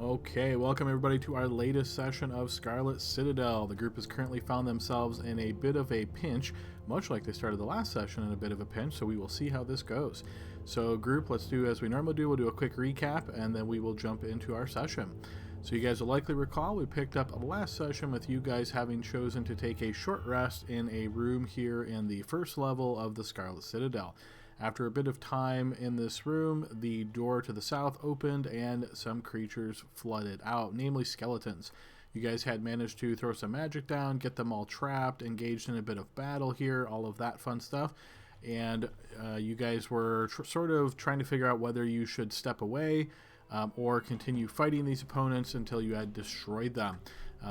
Okay, welcome everybody to our latest session of Scarlet Citadel. The group has currently found themselves in a bit of a pinch, much like they started the last session in a bit of a pinch, so we will see how this goes. So group, let's do as we normally do. We'll do a quick recap and then we will jump into our session. So you guys will likely recall we picked up the last session with you guys having chosen to take a short rest in a room here in the first level of the Scarlet Citadel. After a bit of time in this room, the door to the south opened and some creatures flooded out, namely skeletons. You guys had managed to throw some magic down, get them all trapped, engaged in a bit of battle here, all of that fun stuff. And you guys were sort of trying to figure out whether you should step away or continue fighting these opponents until you had destroyed them.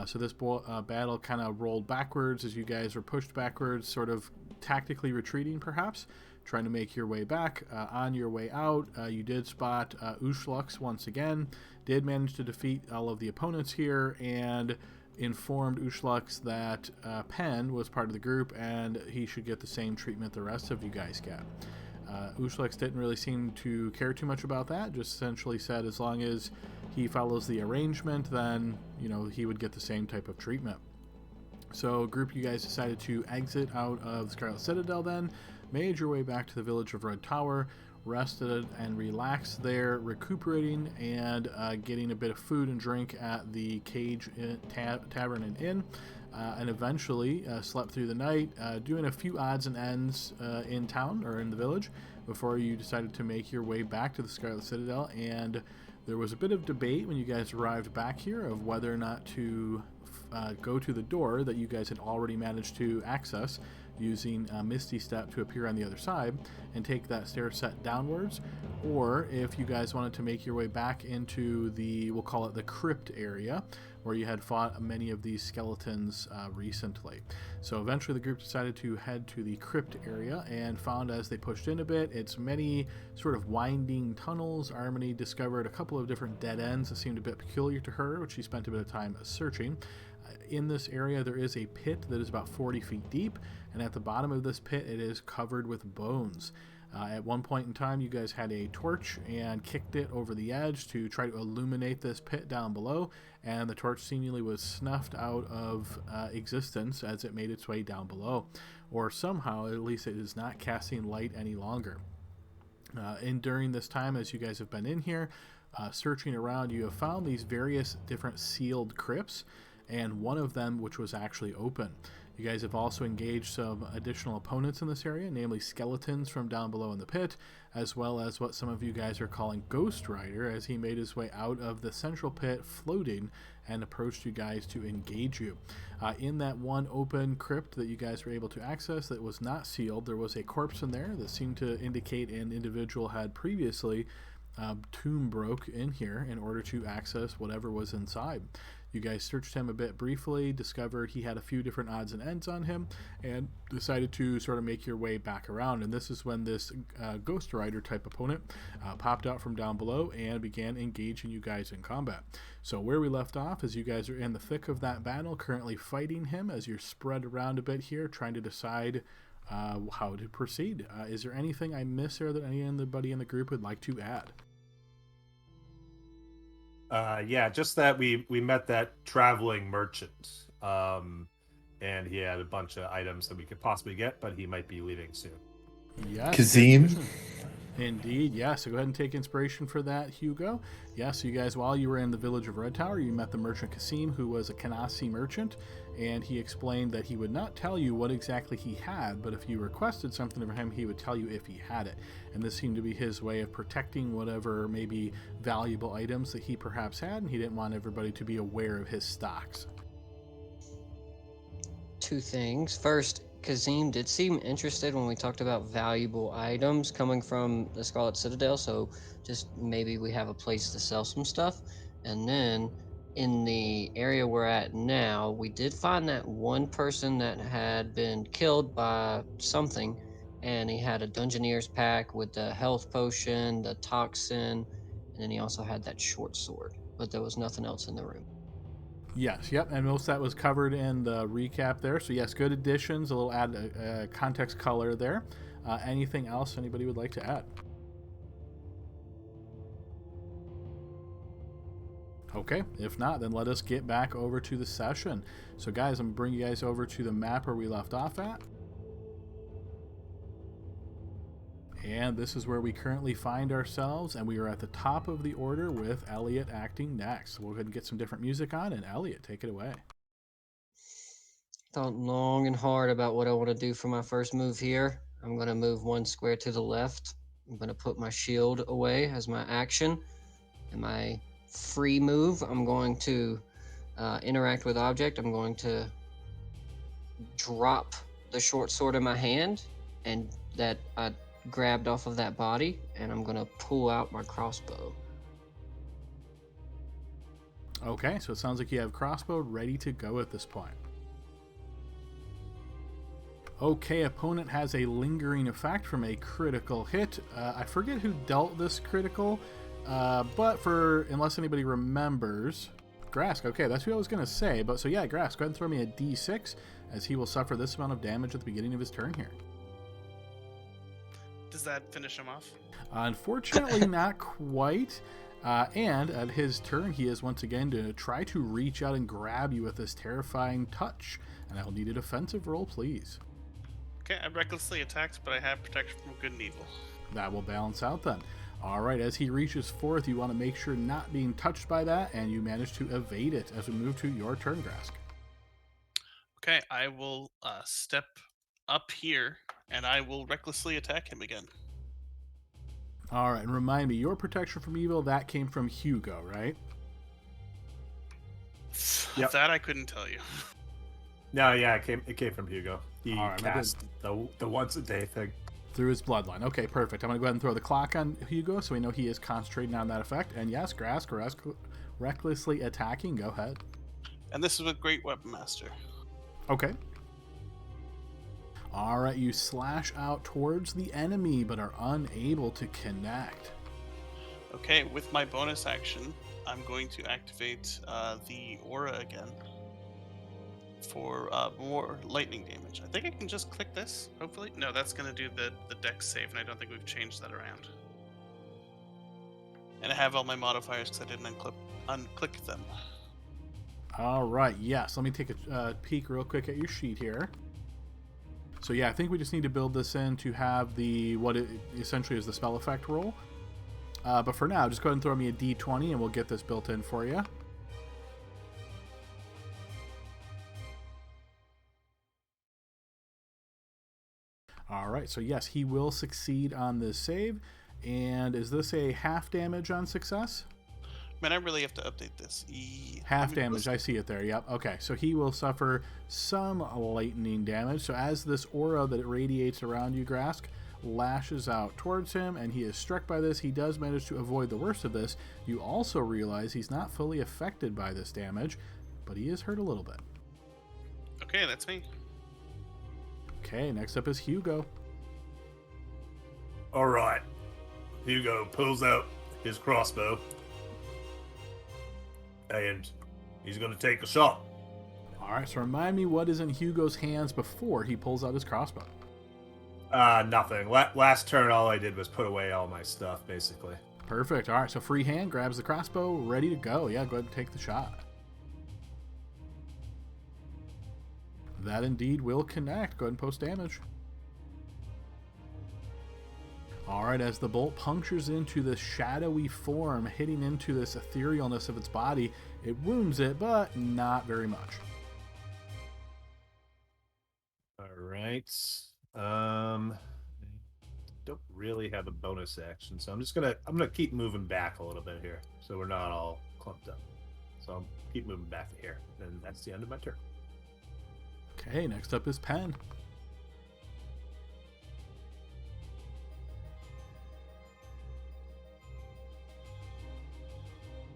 So this battle kind of rolled backwards as you guys were pushed backwards, sort of tactically retreating perhaps, trying to make your way back. On your way out, you did spot Ushlux once again, did manage to defeat all of the opponents here, and informed Ushlux that Penn was part of the group and he should get the same treatment the rest of you guys get. Ushlux didn't really seem to care too much about that, just essentially said as long as he follows the arrangement, then, you know, he would get the same type of treatment. So group, you guys decided to exit out of Scarlet Citadel then, made your way back to the village of Red Tower, rested and relaxed there, recuperating and getting a bit of food and drink at the Cage Tavern and Inn, and eventually slept through the night, doing a few odds and ends in town or in the village before you decided to make your way back to the Scarlet Citadel. And there was a bit of debate when you guys arrived back here of whether or not to go to the door that you guys had already managed to access using Misty Step to appear on the other side and take that stair set downwards, or if you guys wanted to make your way back into the, we'll call it the crypt area, where you had fought many of these skeletons recently. So eventually the group decided to head to the crypt area and found as they pushed in a bit, it's many sort of winding tunnels. Armony discovered a couple of different dead ends that seemed a bit peculiar to her, which she spent a bit of time searching. In this area there is a pit that is about 40 feet deep, and at the bottom of this pit it is covered with bones. At one point in time you guys had a torch and kicked it over the edge to try to illuminate this pit down below, and the torch seemingly was snuffed out of existence as it made its way down below, or somehow at least it is not casting light any longer. And during this time, as you guys have been in here searching around, you have found these various different sealed crypts, and one of them which was actually open. You guys have also engaged some additional opponents in this area, namely skeletons from down below in the pit, as well as what some of you guys are calling Ghost Rider, as he made his way out of the central pit floating and approached you guys to engage you. In that one open crypt that you guys were able to access that was not sealed, there was a corpse in there that seemed to indicate an individual had previously tomb broke in here in order to access whatever was inside. You guys searched him a bit briefly, discovered he had a few different odds and ends on him, and decided to sort of make your way back around. And this is when this Ghost Rider type opponent popped out from down below and began engaging you guys in combat. So where we left off is you guys are in the thick of that battle, currently fighting him as you're spread around a bit here, trying to decide how to proceed. Is there anything I missed there that anybody in the group would like to add? Yeah, just that we met that traveling merchant, and he had a bunch of items that we could possibly get, but he might be leaving soon. Yes, Kazim? Indeed, yeah. So go ahead and take inspiration for that, Hugo. Yeah, so you guys, while you were in the village of Red Tower, you met the merchant Kasim, who was a Kanasi merchant, and he explained that he would not tell you what exactly he had, but if you requested something from him, he would tell you if he had it. And this seemed to be his way of protecting whatever maybe valuable items that he perhaps had, and he didn't want everybody to be aware of his stocks. Two things. First, Kazim did seem interested when we talked about valuable items coming from the Scarlet Citadel, so just maybe we have a place to sell some stuff. And then in the area we're at now, we did find that one person that had been killed by something, and he had a Dungeoneer's pack with the health potion, the toxin, and then he also had that short sword, but there was nothing else in the room. Yes, yep, and most of that was covered in the recap there. So yes, good additions, a little add context color there. Anything else anybody would like to add? Okay, if not, then let us get back over to the session. So guys, I'm going to bring you guys over to the map where we left off at. And this is where we currently find ourselves, and we are at the top of the order with Elliot acting next. So we'll go ahead and get some different music on, and Elliot, take it away. Thought long and hard about what I want to do for my first move here. I'm going to move 1 square to the left. I'm going to put my shield away as my action. And my free move, I'm going to interact with object. I'm going to drop the short sword in my hand, and that I grabbed off of that body, and I'm going to pull out my crossbow. Okay, so it sounds like you have crossbow ready to go at this point. Okay, opponent has a lingering effect from a critical hit. I forget who dealt this critical, but unless anybody remembers, Grask. Okay, that's who I was going to say. But so yeah, Grask, go ahead and throw me a d6 as he will suffer this amount of damage at the beginning of his turn here. Does that finish him off? Unfortunately, not quite. And at his turn, he is once again to try to reach out and grab you with this terrifying touch. And I'll need a defensive roll, please. Okay, I recklessly attacked, but I have protection from good and evil. That will balance out then. All right, as he reaches forth, you want to make sure not being touched by that, and you manage to evade it as we move to your turn, Grask. Okay, I will step up here, and I will recklessly attack him again. All right, and remind me, your protection from evil, that came from Hugo, right? Yep. That I couldn't tell you. No, yeah, it came from Hugo. He All right, cast the once a day thing. Through his bloodline. Okay, perfect. I'm going to go ahead and throw the clock on Hugo so we know he is concentrating on that effect. And yes, Grask, recklessly attacking. Go ahead. And this is with Great Weapon Master. Okay. All right, you slash out towards the enemy but are unable to connect. Okay, with my bonus action, I'm going to activate the aura again for more lightning damage. I think I can just click this, hopefully. No, that's going to do the dex save, and I don't think we've changed that around. And I have all my modifiers because I didn't unclick them. All right, yes. Let me take a peek real quick at your sheet here. So yeah, I think we just need to build this in to have what it essentially is the spell effect roll. But for now, just go ahead and throw me a d20 and we'll get this built in for you. All right, so yes, he will succeed on this save. And is this a half damage on success? Man, I really have to update this. Half damage, I see it there, yep. Okay, so he will suffer some lightning damage. So as this aura that it radiates around you, Grask, lashes out towards him, and he is struck by this, he does manage to avoid the worst of this. You also realize he's not fully affected by this damage, but he is hurt a little bit. Okay, that's me. Okay, next up is Hugo. All right. Hugo pulls out his crossbow, and he's going to take a shot. All right, so remind me what is in Hugo's hands before he pulls out his crossbow. Nothing. Last turn, all I did was put away all my stuff, basically. Perfect. All right, so free hand, grabs the crossbow, ready to go. Yeah, go ahead and take the shot. That indeed will connect. Go ahead and post damage. All right, as the bolt punctures into this shadowy form, hitting into this etherealness of its body, it wounds it, but not very much. All right. I don't really have a bonus action, so I'm gonna keep moving back a little bit here, so we're not all clumped up. So I'll keep moving back to here, and that's the end of my turn. Okay, next up is Pen.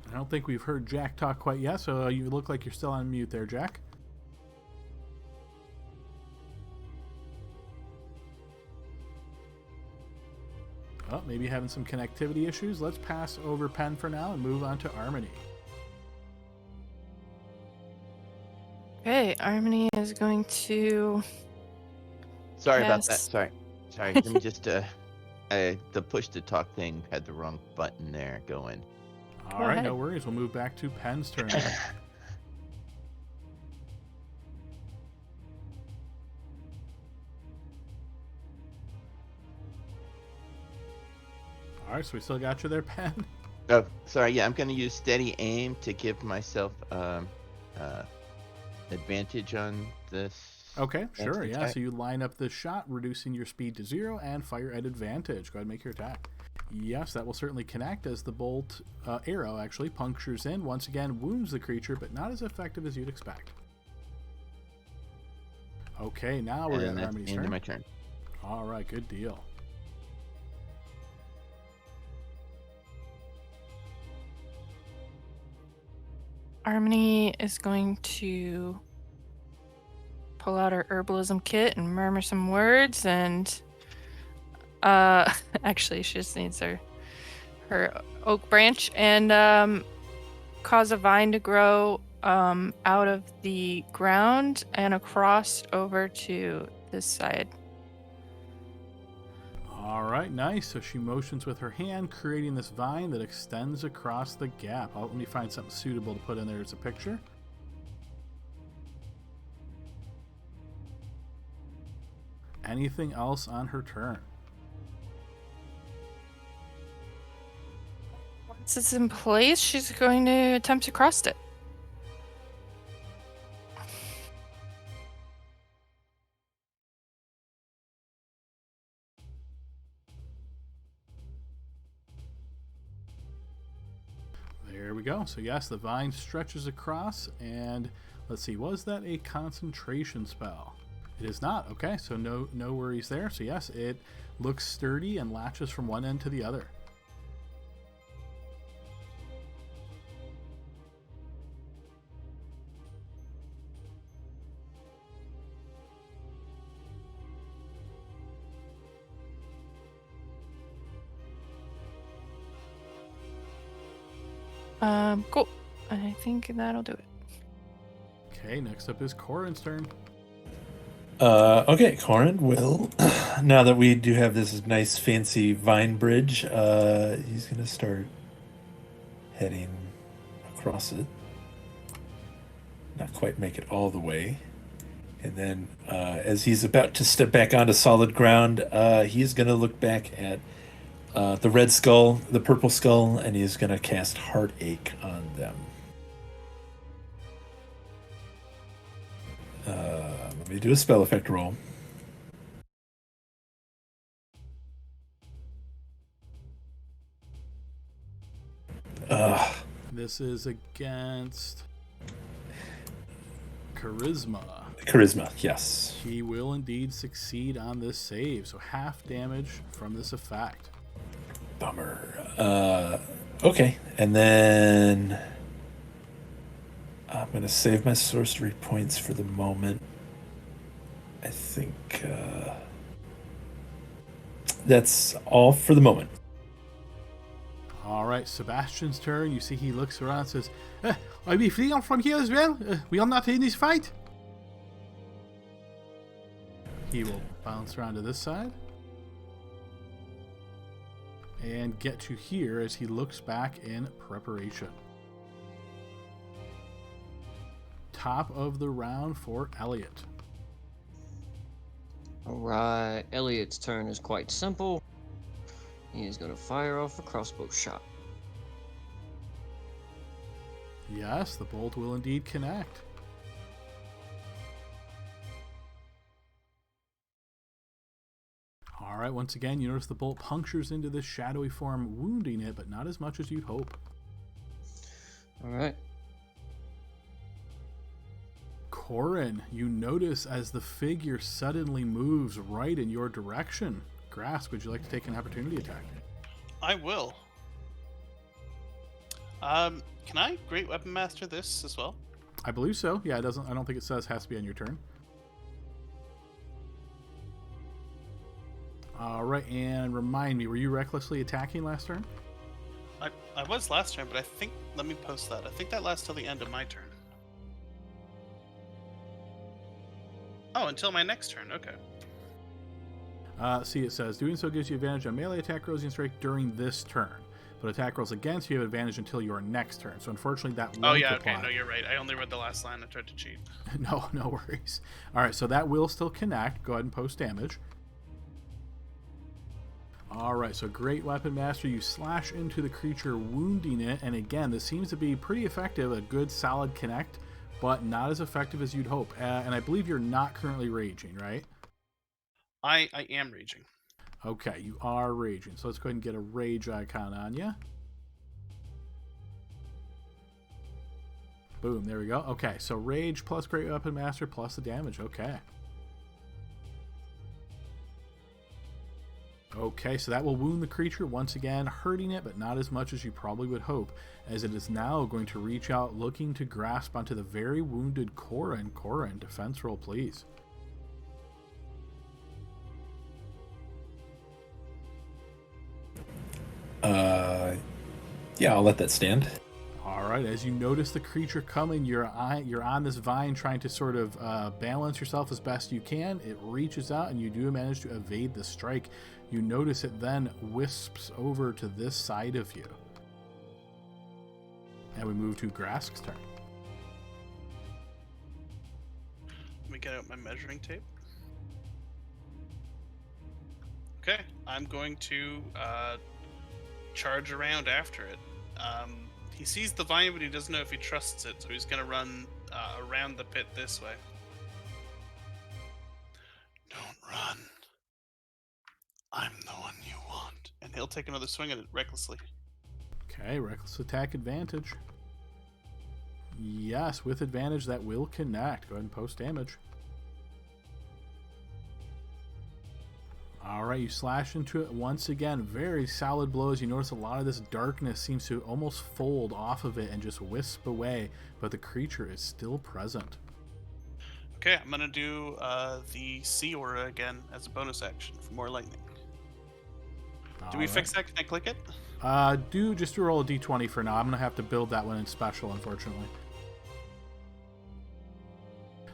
I don't think we've heard Jack talk quite yet, so you look like you're still on mute there, Jack. Oh, maybe having some connectivity issues. Let's pass over Pen for now and move on to Harmony. Okay, Harmony is going to... Sorry about that. Yes. Sorry. Let me just the push to talk thing had the wrong button there going. All right, no worries. We'll move back to Penn's turn. All right, so we still got you there, Penn. Oh, sorry. Yeah, I'm going to use steady aim to give myself advantage on this. Okay, next sure. Yeah, attack. so you line up the shot, reducing your speed to 0, and fire at advantage. Go ahead and make your attack. Yes, that will certainly connect as the bolt arrow actually punctures in. Once again, wounds the creature, but not as effective as you'd expect. Okay, now we're And at that's Harmony's the end of turn. my turn. All right, good deal. Harmony is going to pull out her herbalism kit and murmur some words, and actually she just needs her oak branch, and cause a vine to grow out of the ground and across over to this side. All right, nice. So she motions with her hand, creating this vine that extends across the gap. Let me find something suitable to put in there as a picture. Anything else on her turn? Once it's in place, she's going to attempt to cross it. There we go. So yes, the vine stretches across, and let's see, was that a concentration spell? It is not. Okay, so no worries there. So yes, it looks sturdy and latches from one end to the other. Cool. I think that'll do it. Okay, next up is Corin's turn. Okay, Corin will, now that we do have this nice fancy vine bridge, he's going to start heading across it. Not quite make it all the way. And then as he's about to step back onto solid ground, he's going to look back at the red skull, the purple skull, and he's going to cast Heartache on them. Let me do a spell effect roll. This is against Charisma. Charisma, yes. He will indeed succeed on this save, so half damage from this effect. Bummer. Okay, and then I'm going to save my sorcery points for the moment. I think that's all for the moment. All right, Sebastian's turn. You see he looks around and says, Are we fleeing from here as well? We are not in this fight. He will bounce around to this side and get to here as he looks back in preparation. Top of the round for Elliot. Alright, Elliot's turn is quite simple. He is going to fire off a crossbow shot. Yes, the bolt will indeed connect. All right, once again, you notice the bolt punctures into this shadowy form, wounding it, but not as much as you'd hope. Alright. Corin, you notice as the figure suddenly moves right in your direction. Grass, would you like to take an opportunity attack? I will. Can I Great Weapon Master this as well? I believe so. Yeah, it doesn't. I don't think it says has to be on your turn. All right, and remind me, were you recklessly attacking last turn? I was last turn, but I think, let me post that. I think that lasts till the end of my turn. Oh, until my next turn. Okay. See, it says, doing so gives you advantage on melee attack, rolls, and strike during this turn. but attack rolls against you have advantage until your next turn. So unfortunately, that Oh won't yeah, apply. okay, no, you're right. I only read the last line. I tried to cheat. No worries. All right, so that will still connect. Go ahead and post damage. All right, so Great Weapon Master, you slash into the creature, wounding it, and again, this seems to be pretty effective, a good solid connect, but not as effective as you'd hope. And I believe you're not currently raging, right? I am raging. Okay, you are raging, so let's go ahead and get a rage icon on you. Boom, there we go. Okay, so rage plus Great Weapon Master plus the damage. Okay. Okay, so that will wound the creature once again, hurting it, but not as much as you probably would hope, as it is now going to reach out, looking to grasp onto the very wounded Corin. Corin, defense roll, please. Yeah, I'll let that stand. All right, as you notice the creature coming, you're on this vine trying to sort of balance yourself as best you can. It reaches out, and you do manage to evade the strike. You notice it then wisps over to this side of you. And we move to Grask's turn. Let me get out my measuring tape. Okay, I'm going to charge around after it. He sees the vine, but he doesn't know if he trusts it, so he's going to run around the pit this way. Don't run. I'm the one you want. And he'll take another swing at it recklessly. Okay, reckless attack advantage. Yes, with advantage that will connect. Go ahead and post damage. All right, you slash into it once again. Very solid blows. You notice a lot of this darkness seems to almost fold off of it and just wisp away, but the creature is still present. Okay, I'm going to do the Sea Aura again as a bonus action for more lightning. Do we fix that? Can I click it? Just roll a d20 for now. I'm going to have to build that one in special, unfortunately.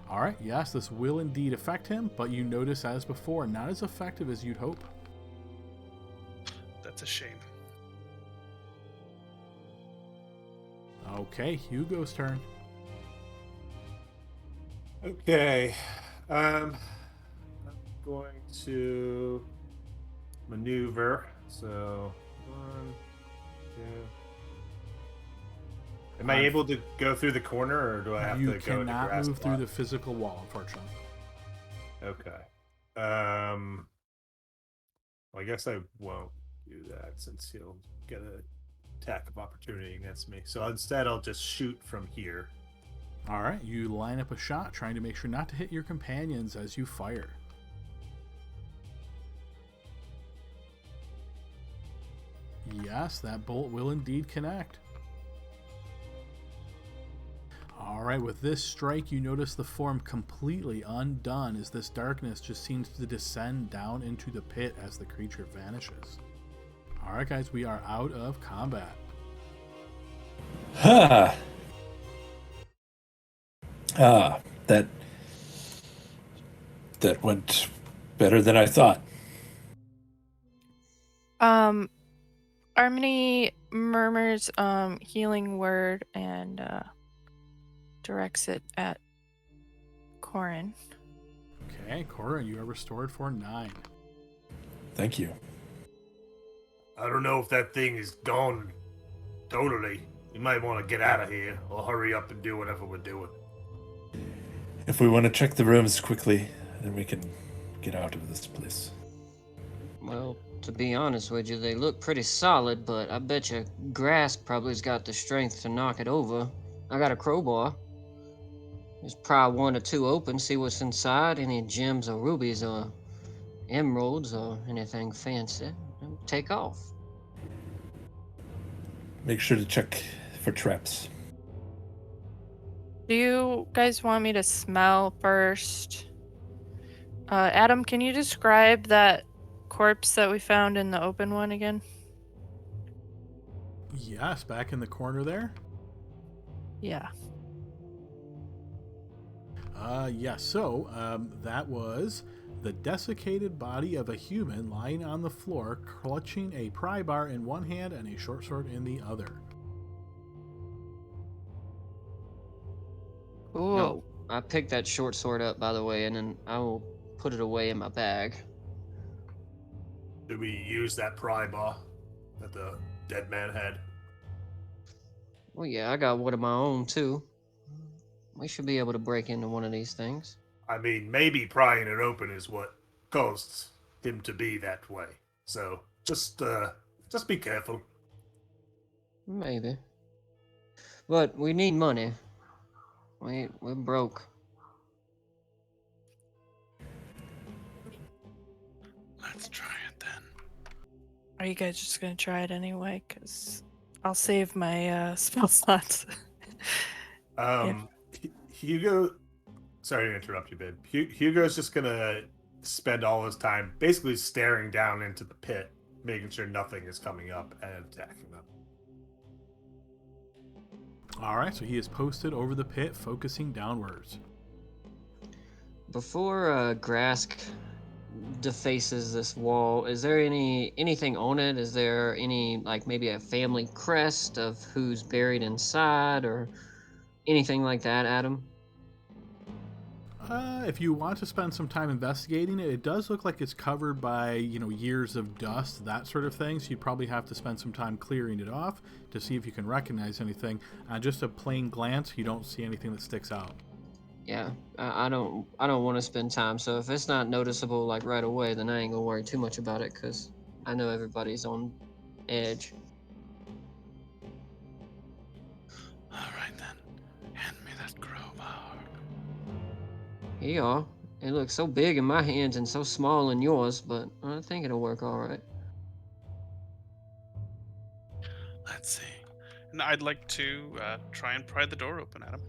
All right, yes, this will indeed affect him, but you notice, as before, not as effective as you'd hope. That's a shame. Okay, Hugo's turn. Okay. I'm going to maneuver. So, 1, 2. Am I able to go through the corner, or do I have to go into You cannot grass move plot? through the physical wall, unfortunately. Okay. Well, I guess I won't do that since he'll get an attack of opportunity against me. So instead, I'll just shoot from here. All right, you line up a shot, trying to make sure not to hit your companions as you fire. Yes, that bolt will indeed connect. All right, with this strike, you notice the form completely undone as this darkness just seems to descend down into the pit as the creature vanishes. All right, guys, we are out of combat. Ha! That went better than I thought. Harmony murmurs healing word and directs it at Corin. Okay, Corin, you are restored for 9. Thank you. I don't know if that thing is gone totally. You might want to get out of here or hurry up and do whatever we're doing. If we want to check the rooms quickly, then we can get out of this place. Well, to be honest with you, they look pretty solid, but I bet you Grass probably's got the strength to knock it over. I got a crowbar. There's probably 1 or 2 open, see what's inside, any gems or rubies or emeralds or anything fancy. And take off. Make sure to check for traps. Do you guys want me to smell first? Adam, can you describe that corpse that we found in the open one again? Yes, back in the corner there. Yeah. Yes, so that was the desiccated body of a human lying on the floor, clutching a pry bar in one hand and a short sword in the other. Cool. No, I picked that short sword up, by the way, and then I will put it away in my bag. Did we use that pry bar that the dead man had? Well, yeah, I got one of my own, too. We should be able to break into one of these things. I mean, maybe prying it open is what caused him to be that way. So just be careful. Maybe. But we need money. We're broke. Let's try it then. Are you guys just gonna try it anyway? Cause I'll save my spell slots. Hugo, sorry to interrupt you, babe. Hugo's just gonna spend all his time basically staring down into the pit, making sure nothing is coming up and attacking them. Alright, so he is posted over the pit, focusing downwards. Before Grask defaces this wall, is there anything on it? Is there any, like, maybe a family crest of who's buried inside or anything like that, Adam? If you want to spend some time investigating it, it does look like it's covered by, years of dust, that sort of thing. So you'd probably have to spend some time clearing it off to see if you can recognize anything. Just a plain glance, you don't see anything that sticks out. Yeah, I don't want to spend time. So if it's not noticeable like right away, then I ain't gonna worry too much about it, cause I know everybody's on edge. All right then, hand me that crowbar. Here you are. It looks so big in my hands and so small in yours, but I think it'll work all right. Let's see. And I'd like to try and pry the door open, Adam.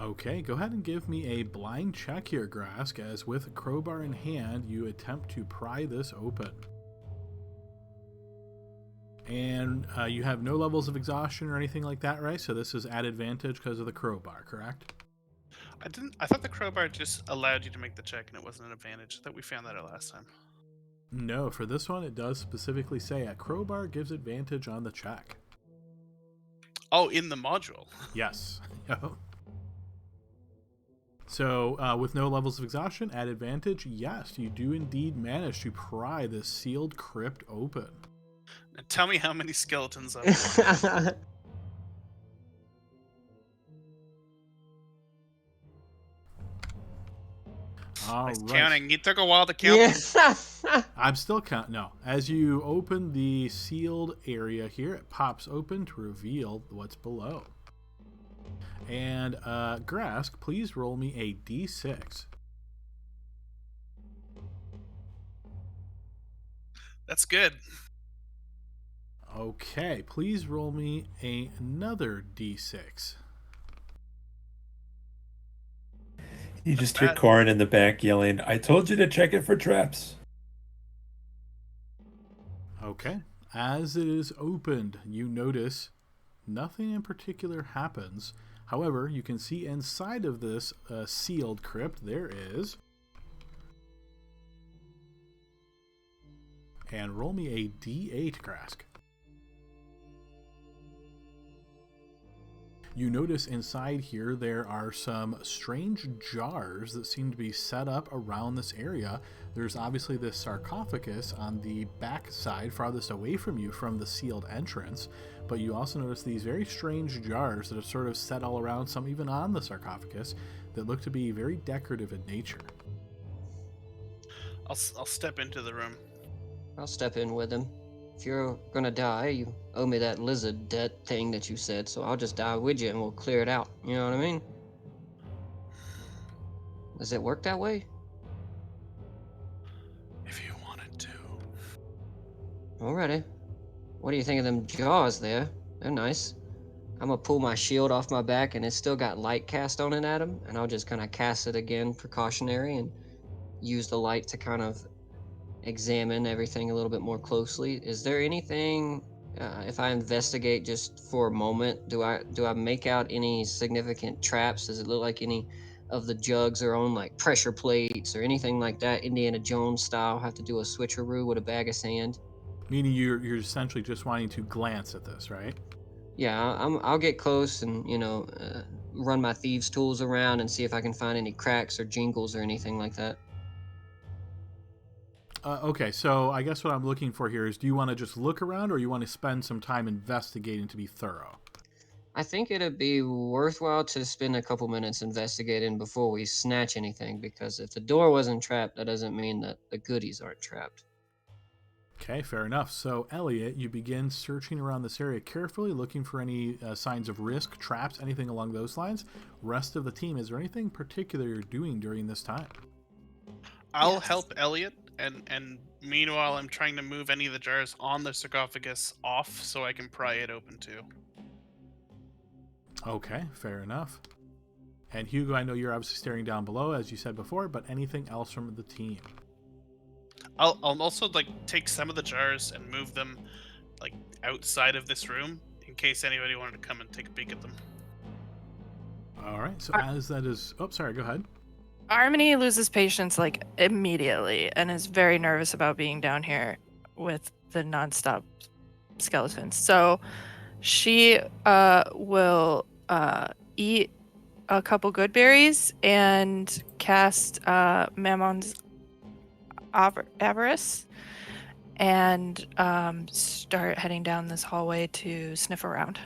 Okay, go ahead and give me a blind check here, Grask, as with a crowbar in hand, you attempt to pry this open. And you have no levels of exhaustion or anything like that, right? So this is at advantage because of the crowbar, correct? I thought the crowbar just allowed you to make the check and it wasn't an advantage. I thought we found that out last time. No, for this one, it does specifically say a crowbar gives advantage on the check. Oh, in the module. Yes. So, with no levels of exhaustion, at advantage, yes, you do indeed manage to pry this sealed crypt open. Now tell me how many skeletons I've All Nice right. counting. It took a while to count. Yeah. I'm still counting. No. As you open the sealed area here, it pops open to reveal what's below. And, Grask, please roll me a d6. That's good. Okay, please roll me another d6. You just hear Corin in the back yelling, "I told you to check it for traps." Okay. As it is opened, you notice nothing in particular happens. However, you can see inside of this sealed crypt, there is... And roll me a d8, Grask. You notice inside here there are some strange jars that seem to be set up around this area. There's obviously this sarcophagus on the back side, farthest away from you from the sealed entrance, but you also notice these very strange jars that are sort of set all around, some even on the sarcophagus, that look to be very decorative in nature. I'll step into the room. I'll step in with him. If you're gonna die, you owe me that lizard debt thing that you said, so I'll just die with you and we'll clear it out. You know what I mean? Does it work that way? If you wanted to. Alrighty. What do you think of them jaws there? They're nice. I'm gonna pull my shield off my back and it's still got light cast on it, Adam, and I'll just kind of cast it again, precautionary, and use the light to kind of examine everything a little bit more closely. Is there anything, if I investigate just for a moment, do I make out any significant traps? Does it look like any of the jugs are on like pressure plates or anything like that, Indiana Jones style, have to do a switcheroo with a bag of sand. Meaning you're essentially just wanting to glance at this, right? Yeah, I'll get close and run my thieves' tools around and see if I can find any cracks or jingles or anything like that. Okay, so I guess what I'm looking for here is, do you want to just look around, or you want to spend some time investigating to be thorough? I think it'd be worthwhile to spend a couple minutes investigating before we snatch anything, because if the door wasn't trapped, that doesn't mean that the goodies aren't trapped. Okay, fair enough. So, Elliot, you begin searching around this area carefully, looking for any signs of risk, traps, anything along those lines. Rest of the team, is there anything particular you're doing during this time? I'll Yes. help Elliot, and meanwhile, I'm trying to move any of the jars on the sarcophagus off so I can pry it open too. Okay, fair enough. And Hugo, I know you're obviously staring down below, as you said before, but anything else from the team? I'll also like take some of the jars and move them like outside of this room in case anybody wanted to come and take a peek at them. All right, so Are- as that is... Oh, sorry, go ahead. Harmony loses patience like immediately and is very nervous about being down here with the nonstop skeletons. So she will eat a couple good berries and cast Mammon's Avarice and start heading down this hallway to sniff around.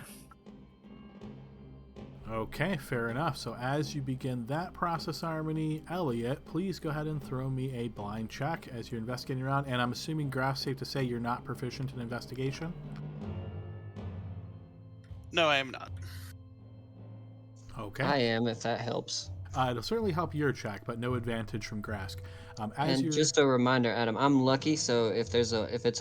Okay, fair enough. So as you begin that process, Harmony, Elliot, please go ahead and throw me a blind check as you're investigating around. And I'm assuming, Graf, safe to say you're not proficient in investigation? No, I am not. Okay. I am, if that helps. It'll certainly help your check, but no advantage from Grask. And just a reminder, Adam, I'm lucky, so if it's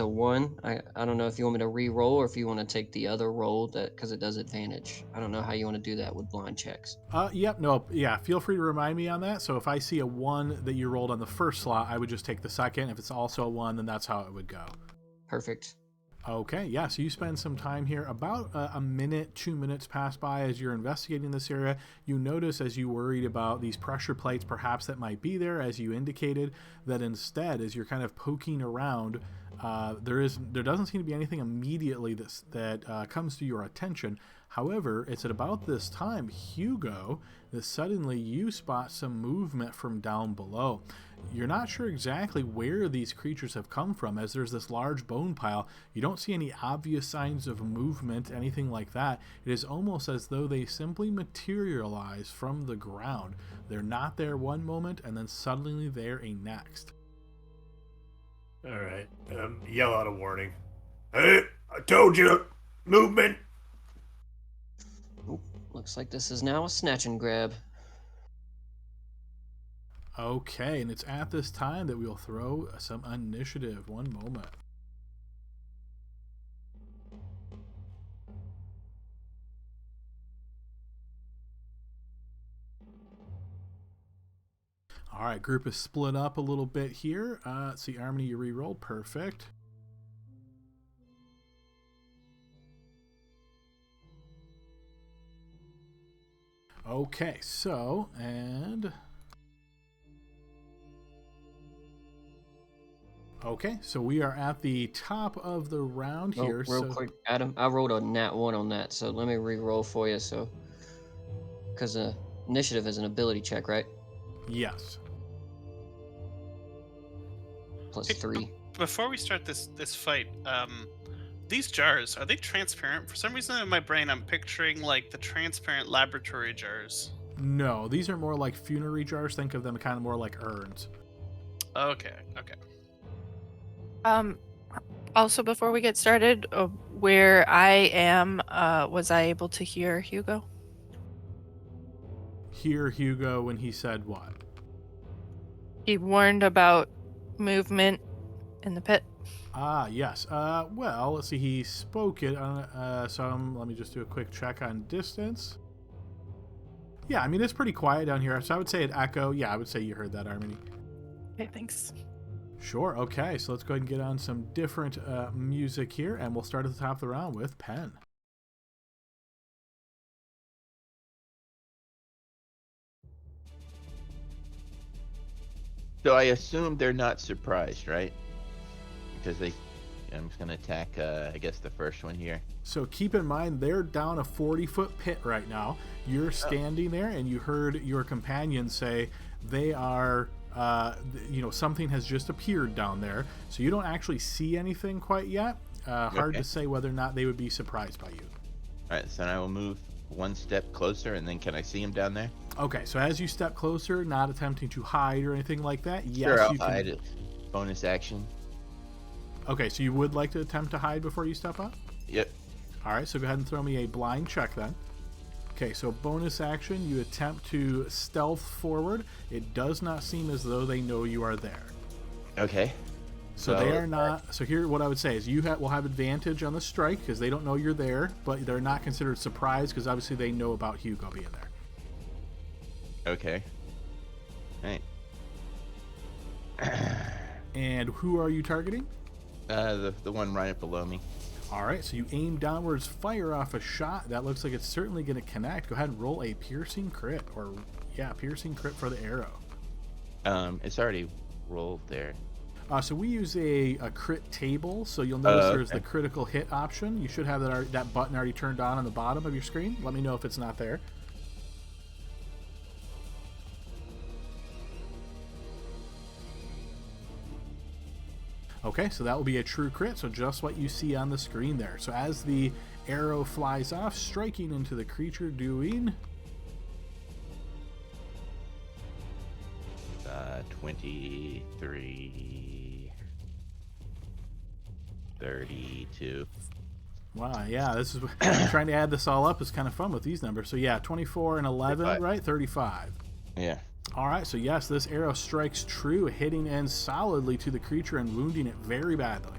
a 1, I don't know if you want me to re-roll or if you want to take the other roll because it does advantage. I don't know how you want to do that with blind checks. Yep, no, yeah, feel free to remind me on that. So if I see a 1 that you rolled on the first slot, I would just take the second. If it's also a 1, then that's how it would go. Perfect. Okay, yeah, so you spend some time here. About a minute, 2 minutes pass by as you're investigating this area. You notice, as you worried about these pressure plates perhaps that might be there, as you indicated, that instead, as you're kind of poking around, there doesn't seem to be anything immediately that comes to your attention. However, it's at about this time, Hugo, that suddenly you spot some movement from down below. You're not sure exactly where these creatures have come from, as there's this large bone pile. You don't see any obvious signs of movement, anything like that. It is almost as though they simply materialize from the ground. They're not there one moment, and then suddenly they're a next. All right. Yell out a warning. Hey, I told you, movement. Oop, looks like this is now a snatch and grab. Okay, and it's at this time that we'll throw some initiative. One moment. All right, group is split up a little bit here. Let's see, Harmony, you re-roll. Perfect. Okay, so, and... Okay, so we are at the top of the round Oh, here. real quick, Adam, I rolled a nat 1 on that, so let me re-roll for you. So, because initiative is an ability check, right? Yes. Plus Hey, 3. Before we start this fight, these jars, are they transparent? For some reason in my brain, I'm picturing like the transparent laboratory jars. No, these are more like funerary jars. Think of them kind of more like urns. Okay. Also, before we get started, where I am, was I able to hear Hugo? Hear Hugo when he said what? He warned about movement in the pit. Ah, yes. Well, let's see. He spoke it. Let me just do a quick check on distance. Yeah, I mean, it's pretty quiet down here. So I would say it echo. Yeah, I would say you heard that, Harmony. Okay, thanks. Sure. Okay, so let's go ahead and get on some different music here, and we'll start at the top of the round with Pen. So I assume they're not surprised, right? Because I'm just gonna attack. I guess the first one here. So keep in mind, they're down a 40-foot pit right now. You're standing there, and you heard your companion say they are, something has just appeared down there. So you don't actually see anything quite yet. Hard to say whether or not they would be surprised by you. All right, so I will move one step closer, and then can I see him down there? Okay, so as you step closer, not attempting to hide or anything like that, yes, Sure, I'll you can. hide it. Bonus action. Okay, so you would like to attempt to hide before you step up? Yep. All right, so go ahead and throw me a blind check then. Okay, so bonus action, you attempt to stealth forward. It does not seem as though they know you are there. Okay. So they are not. So here, what I would say is you will have advantage on the strike because they don't know you're there, but they're not considered surprised because obviously they know about Hugo being there. Okay. All right. And who are you targeting? The one right below me. All right, so you aim downwards, fire off a shot. That looks like it's certainly going to connect. Go ahead and roll a piercing crit, piercing crit for the arrow. It's already rolled there. So we use a crit table, so you'll notice there's the critical hit option. You should have that button already turned on the bottom of your screen. Let me know if it's not there. Okay, so that will be a true crit, so just what you see on the screen there. So as the arrow flies off, striking into the creature, doing 23, 32. Wow, yeah, this is trying to add this all up is kind of fun with these numbers. So yeah, 24 and 11, 35. right? 35. Yeah. All right, so yes, this arrow strikes true, hitting in solidly to the creature and wounding it very badly.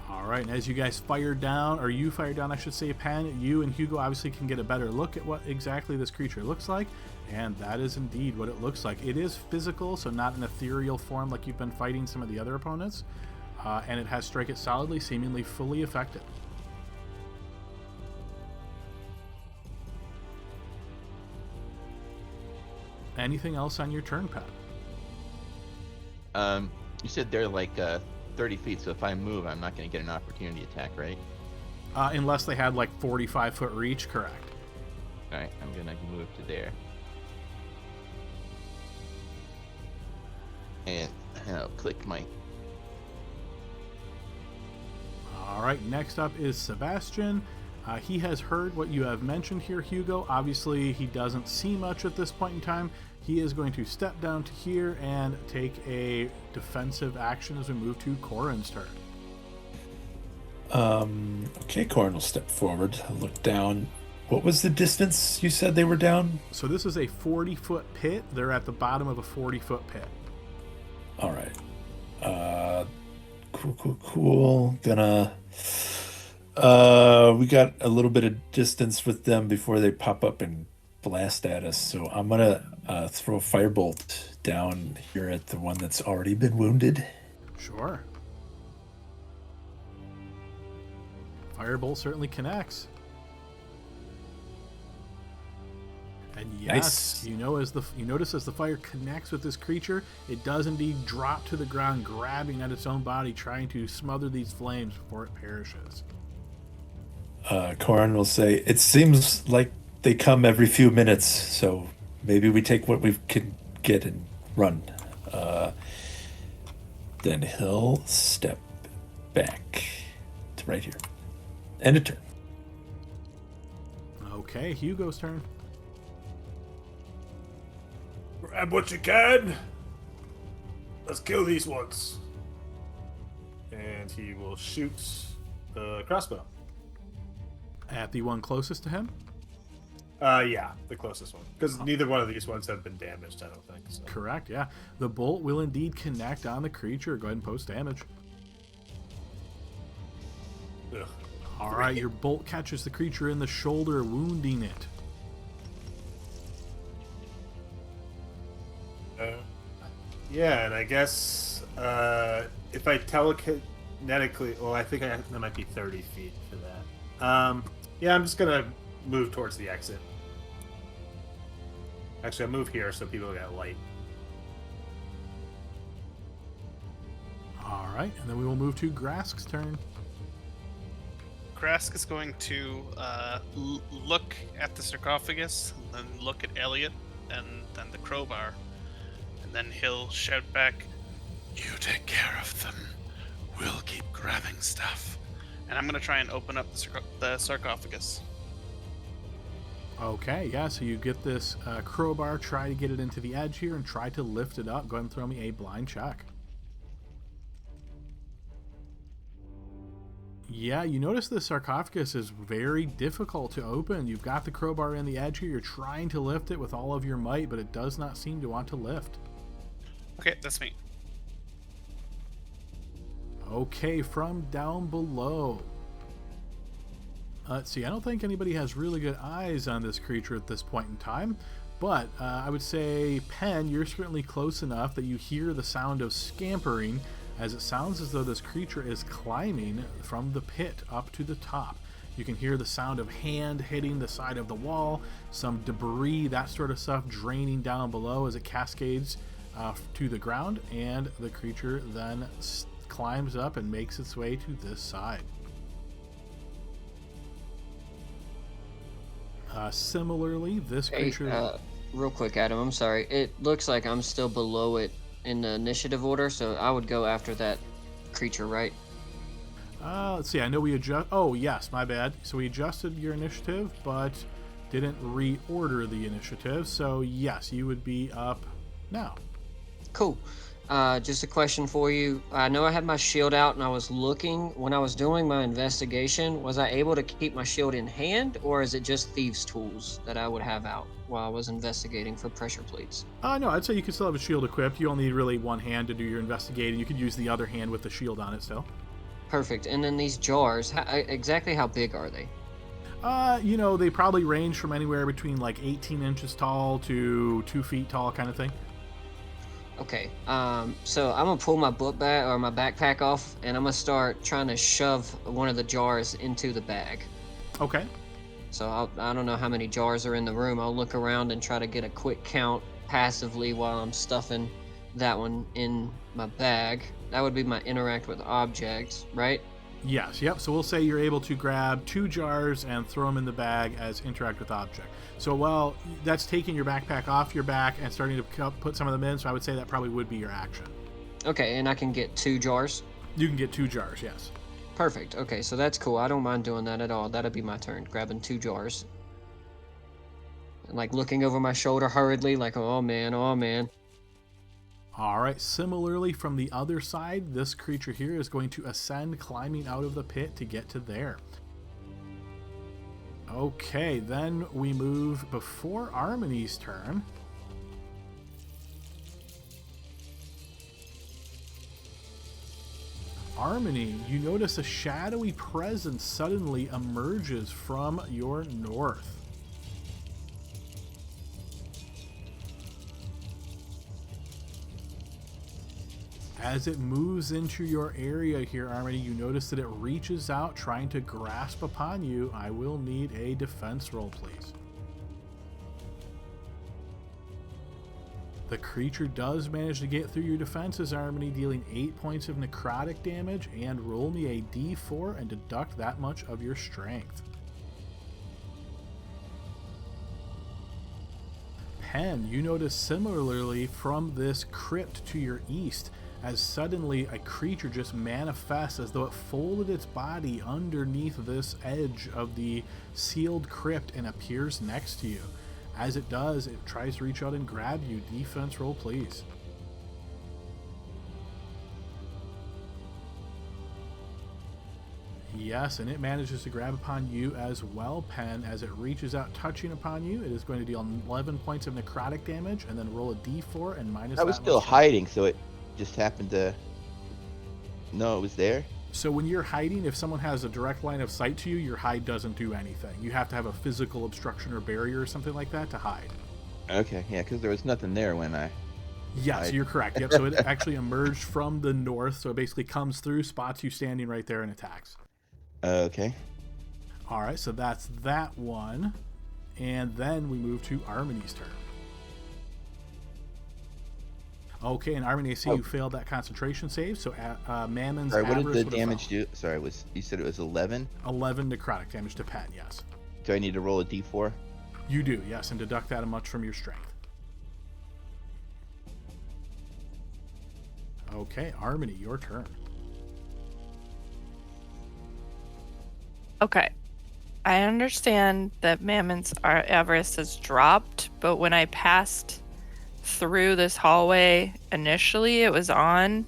All right, and as you guys fire down, or you fire down, I should say, Pen, you and Hugo obviously can get a better look at what exactly this creature looks like, and that is indeed what it looks like. It is physical, so not an ethereal form like you've been fighting some of the other opponents. And it has strike it solidly, seemingly fully effective. Anything else on your turn, Pat? You said they're like 30 feet, so if I move, I'm not going to get an opportunity attack, right? Unless they had like 45-foot reach, correct. All right, I'm going to move to there. And I'll click my... All right, next up is Sebastian. He has heard what you have mentioned here, Hugo. Obviously, he doesn't see much at this point in time. He is going to step down to here and take a defensive action as we move to Corin's turn. Okay, Corin will step forward, look down. What was the distance you said they were down? So this is a 40-foot pit. They're at the bottom of a 40-foot pit. All right. Cool. Gonna... we got a little bit of distance with them before they pop up and blast at us, so I'm gonna throw a firebolt down here at the one that's already been wounded. Sure. Firebolt certainly connects. And yes, Nice. you notice as the fire connects with this creature, it does indeed drop to the ground, grabbing at its own body, trying to smother these flames before it perishes. Corin will say, it seems like they come every few minutes, so maybe we take what we can get and run. Then he'll step back to right here. End of turn. Okay, Hugo's turn. Grab what you can. Let's kill these ones. And he will shoot the crossbow. At the one closest to him? Yeah, the closest one. Because neither one of these ones have been damaged, I don't think. So. Correct, yeah. The bolt will indeed connect on the creature. Go ahead and post damage. Ugh. All right, your bolt catches the creature in the shoulder, wounding it. Yeah, and I guess if I telekinetically... Well, I think that might be 30 feet for that. Yeah, I'm just gonna move towards the exit. Actually, I'll move here so people get light. All right, and then we will move to Grask's turn. Grask is going to look at the sarcophagus, then look at Elliot, and then the crowbar. And then he'll shout back, "You take care of them. We'll keep grabbing stuff." And I'm going to try and open up the sarcophagus. Okay, yeah, so you get this crowbar, try to get it into the edge here, and try to lift it up. Go ahead and throw me a blind check. Yeah, you notice the sarcophagus is very difficult to open. You've got the crowbar in the edge here. You're trying to lift it with all of your might, but it does not seem to want to lift. Okay, that's me. Okay, from down below. Let's see, I don't think anybody has really good eyes on this creature at this point in time, but I would say, Pen, you're certainly close enough that you hear the sound of scampering, as it sounds as though this creature is climbing from the pit up to the top. You can hear the sound of hand hitting the side of the wall, some debris, that sort of stuff draining down below as it cascades to the ground, and the creature then climbs up and makes its way to this side. Similarly, this creature... real quick, Adam, I'm sorry. It looks like I'm still below it in the initiative order, so I would go after that creature, right? Let's see, I know we adjust... Oh, yes, my bad. So we adjusted your initiative, but didn't reorder the initiative. So, yes, you would be up now. Cool. Just a question for you. I know I had my shield out and I was looking. When I was doing my investigation, was I able to keep my shield in hand, or is it just thieves' tools that I would have out while I was investigating for pressure plates? No, I'd say you could still have a shield equipped. You only need really one hand to do your investigating. You could use the other hand with the shield on it still. Perfect. And then these jars, exactly how big are they? They probably range from anywhere between like 18 inches tall to 2 feet tall kind of thing. Okay, so I'm gonna pull my book bag or my backpack off, and I'm gonna start trying to shove one of the jars into the bag. Okay. So I don't know how many jars are in the room. I'll look around and try to get a quick count passively while I'm stuffing that one in my bag. That would be my interact with objects, right? Yes, yep. So we'll say you're able to grab 2 jars and throw them in the bag as interact with object. So while that's taking your backpack off your back and starting to put some of them in, so I would say that probably would be your action. Okay, and I can get 2 jars? You can get 2 jars, yes. Perfect. Okay, so that's cool. I don't mind doing that at all. That'll be my turn, grabbing 2 jars. And like looking over my shoulder hurriedly, like, oh man, oh man. All right, similarly from the other side, this creature here is going to ascend, climbing out of the pit to get to there. Okay, then we move before Armony's turn. Armony, you notice a shadowy presence suddenly emerges from your north. As it moves into your area here, Armony, you notice that it reaches out, trying to grasp upon you. I will need a defense roll, please. The creature does manage to get through your defenses, Armony, dealing 8 points of necrotic damage, and roll me a d4 and deduct that much of your strength. Pen, you notice similarly from this crypt to your east, as suddenly a creature just manifests as though it folded its body underneath this edge of the sealed crypt and appears next to you. As it does, it tries to reach out and grab you. Defense roll, please. Yes, and it manages to grab upon you as well, Pen. As it reaches out, touching upon you, it is going to deal 11 points of necrotic damage, and then roll a d4 and minus I was that still much. hiding, so it just happened to know it was there. So when you're hiding, if someone has a direct line of sight to you, your hide doesn't do anything. You have to have a physical obstruction or barrier or something like that to hide. Okay, yeah, because there was nothing there when I... Yes, you're correct. Yep, so it actually emerged from the north, so it basically comes through, spots you standing right there, and attacks. Okay. All right, so that's that one. And then we move to Armini's turn. Okay, and Armini, I see you failed that concentration save, so Mammon's Sorry, what did Avarice the would have damage followed. do? Sorry, you said it was 11? 11 necrotic damage to Pen, yes. Do I need to roll a d4? You do, yes, and deduct that much from your strength. Okay, Armini, your turn. Okay. I understand that Mammon's Avarice has dropped, but when I passed through this hallway initially, it was on.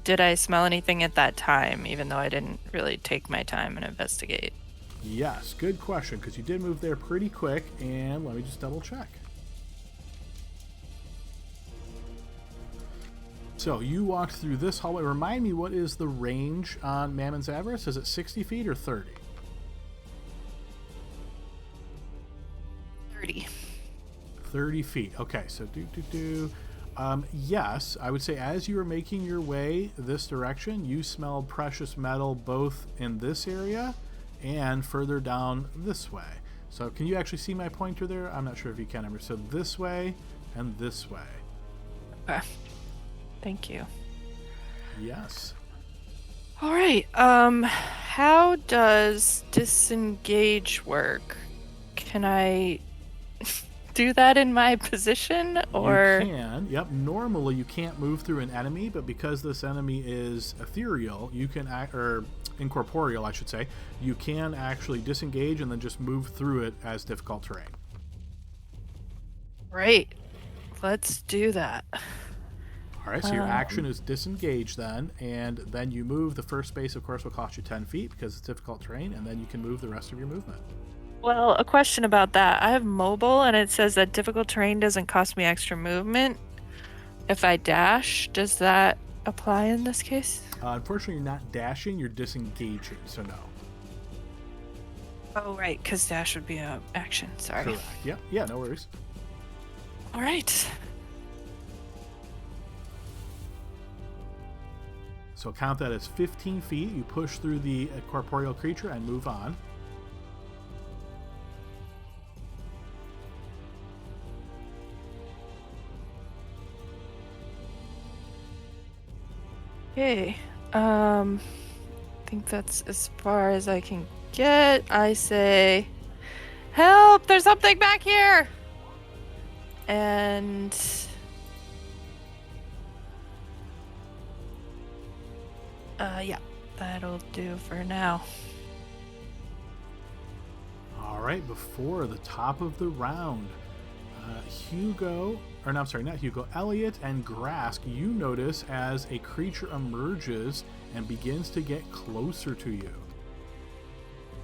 Did I smell anything at that time, even though I didn't really take my time and investigate? Yes, good question, because you did move there pretty quick, and let me just double check. So you walked through this hallway. Remind me, what is the range on Mammon's Avarice? Is it 60 feet or 30? 30. 30 feet. Okay, so yes, I would say as you were making your way this direction, you smelled precious metal both in this area and further down this way. So can you actually see my pointer there? I'm not sure if you can. So this way and this way. Okay. Thank you. Yes. All right. How does disengage work? Can I do that in my position, or you can? Yep. Normally you can't move through an enemy, but because this enemy is ethereal, you can or incorporeal, I should say, you can actually disengage and then just move through it as difficult terrain. Right. Let's do that. All right, so your action is disengage then, and then you move. The first space, of course, will cost you 10 feet because it's difficult terrain, and then you can move the rest of your movement. Well, a question about that. I have mobile, and it says that difficult terrain doesn't cost me extra movement. If I dash, does that apply in this case? Unfortunately, you're not dashing, you're disengaging, so no. Oh, right, because dash would be an action. Sorry. Correct. Yep. Yeah, no worries. All right. So count that as 15 feet. You push through the corporeal creature and move on. Okay. I think that's as far as I can get. I say, help! There's something back here! And yeah, that'll do for now. All right, before the top of the round, Elliot and Grask, you notice as a creature emerges and begins to get closer to you.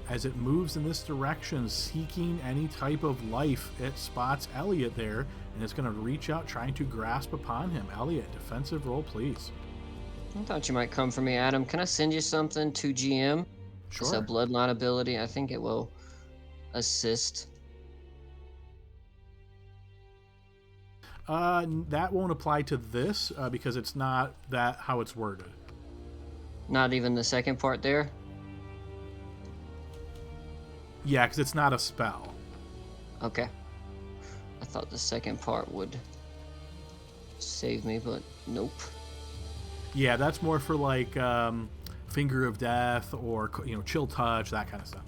As it moves in this direction, seeking any type of life, it spots Elliot there, and it's going to reach out, trying to grasp upon him. Elliot, defensive roll, please. I thought you might come for me, Adam. Can I send you something to GM? Sure. It's a bloodline ability. I think it will assist. That won't apply to this because it's not that how it's worded. Not even the second part there? Yeah, because it's not a spell. Okay. I thought the second part would save me, but nope. Yeah, that's more for like Finger of Death or Chill Touch, that kind of stuff.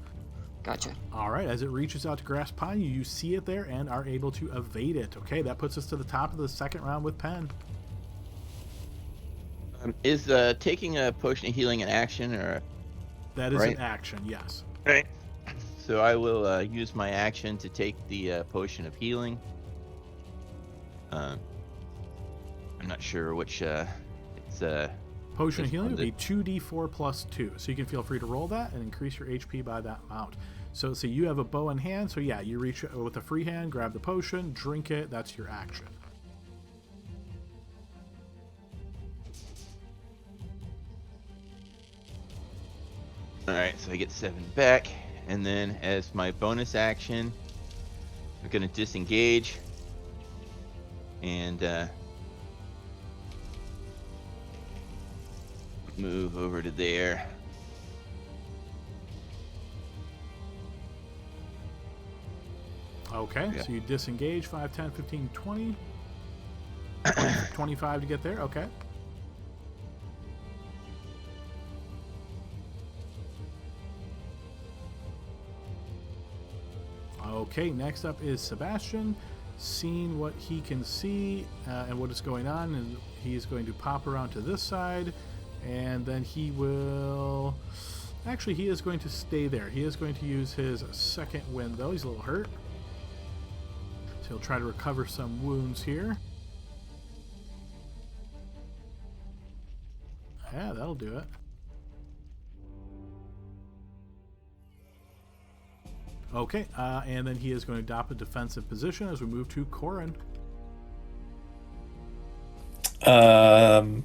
Gotcha. All right, as it reaches out to grasp upon you, you see it there and are able to evade it. Okay, that puts us to the top of the second round with Pen. Is taking a potion of healing an action, or? That is right? an action, yes. Right. So I will use my action to take the potion of healing. I'm not sure which it's Potion of healing would be 2d4 plus 2. So you can feel free to roll that and increase your HP by that amount. So you have a bow in hand. So yeah, you reach with a free hand, grab the potion, drink it. That's your action. Alright, so I get 7 back. And then as my bonus action, I'm going to disengage. And move over to there. Okay, Yeah. so you disengage 5, 10, 15, 20. 25 to get there. Okay. Okay, next up is Sebastian. Seeing what he can see and what is going on, and he's going to pop around to this side, and then he will... Actually, he is going to stay there. He is going to use his second wind, though. He's a little hurt. So he'll try to recover some wounds here. Yeah, that'll do it. Okay, and then he is going to adopt a defensive position as we move to Corin.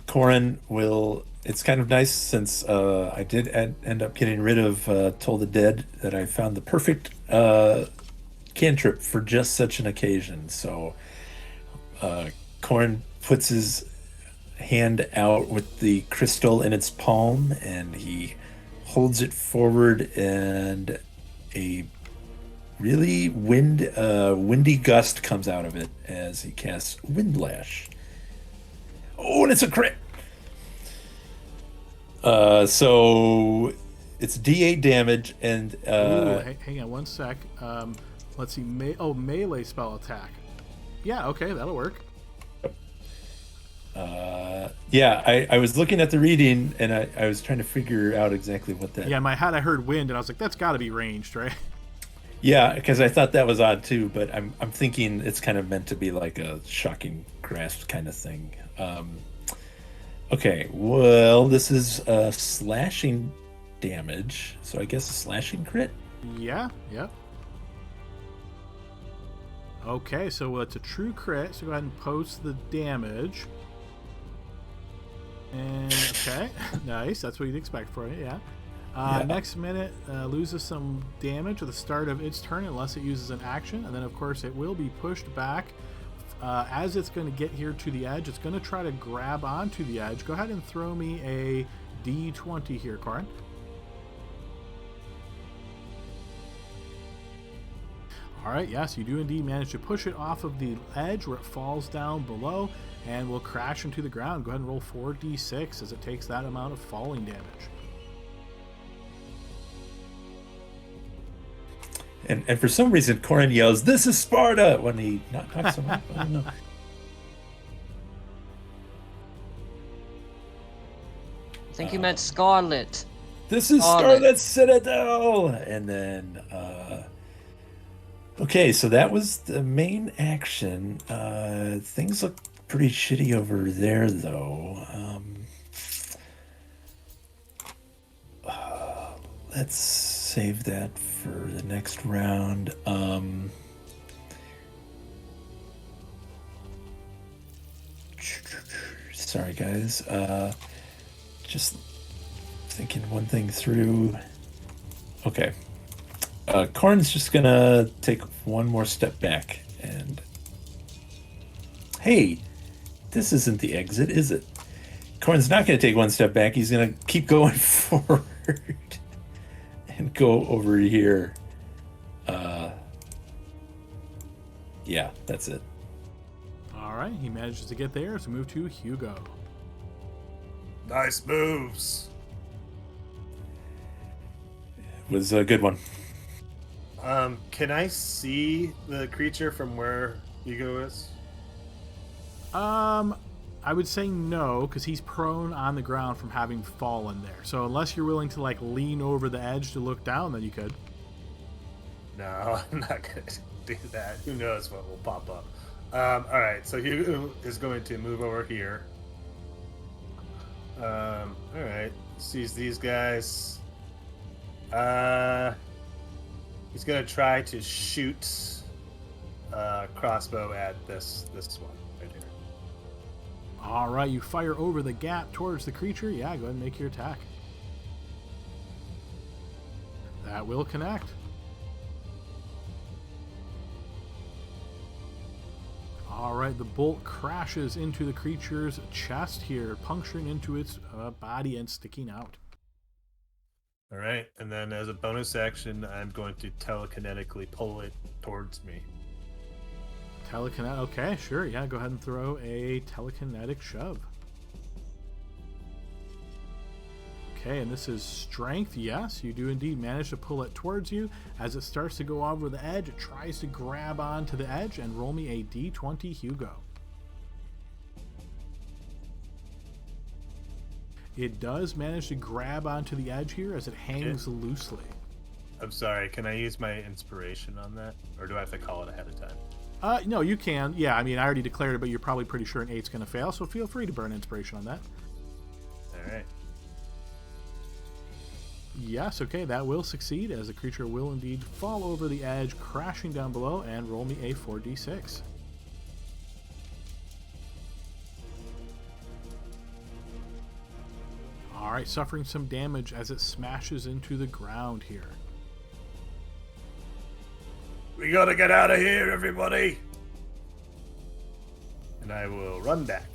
Corin will... It's kind of nice since I did end up getting rid of Toll the Dead, that I found the perfect cantrip for just such an occasion. So Corin puts his hand out with the crystal in its palm, and he holds it forward, and a really windy gust comes out of it as he casts Windlash. Oh, and it's a crit! So it's D8 damage, and Ooh, hang on one sec. Let's see. Melee spell attack. Yeah, okay, that'll work. yeah, I was looking at the reading, and I was trying to figure out exactly what that... Yeah, in my head I heard wind, and I was like, that's got to be ranged, right? Yeah, because I thought that was odd too, but I'm thinking it's kind of meant to be like a shocking grasp kind of thing. Okay, well, this is slashing damage, so I guess a slashing crit? Yeah, yep. Okay, so it's a true crit, so go ahead and post the damage. And, okay, nice, that's what you'd expect for it, yeah. Next minute, loses some damage at the start of its turn unless it uses an action, and then, of course, it will be pushed back. As it's going to get here to the edge, it's going to try to grab onto the edge. Go ahead and throw me a D20 here, Corin. All right, yes, you do indeed manage to push it off of the edge where it falls down below and will crash into the ground. Go ahead and roll 4d6 as it takes that amount of falling damage. And for some reason, Corin yells, "This is Sparta!" when he knocks him off. I don't know. I think you meant Scarlet. This is Scarlet Citadel! And then, okay, so that was the main action. Things look pretty shitty over there, though. Let's save that for the next round. Sorry, guys. Just thinking one thing through. Okay. Corin's just gonna take one more step back, and hey, this isn't the exit, is it? Corin's not gonna take one step back. He's gonna keep going forward and go over here. Yeah, that's it. All right, he manages to get there, so move to Hugo. Nice moves. It was a good one. Can I see the creature from where Hugo is? I would say no, because he's prone on the ground from having fallen there. So unless you're willing to like lean over the edge to look down, then you could. No, I'm not gonna do that. Who knows what will pop up. All right, so Hugo is going to move over here. All right, sees these guys. He's gonna try to shoot crossbow at this one right here. All right, you fire over the gap towards the creature. Yeah, go ahead and make your attack. That will connect. All right, the bolt crashes into the creature's chest here, puncturing into its body and sticking out. All right, and then as a bonus action, I'm going to telekinetically pull it towards me. Telekinetic. Okay, sure. Yeah, go ahead and throw a telekinetic shove. Okay, and this is strength. Yes, you do indeed manage to pull it towards you. As it starts to go over the edge, it tries to grab onto the edge, and roll me a d20, Hugo. It does manage to grab onto the edge here as it hangs loosely. I'm sorry, can I use my inspiration on that? Or do I have to call it ahead of time? No, you can. Yeah, I mean, I already declared it, but you're probably pretty sure an 8's going to fail, so feel free to burn inspiration on that. All right. Yes, okay, that will succeed, as the creature will indeed fall over the edge, crashing down below, and roll me a 4d6. Alright, suffering some damage as it smashes into the ground here. We gotta get out of here, everybody! And I will run back.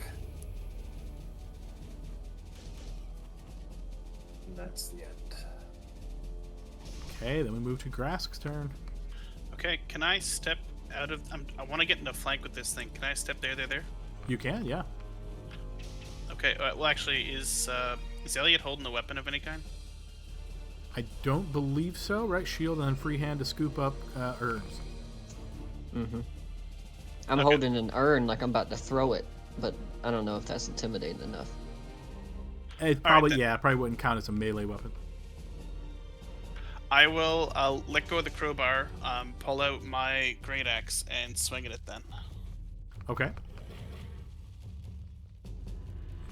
And that's the end. Okay, then we move to Grask's turn. Okay, can I step out of... I want to get into flank with this thing. Can I step there? You can, yeah. Okay, well, actually, is Elliot holding a weapon of any kind? I don't believe so, right? Shield and then free hand to scoop up urns. Mm-hmm. I'm holding an urn like I'm about to throw it, but I don't know if that's intimidating enough. It probably, probably wouldn't count as a melee weapon. I'll let go of the crowbar, pull out my great axe, and swing at it then. Okay.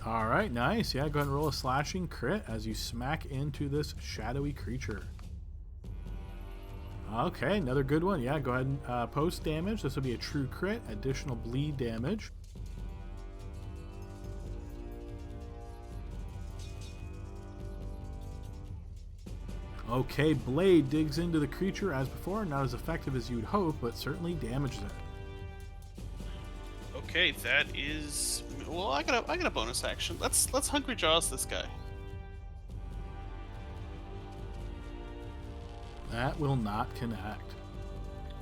Alright, nice. Yeah, go ahead and roll a slashing crit as you smack into this shadowy creature. Okay, another good one. Yeah, go ahead and post damage. This will be a true crit, additional bleed damage. Okay, blade digs into the creature as before, not as effective as you'd hope, but certainly damages it. Okay, that is... Well, I got a bonus action. Let's Hungry Jaws this guy. That will not connect.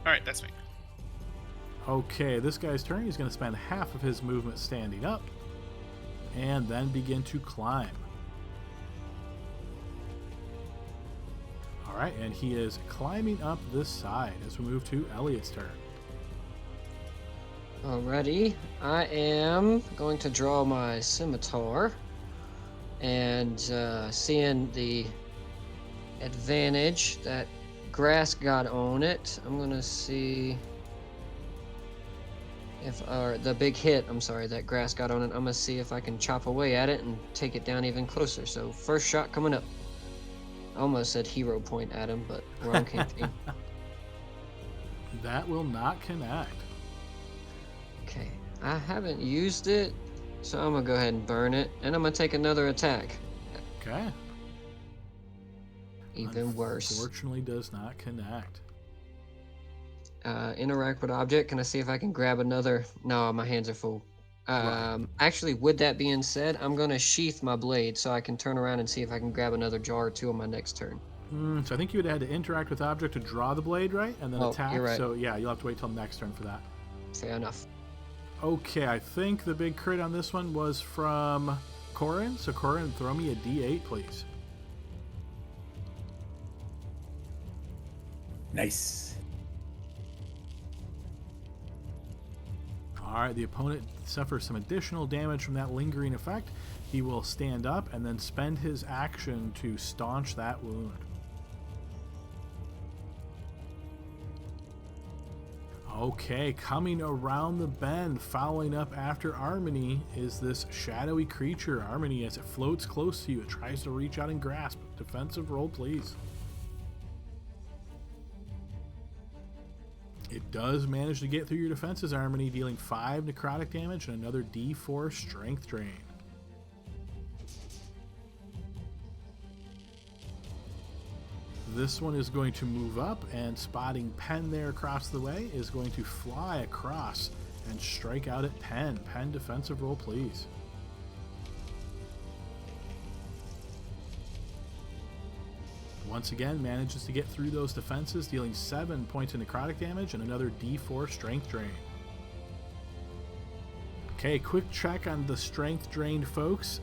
Alright, that's me. Okay, this guy's turn. He's going to spend half of his movement standing up and then begin to climb. Alright, and he is climbing up this side as we move to Elliot's turn. Alrighty, I am going to draw my scimitar, and seeing the advantage that grass got on it, I'm gonna see if, or the big hit, I'm sorry, that grass got on it, I'm gonna see if I can chop away at it and take it down even closer. So first shot coming up. I almost said hero point at him, but wrong campaign. That will not connect. Okay, I haven't used it, so I'm gonna go ahead and burn it, and I'm gonna take another attack. Okay. Even worse. Unfortunately does not connect. Interact with object. Can I see if I can grab another? No, my hands are full. Actually, with that being said, I'm gonna sheath my blade so I can turn around and see if I can grab another jar or two on my next turn. So I think you would have had to interact with object to draw the blade, right? And then attack. You're right. So yeah, you'll have to wait till next turn for that. Fair enough. Okay, I think the big crit on this one was from Corin. So Corin, throw me a D8, please. Nice. Alright, the opponent suffers some additional damage from that lingering effect. He will stand up and then spend his action to staunch that wound. Okay, coming around the bend, following up after Armony, is this shadowy creature. Armony, as it floats close to you, it tries to reach out and grasp. Defensive roll, please. It does manage to get through your defenses, Armony, dealing 5 necrotic damage and another D4 strength drain. This one is going to move up, and spotting Pen there across the way is going to fly across and strike out at Pen. Pen, defensive roll, please. Once again, manages to get through those defenses, dealing 7 points of necrotic damage and another D4 strength drain. Okay, quick check on the strength drained folks.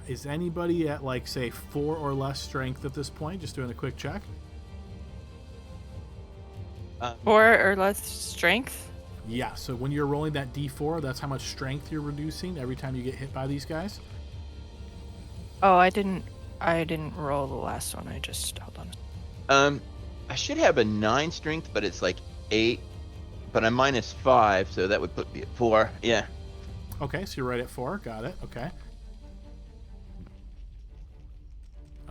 Is anybody at, like, say, 4 or less strength at this point? Just doing a quick check. 4 or less strength? Yeah, so when you're rolling that D4, that's how much strength you're reducing every time you get hit by these guys. Oh, I didn't roll the last one. I just hold on. I should have a 9 strength, but it's like 8. But I'm -5, so that would put me at 4. Yeah. Okay, so you're right at 4. Got it. Okay.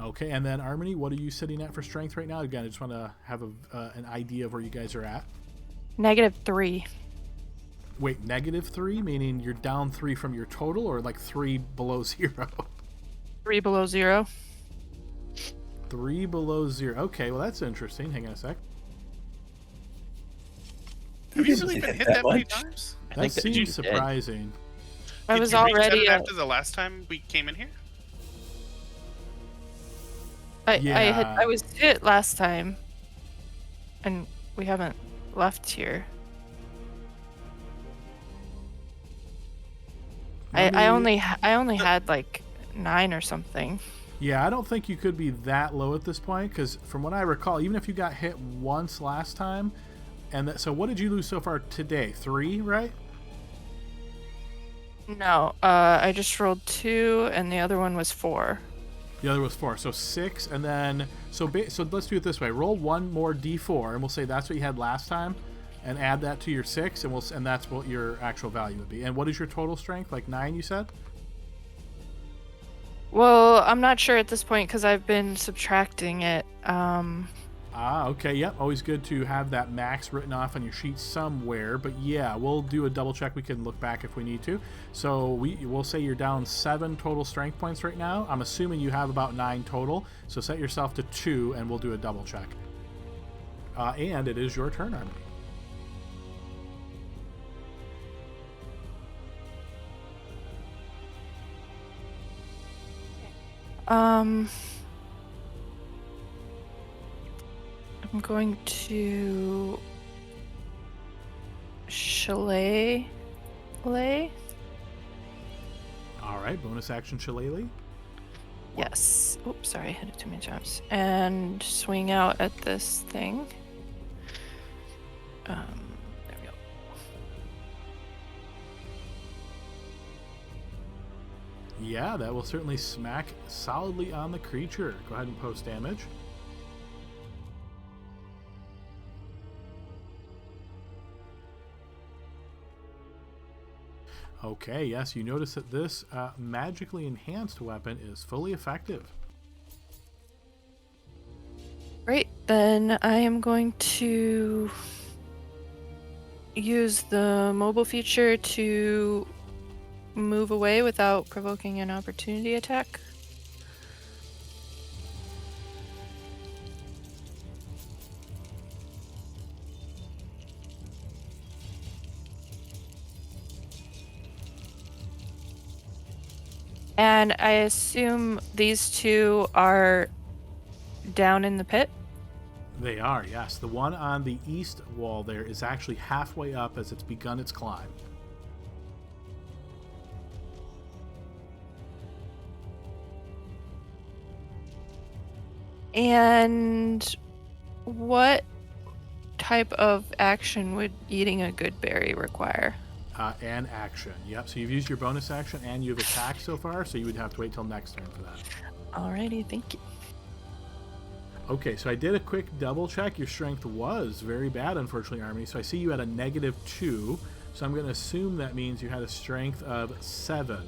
Okay, and then Harmony, what are you sitting at for strength right now? Again, I just want to have an idea of where you guys are at. -3. Wait, -3, meaning you're down 3 from your total, or like 3 below 0? 3 below 0. 3 below 0. Okay, well that's interesting. Hang on a sec. Have you Didn't really been hit hit that that many much. times? I That think that you seems did. surprising. I Did was you reset already it at, after the last time we came in here? I was hit last time, and we haven't left here. Let I me- only had like 9 or something. Yeah, I don't think you could be that low at this point, because from what I recall, even if you got hit once last time, so what did you lose so far today? 3, right? No, I just rolled 2, and the other one was 4. The other was 4, so 6, and then so let's do it this way: roll 1 more D4, and we'll say that's what you had last time, and add that to your 6, and that's what your actual value would be. And what is your total strength? Like 9, you said? Well, I'm not sure at this point because I've been subtracting it. Okay, yep. Always good to have that max written off on your sheet somewhere. But yeah, we'll do a double check. We can look back if we need to. So we'll say you're down 7 total strength points right now. I'm assuming you have about 9 total. So set yourself to 2, and we'll do a double check. And it is your turn, Harmony. I'm going to Shillelagh. All right, bonus action Shillelagh. Yes. Oops, sorry, I hit it too many times. And swing out at this thing. There we go. Yeah, that will certainly smack solidly on the creature. Go ahead and post damage. Okay, yes, you notice that this magically enhanced weapon is fully effective. Great, then I am going to use the mobile feature to move away without provoking an opportunity attack. And I assume these two are down in the pit? They are, yes. The one on the east wall there is actually halfway up as it's begun its climb. And what type of action would eating a good berry require? An action. Yep, so you've used your bonus action and you've attacked so far, so you would have to wait till next turn for that. Alrighty, thank you. Okay, so I did a quick double check. Your strength was very bad, unfortunately, Harmony. So I see you at a -2. So I'm going to assume that means you had a strength of 7.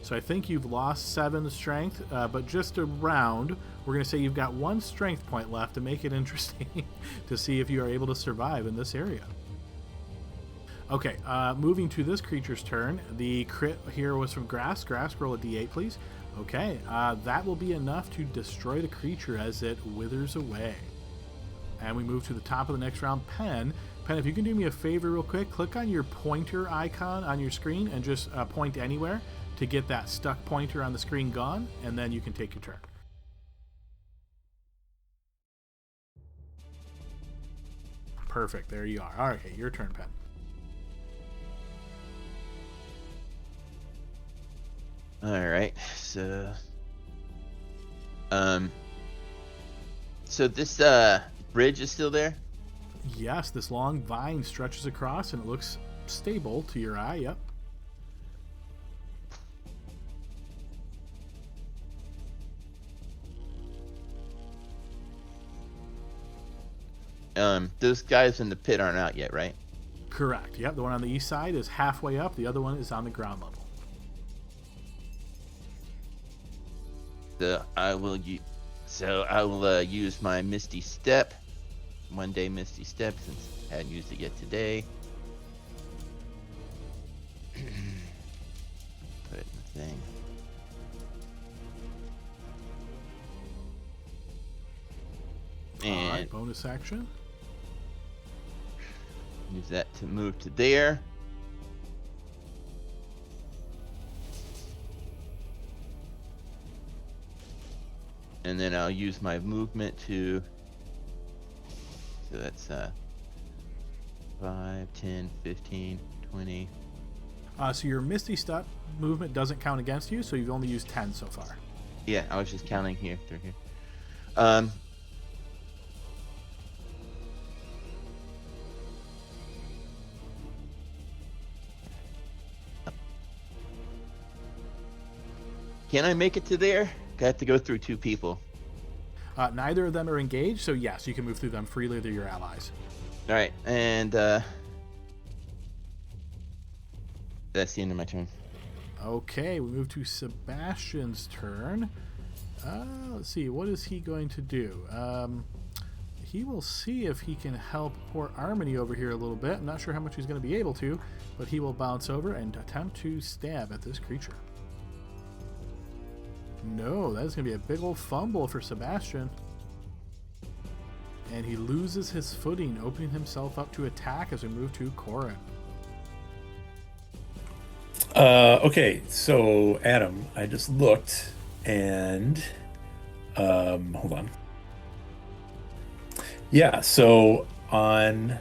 So I think you've lost 7 strength, but just a round, we're going to say you've got 1 strength point left to make it interesting to see if you are able to survive in this area. Okay, moving to this creature's turn. The crit here was from Grass. Grass, roll a d8, please. Okay, that will be enough to destroy the creature as it withers away. And we move to the top of the next round. Pen, if you can do me a favor real quick, click on your pointer icon on your screen and just point anywhere to get that stuck pointer on the screen gone, and then you can take your turn. Perfect. There you are. All right, your turn, Pen. All right. So this bridge is still there? Yes, this long vine stretches across, and it looks stable to your eye. Yep. Those guys in the pit aren't out yet, right? Correct. Yep. The one on the east side is halfway up. The other one is on the ground level. I will use my Misty Step, 1 day Misty Step, since I hadn't used it yet today. Put it in the thing. All right. And Bonus action. use that to move to there. And then I'll use my movement to, so that's 5, 10, 15, 20. So your Misty Step movement doesn't count against you, so you've only used 10 so far. Yeah, I was just counting here through here. Can I make it to there? I have to go through 2 people. Neither of them are engaged, so yes, you can move through them freely. They're your allies. All right, and that's the end of my turn. Okay, we move to Sebastian's turn. Let's see, what is he going to do? He will see if he can help poor Armony over here a little bit. I'm not sure how much he's going to be able to, but he will bounce over and attempt to stab at this creature. No, that is going to be a big old fumble for Sebastian. And he loses his footing, opening himself up to attack as we move to Corin. Okay, so Adam, I just looked and hold on. Yeah, so on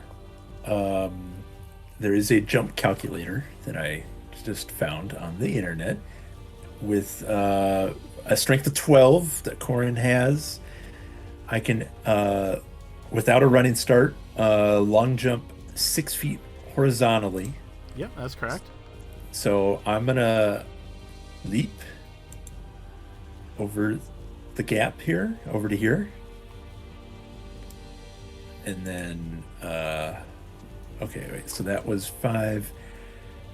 there is a jump calculator that I just found on the internet with a strength of 12 that Corin has. I can without a running start long jump 6 feet horizontally. Yep, that's correct. So I'm gonna leap over the gap here, over to here. And then, okay, wait, so that was 5,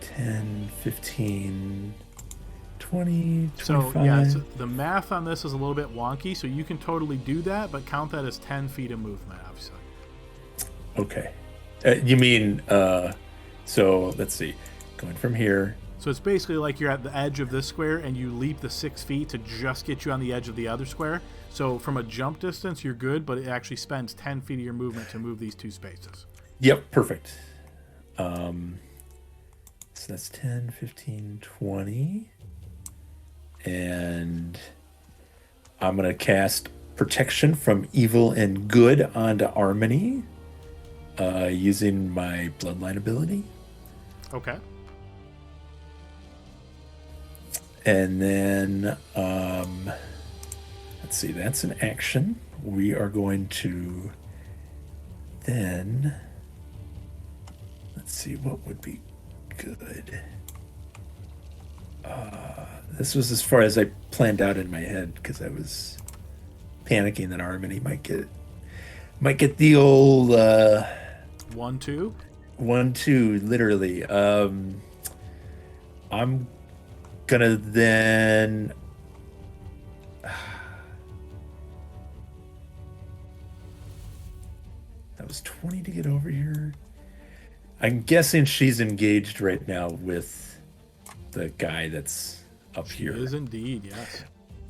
10, 15, 20, 25. So, yeah, so the math on this is a little bit wonky, so you can totally do that, but count that as 10 feet of movement, obviously. Okay. You mean, so let's see, going from here. So it's basically like you're at the edge of this square and you leap the 6 feet to just get you on the edge of the other square. So from a jump distance, you're good, but it actually spends 10 feet of your movement to move these 2 spaces. Yep, perfect. So that's 10, 15, 20. And I'm going to cast Protection from Evil and Good onto Harmony using my Bloodline ability. Okay. And then, let's see, that's an action. We are going to then, let's see, what would be good? This was as far as I planned out in my head because I was panicking that Harmony might get the old 1-2. 1-2, literally. I'm gonna then that was 20 to get over here. I'm guessing she's engaged right now with the guy that's up here. She is indeed, yes.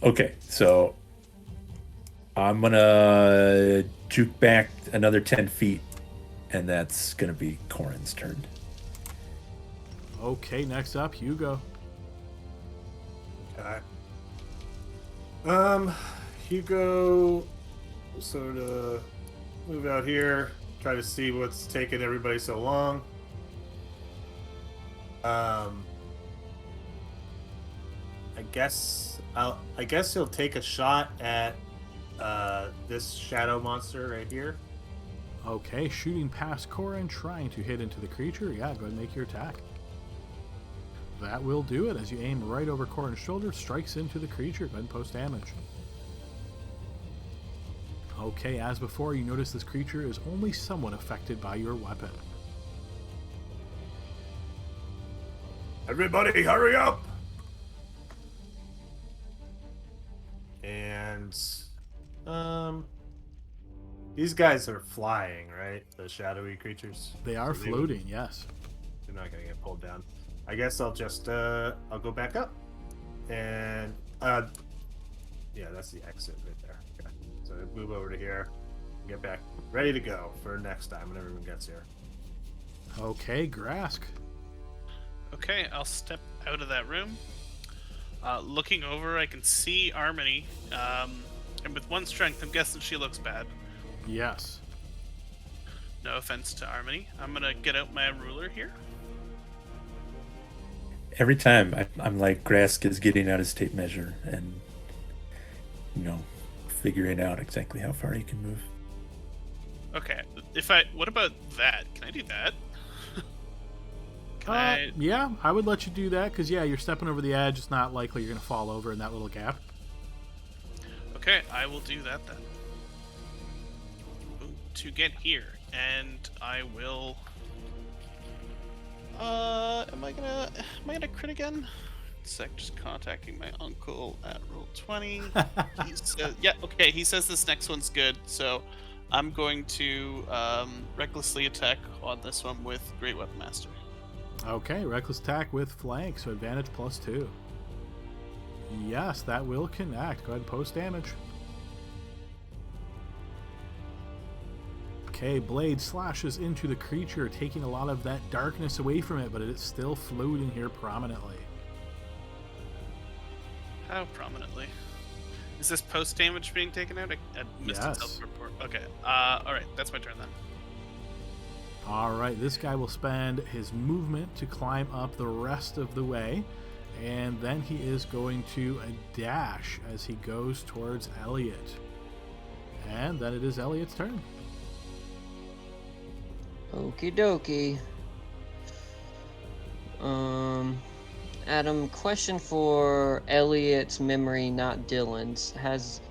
Okay, so I'm gonna juke back another 10 feet, and that's gonna be Corin's turn. Okay, next up, Hugo. Okay. Hugo will sort of move out here, try to see what's taking everybody so long. I guess he'll take a shot at this shadow monster right here. Okay, shooting past Cora and trying to hit into the creature. Yeah, go ahead and make your attack. That will do it as you aim right over Corin's shoulder, strikes into the creature. Go ahead and post damage. Okay, as before, you notice this creature is only somewhat affected by your weapon. Everybody, hurry up! And these guys are flying, right? The shadowy creatures. They are So floating, yes. They're not gonna get pulled down. I guess I'll just I'll go back up, and yeah, that's the exit right there. Okay. So I move over to here, get back ready to go for next time when everyone gets here. Okay, Grask. Okay, I'll step out of that room. Looking over, I can see Harmony, and with 1 strength, I'm guessing she looks bad. Yes. No offense to Harmony. I'm gonna get out my ruler here. Every time I'm like, Grask is getting out his tape measure and, figuring out exactly how far he can move. Okay, what about that? Can I do that? Yeah, I would let you do that because, yeah, you're stepping over the edge. It's not likely you're going to fall over in that little gap. Okay, I will do that then. To get here, and I will. Am I gonna crit again? Sec, just contacting my uncle at Roll20. He says, yeah, okay. He says this next one's good, so I'm going to recklessly attack on this one with Great Weapon Master. Okay, reckless attack with flank, so advantage +2. Yes, that will connect. Go ahead and post damage. Okay, blade slashes into the creature, taking a lot of that darkness away from it, but it is still floating here prominently. How prominently? Is this post damage being taken out? I missed Yes. a self-report. Okay. Alright, that's my turn then. Alright, this guy will spend his movement to climb up the rest of the way, and then he is going to dash as he goes towards Elliot. And then it is Elliot's turn. Okie dokie. Adam, question for Elliot's memory, not Dylan's. Has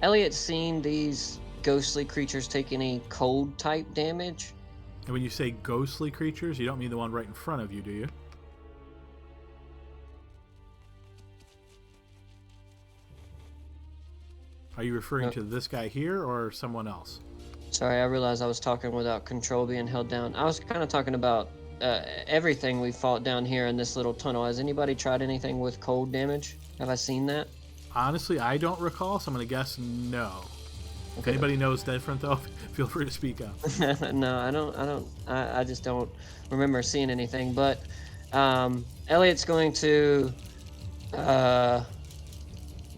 Elliot seen these ghostly creatures take any cold type damage? And when you say ghostly creatures, you don't mean the one right in front of you, do you? Are you referring No. to this guy here or someone else? Sorry, I realized I was talking without control being held down. I was kind of talking about everything we fought down here in this little tunnel. Has anybody tried anything with cold damage? Have I seen that? Honestly, I don't recall, so I'm going to guess no. If Okay. anybody knows different, though, feel free to speak up. No, I don't. I just don't remember seeing anything. But Elliot's going to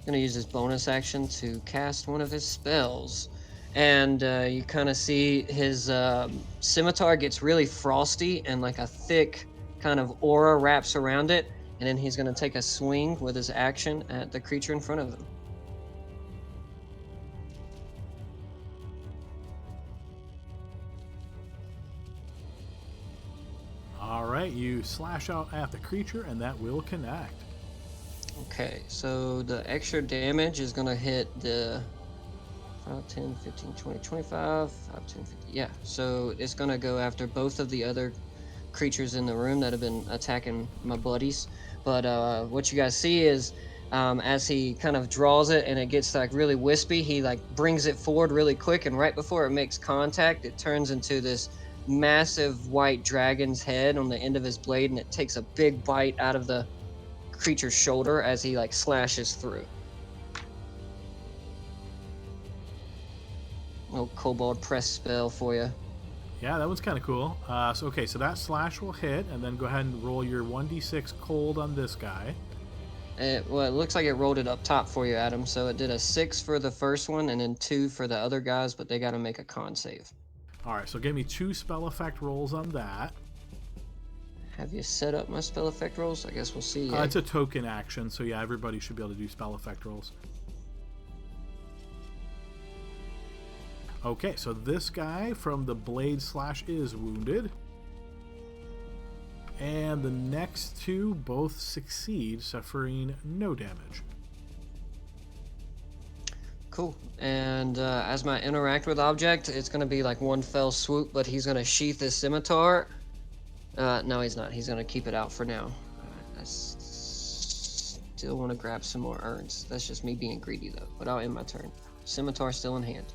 use his bonus action to cast one of his spells, and you kind of see his scimitar gets really frosty, and like a thick kind of aura wraps around it, and then he's going to take a swing with his action at the creature in front of him. All right, you slash out at the creature, and that will connect. Okay, so the extra damage is going to hit the 5, 10, 15, 20, 25, 5, 10, 50. Yeah, so it's going to go after both of the other creatures in the room that have been attacking my buddies. But what you guys see is as he kind of draws it and it gets like really wispy, he like brings it forward really quick, and right before it makes contact, it turns into this massive white dragon's head on the end of his blade, and it takes a big bite out of the creature's shoulder as he like slashes through. Little kobold press spell for you. Yeah, that one's kind of cool. So that slash will hit, and then go ahead and roll your 1d6 cold on this guy. Well, it looks like it rolled it up top for you, Adam. So it did a 6 for the first one, and then 2 for the other guys, but they got to make a con save. All right, so give me 2 spell effect rolls on that. Have you set up my spell effect rolls? I guess we'll see. It's a token action, so yeah, everybody should be able to do spell effect rolls. Okay, so this guy from the blade slash is wounded. And the next 2 both succeed, suffering no damage. Cool. And as my interact with object, it's going to be like one fell swoop, but he's going to sheath his scimitar. No, he's not. He's going to keep it out for now. I still want to grab some more urns. That's just me being greedy, though. But I'll end my turn. Scimitar still in hand.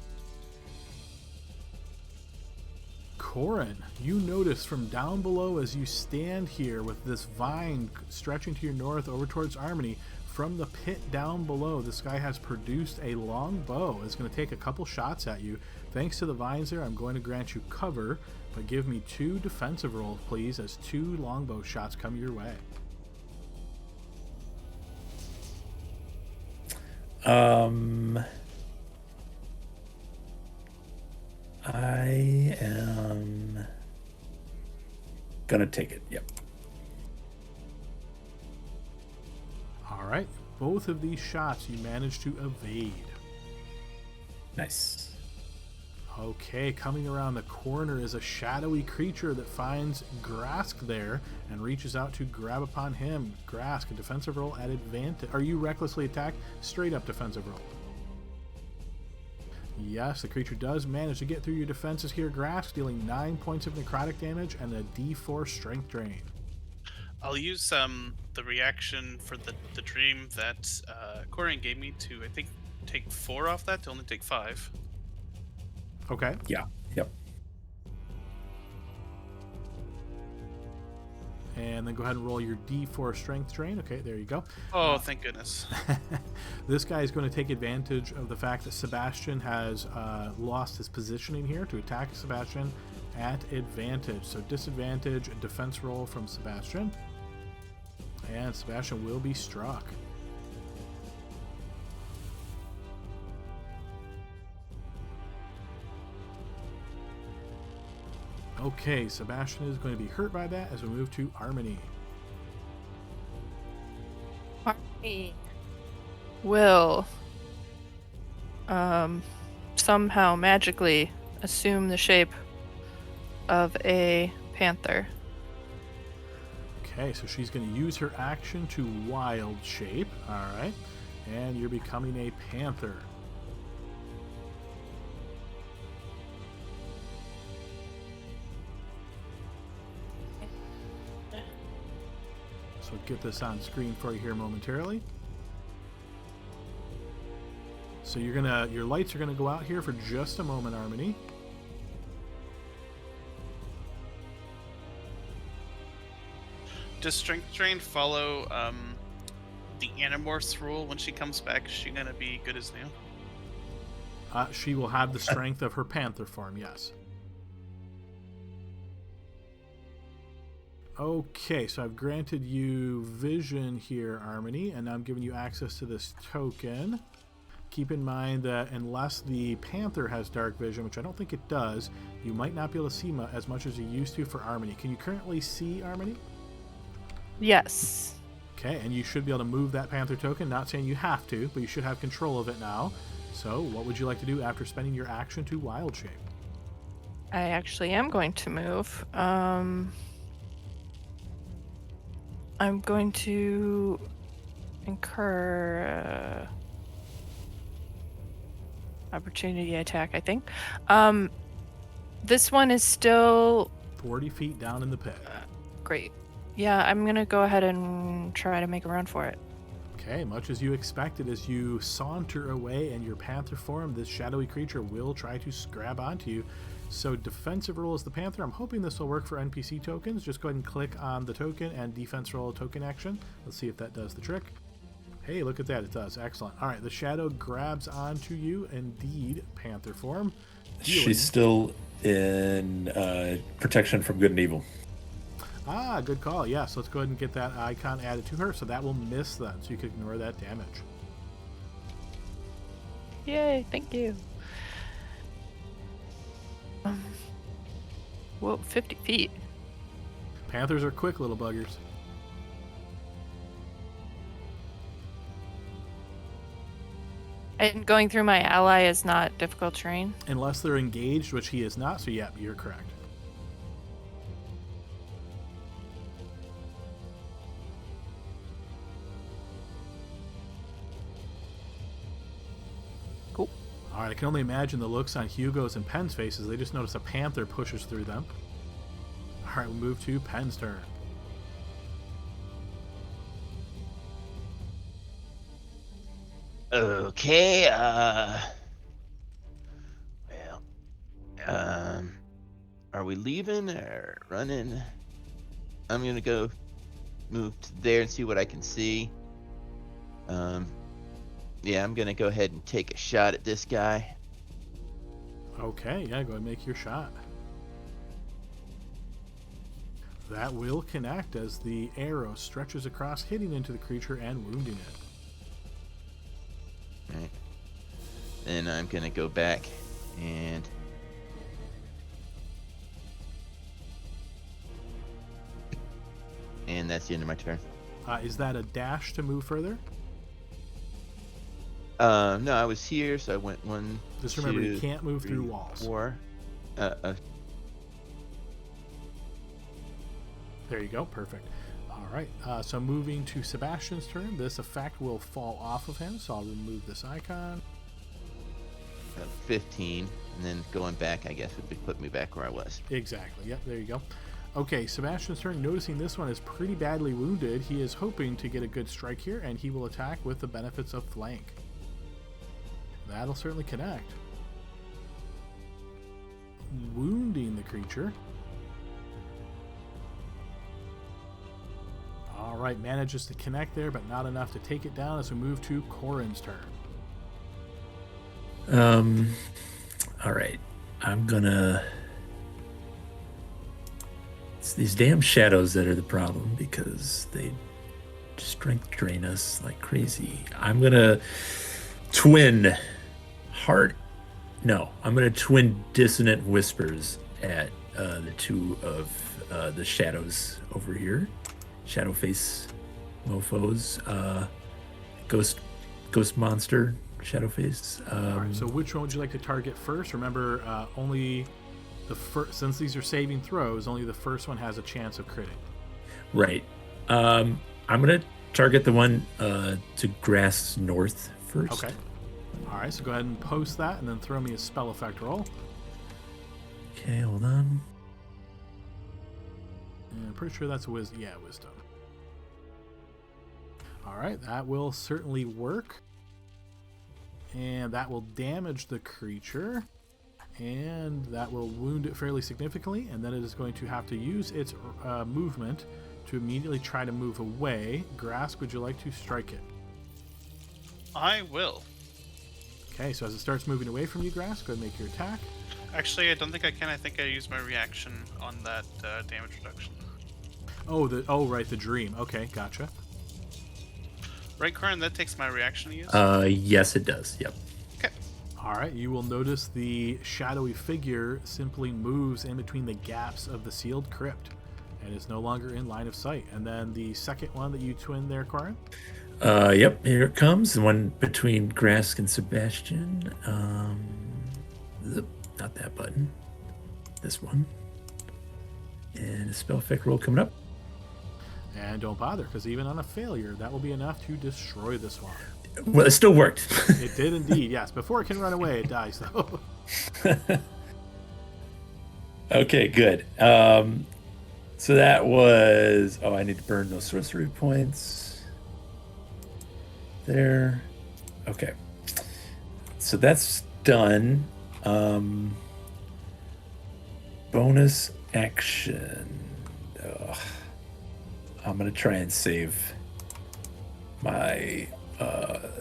Corin, you notice from down below as you stand here with this vine stretching to your north over towards Harmony, from the pit down below, this guy has produced a long bow. It's going to take a couple shots at you. Thanks to the vines there, I'm going to grant you cover, but give me 2 defensive rolls, please, as 2 longbow shots come your way. I am gonna take it. Yep. All right, both of these shots you managed to evade. Nice. Okay, coming around the corner is a shadowy creature that finds Grask there and reaches out to grab upon him. Grask, a defensive roll at advantage. Are you recklessly attacked? Straight up defensive roll. Yes, the creature does manage to get through your defenses here, Grask, dealing 9 points of necrotic damage and a d4 strength drain. I'll use the reaction for the dream that Corian gave me to, I think, take 4 off that to only take 5. Okay. Yeah. Yep. And then go ahead and roll your d4 strength drain. Okay, there you go. Oh, thank goodness. This guy is going to take advantage of the fact that Sebastian has lost his positioning here to attack Sebastian at advantage. So disadvantage, defense roll from Sebastian. And Sebastian will be struck. Okay, Sebastian is going to be hurt by that as we move to Harmony. Harmony will somehow magically assume the shape of a panther. Okay, so she's going to use her action to wild shape. All right, and you're becoming a panther. So get this on screen for you here momentarily. So your lights are gonna go out here for just a moment, Harmony. Does Strength Drain follow the Animorphs rule when she comes back? Is she gonna be good as new? She will have the strength of her panther form, yes. Okay, so I've granted you vision here, Harmony, and I'm giving you access to this token. Keep in mind that unless the panther has dark vision, which I don't think it does, you might not be able to see as much as you used to for Harmony. Can you currently see Harmony? Yes. Okay, and you should be able to move that panther token. Not saying you have to, but you should have control of it now. So what would you like to do after spending your action to wild shape? I actually am going to move. I'm going to incur opportunity attack, I think. This one is still 40 feet down in the pit. Great. Yeah, I'm going to go ahead and try to make a run for it. Okay, much as you expected, as you saunter away in your panther form, this shadowy creature will try to grab onto you. So defensive roll is the panther. I'm hoping this will work for NPC tokens. Just go ahead and click on the token and defense roll token action. Let's see if that does the trick. Hey, look at that. It does. Excellent. All right, the shadow grabs onto you. Indeed, panther form. Healing. She's still in protection from good and evil. Ah, good call. Yes, let's go ahead and get that icon added to her. So that will miss then. So you can ignore that damage. Yay, thank you. Whoa, 50 feet. Panthers are quick little buggers. And going through my ally is not difficult terrain. Unless they're engaged, which he is not, so yeah, you're correct. Cool. All right, I can only imagine the looks on Hugo's and Penn's faces. They just notice a panther pushes through them. All right, we'll move to Penn's turn. Okay, well, are we leaving or running? I'm gonna go move to there and see what I can see. Yeah, I'm gonna go ahead and take a shot at this guy. Okay, yeah, go ahead and make your shot. That will connect as the arrow stretches across, hitting into the creature and wounding it. Right. Then I'm gonna go back and that's the end of my turn. Is that a dash to move further? No, I was here, so I went 1. Just remember, you 2, can't move 3, through walls. 4. There you go, perfect. All right, so moving to Sebastian's turn, this effect will fall off of him, so I'll remove this icon. 15, and then going back, I guess, would put me back where I was. Exactly, yep, there you go. Okay, Sebastian's turn, noticing this one is pretty badly wounded, he is hoping to get a good strike here, and he will attack with the benefits of flank. That'll certainly connect. Wounding the creature. All right, manages to connect there, but not enough to take it down as we move to Corin's turn. All right. I'm gonna... It's these damn shadows that are the problem because they strength drain us like crazy. I'm gonna twin Dissonant Whispers at the two of the shadows over here. Shadow face mofos. Ghost monster shadow face. All right, so which one would you like to target first? Remember, only the first, since these are saving throws, only the first one has a chance of critting. Right. I'm gonna target the one to grass north first. Okay. All right, so go ahead and post that, and then throw me a spell effect roll. Okay, hold on. And I'm pretty sure that's wisdom. Yeah, wisdom. All right, that will certainly work. And that will damage the creature. And that will wound it fairly significantly. And then it is going to have to use its movement to immediately try to move away. Grask, would you like to strike it? I will. Okay, so as it starts moving away from you, Grask, go ahead and make your attack. Actually, I don't think I can. I think I used my reaction on that damage reduction. Oh, right, the dream. Okay, gotcha. Right, Corin? That takes my reaction to use? Yes, it does. Yep. Okay. All right, you will notice the shadowy figure simply moves in between the gaps of the sealed crypt and is no longer in line of sight. And then the second one that you twin there, Corin? Yep, here it comes. The one between Grask and Sebastian. Not that button. This one. And a spell effect roll coming up. And don't bother, because even on a failure, that will be enough to destroy this one. Well, it still worked. It did indeed, yes. Before it can run away, it dies, though. Okay, good. So that was... Oh, I need to burn those sorcery points. There. Okay. So that's done. Bonus action. Ugh. I'm going to try and save my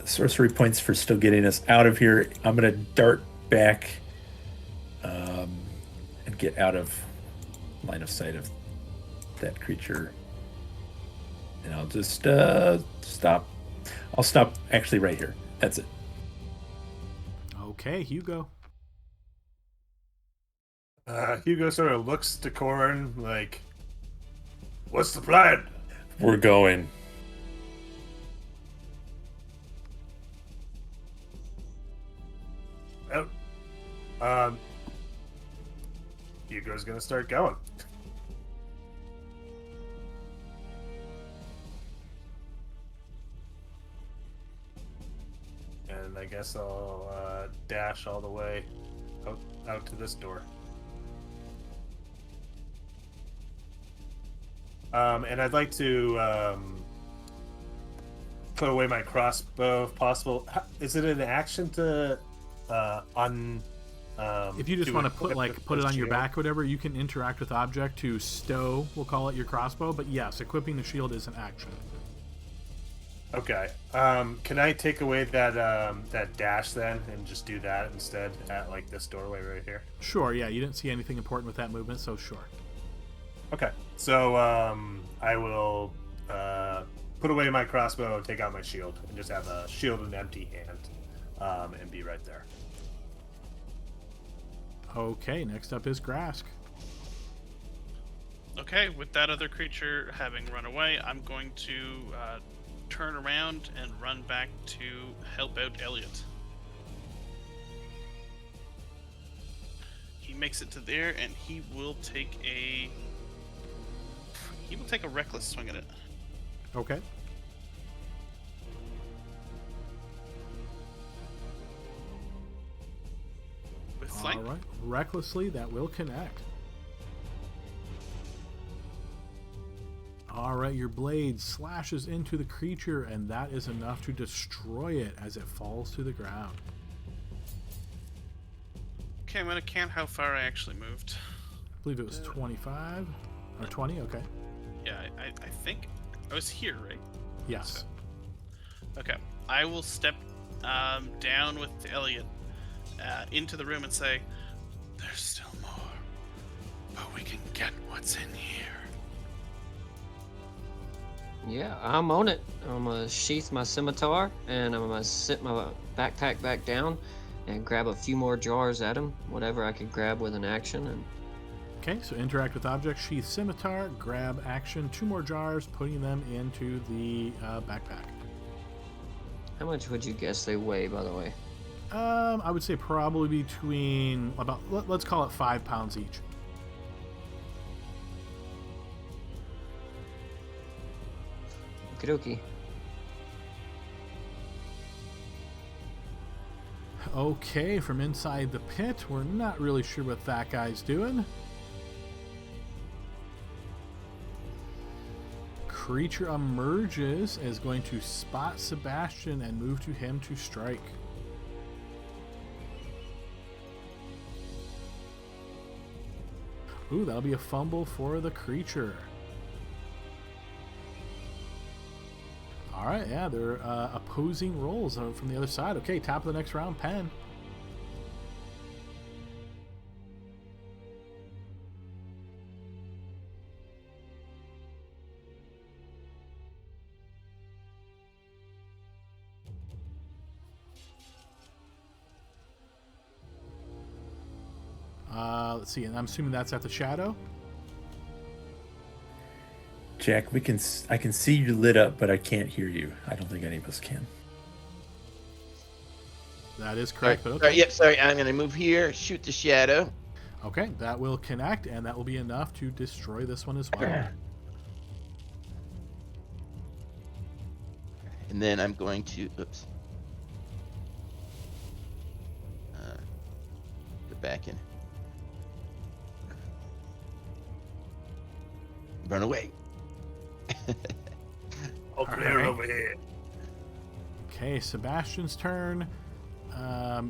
sorcery points for still getting us out of here. I'm going to dart back and get out of line of sight of that creature. And I'll just stop. I'll stop actually right here. That's it. Okay, Hugo. Hugo sort of looks to Corin like, "What's the plan?" We're going. Oh, Hugo's gonna start going. And I guess I'll dash all the way out to this door. And I'd like to put away my crossbow if possible. Is it an action to If you just to want to put equip put it the on your shield? back, or whatever, you can interact with object to stow. We'll call it your crossbow. But yes, equipping the shield is an action. Okay. Can I take away that dash then and just do that instead at like this doorway right here? Sure. Yeah, you didn't see anything important with that movement, so sure. Okay. So I will put away my crossbow, take out my shield, and just have a shield in empty hand, and be right there. Okay. Next up is Grask. Okay, with that other creature having run away, I'm going to turn around and run back to help out Elliot. He makes it to there, and he will take a reckless swing at it. Okay. With flank. All right. Recklessly, that will connect. All right, your blade slashes into the creature, and that is enough to destroy it as it falls to the ground. Okay, I'm gonna count how far I actually moved. I believe it was 25 or 20. Okay. Yeah, I think I was here, right? Yes. Okay, I will step down with Elliot into the room and say, "There's still more, but we can get what's in here." Yeah, I'm on it. I'm gonna sheath my scimitar and I'm gonna sit my backpack back down and grab a few more jars at him, whatever I could grab with an action. And Okay, so interact with object, sheath scimitar, grab action, 2 more jars, putting them into the backpack. how much would you guess they weigh, by the way? I would say probably between about, let's call it 5 pounds each. Okie dokie. Okay, from inside the pit, we're not really sure what that guy's doing. Creature emerges, is going to spot Sebastian and move to him to strike. Ooh, that'll be a fumble for the creature. All right, yeah, they're opposing rolls from the other side. Okay, top of the next round, Pen. Let's see, and I'm assuming that's at the shadow. Jack, I can see you lit up, but I can't hear you. I don't think any of us can. That is correct. But okay. Sorry, yep, sorry. I'm going to move here, shoot the shadow. Okay, that will connect, and that will be enough to destroy this one as well. And then I'm going to, oops. Go back in. Run away. I'll clear right. over here. Okay, Sebastian's turn.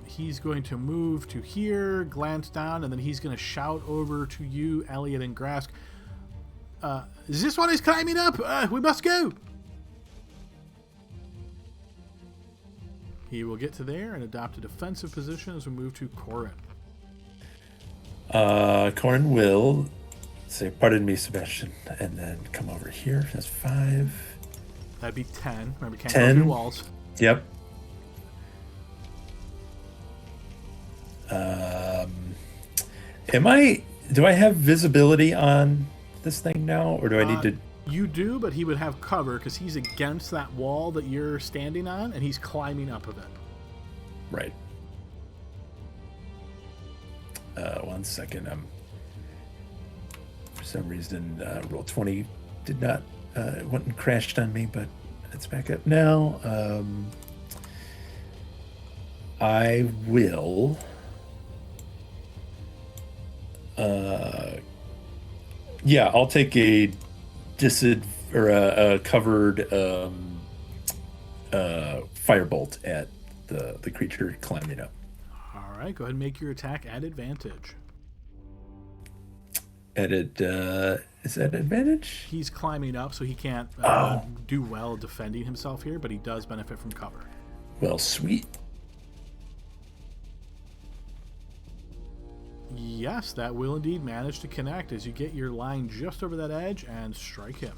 He's going to move to here, glance down, and then he's going to shout over to you, Elliot and Grask. Is this one he's climbing up? We must go. He will get to there and adopt a defensive position as we move to Corin. Corin will say, "Pardon me, Sebastian," and then come over here. That's 5. That'd be 10. Remember, can't 10. go through walls. Yep. Do I have visibility on this thing now, or do I need to? You do, but he would have cover because he's against that wall that you're standing on, and he's climbing up of it. Right. 1 second. For some reason, roll 20 did not went and crashed on me, but it's back up now. I will. Yeah, I'll take a covered firebolt at the creature climbing up. All right, go ahead and make your attack at advantage. Is that advantage? He's climbing up, so he can't do well defending himself here, but he does benefit from cover. Well, sweet. Yes, that will indeed manage to connect as you get your line just over that edge and strike him.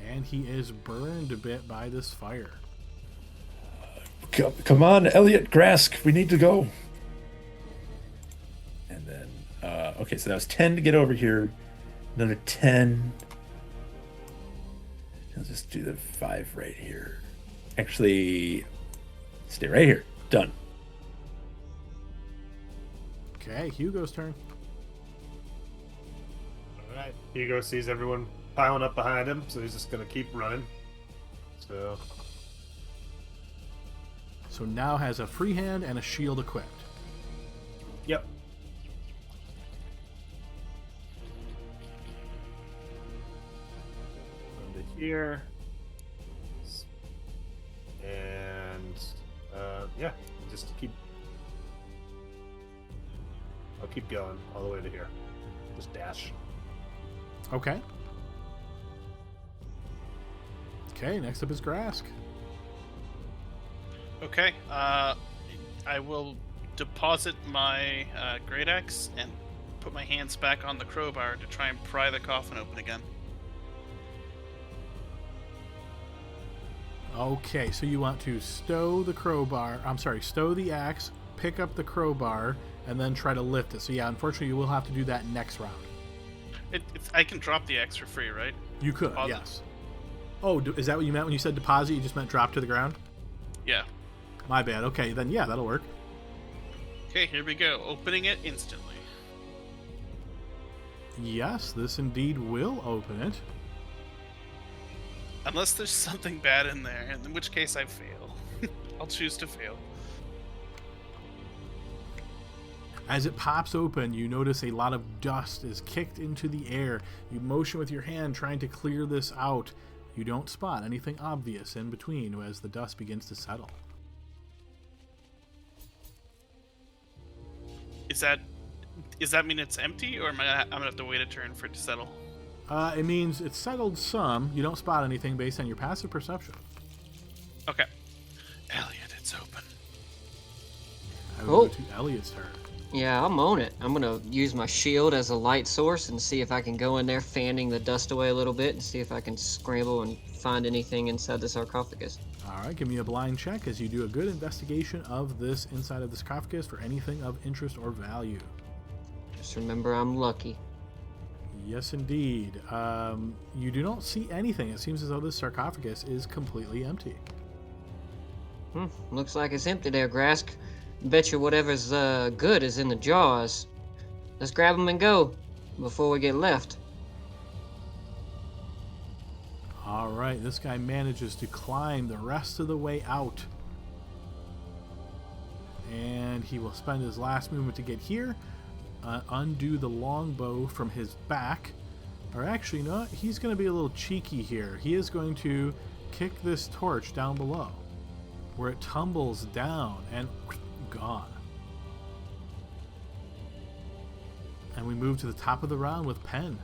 And he is burned a bit by this fire. Come on, Elliot, Grask, we need to go. And then, okay, so that was 10 to get over here. Another 10. I'll just do the 5 right here. Actually, stay right here. Done. Okay, Hugo's turn. All right. Hugo sees everyone piling up behind him, so he's just going to keep running. So now has a free hand and a shield equipped. Yep. Under here. And, yeah, just keep... I'll keep going all the way to here. Just dash. Okay. Okay, next up is Grask. Okay, I will deposit my great axe and put my hands back on the crowbar to try and pry the coffin open again. Okay, so you want to stow the axe, pick up the crowbar, and then try to lift it. So yeah, unfortunately, you will have to do that next round. I can drop the axe for free, right? You could, Deposit. yes. Oh, is that what you meant when you said deposit? You just meant drop to the ground? Yeah. My bad. Okay, then yeah, that'll work. Okay, here we go. Opening it instantly. Yes, this indeed will open it. Unless there's something bad in there, in which case I fail. I'll choose to fail. As it pops open, you notice a lot of dust is kicked into the air. You motion with your hand trying to clear this out. You don't spot anything obvious in between as the dust begins to settle. Does that mean it's empty, or I'm gonna have to wait a turn for it to settle? It means it's settled some. You don't spot anything based on your passive perception. Okay. Elliot, it's open. I will go to Elliot's turn. Yeah, I'm on it. I'm gonna use my shield as a light source and see if I can go in there, fanning the dust away a little bit, and see if I can scramble and find anything inside the sarcophagus. All right, give me a blind check as you do a good investigation of this inside of the sarcophagus for anything of interest or value. Just remember, I'm lucky. Yes, indeed. You do not see anything. It seems as though this sarcophagus is completely empty. Looks like it's empty there, Grask. Bet you whatever's good is in the jaws. Let's grab them and go before we get left. All right, this guy manages to climb the rest of the way out. And he will spend his last movement to get here, undo the longbow from his back. Or actually, no, he's going to be a little cheeky here. He is going to kick this torch down below, where it tumbles down and gone. And we move to the top of the round with Penn.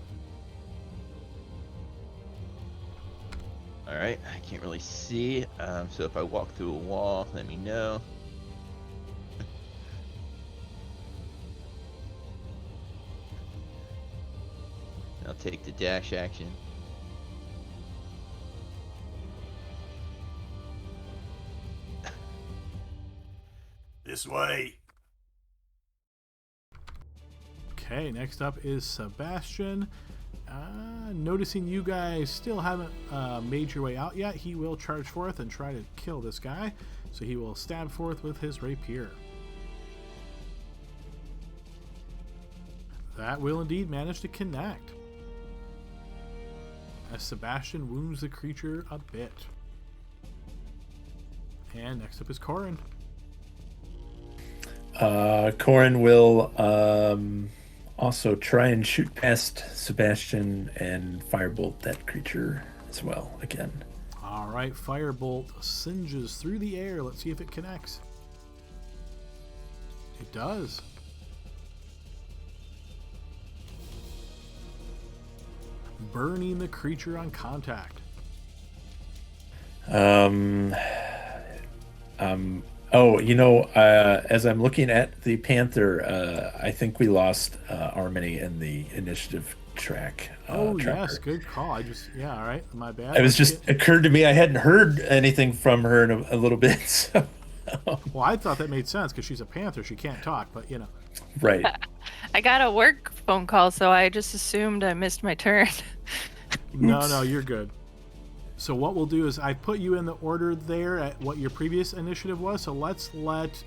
All right, I can't really see, so if I walk through a wall, let me know. I'll take the dash action. This way. Okay, next up is Sebastian. Noticing you guys still haven't made your way out yet, he will charge forth and try to kill this guy. So he will stab forth with his rapier. That will indeed manage to connect, as Sebastian wounds the creature a bit. And next up is Corin. Corin will also try and shoot past Sebastian and firebolt that creature as well again. All right, firebolt singes through the air. Let's see if it connects. It does. Burning the creature on contact. Oh, as I'm looking at the Panther, I think we lost Armony in the initiative track. Oh, tracker. yes, good call. All right, my bad. It was just occurred to me I hadn't heard anything from her in a little bit. So. Well, I thought that made sense because she's a Panther. She can't talk, but Right. I got a work phone call, so I just assumed I missed my turn. No, you're good. So what we'll do is I put you in the order there at what your previous initiative was. So let's let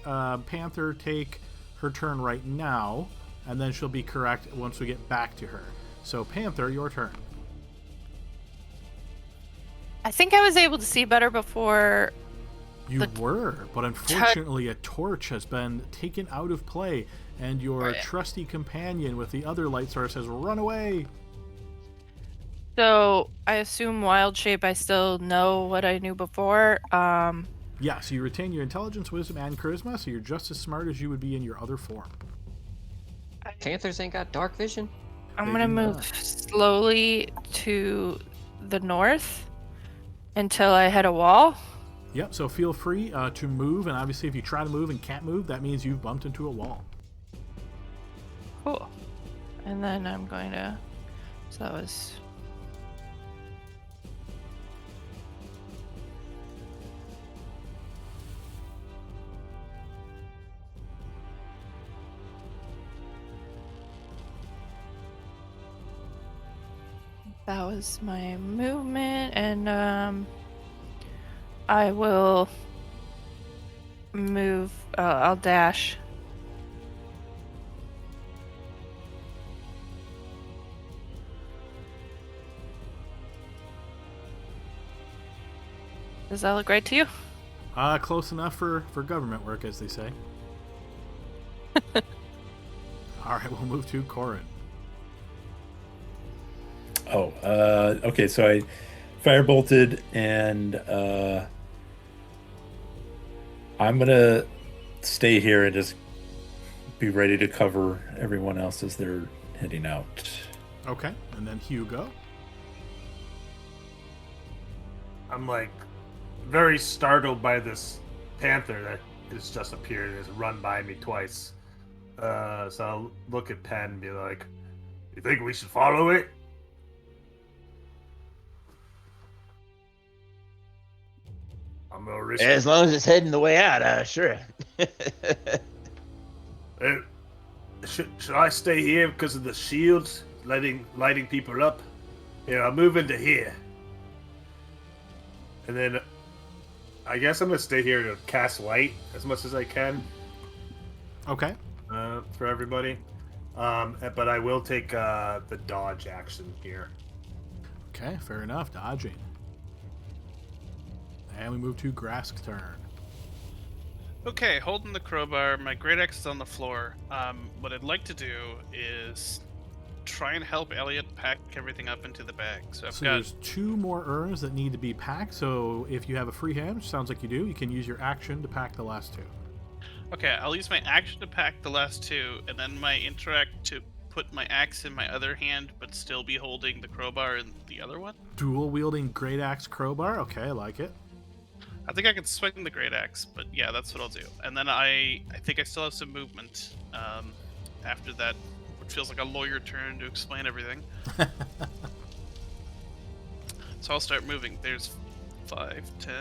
Panther take her turn right now, and then she'll be correct once we get back to her. So Panther, your turn. I think I was able to see better before. You were, but unfortunately a torch has been taken out of play, and your trusty companion with the other light source has run away. So I assume wild shape. I still know what I knew before. Yeah, so you retain your intelligence, wisdom, and charisma, so you're just as smart as you would be in your other form. Panthers ain't got dark vision. I'm gonna move slowly to the north until I hit a wall. Yep, so feel free to move, and obviously if you try to move and can't move, that means you've bumped into a wall. Cool. And then I'm going to... So that was... That was my movement, and I will move. I'll dash. Does that look right to you? Close enough for government work, as they say. All right, we'll move to Corin. Oh, okay, so I firebolted, and I'm gonna stay here and just be ready to cover everyone else as they're heading out. Okay, and then Hugo. I'm like very startled by this panther that has just appeared and has run by me twice. So I'll look at Penn and be like, "You think we should follow it?" I'm gonna risk As long as it's heading the way out, sure. Should I stay here because of the shields lighting people up? Yeah, I'll move into here. And then I guess I'm gonna stay here to cast light as much as I can. Okay. For everybody. But I will take the dodge action here. Okay, fair enough. Dodging. And we move to Grask's turn. Okay, holding the crowbar, my great axe is on the floor. What I'd like to do is try and help Elliot pack everything up into the bag. So there's 2 more urns that need to be packed, so if you have a free hand, which sounds like you do, you can use your action to pack the last 2. Okay, I'll use my action to pack the last 2, and then my interact to put my axe in my other hand, but still be holding the crowbar in the other one. Dual wielding great axe crowbar. Okay, I like it. I think I can swing the great axe, but yeah, that's what I'll do. And then I think I still have some movement after that, which feels like a lawyer turn to explain everything. So I'll start moving. There's 5, 10,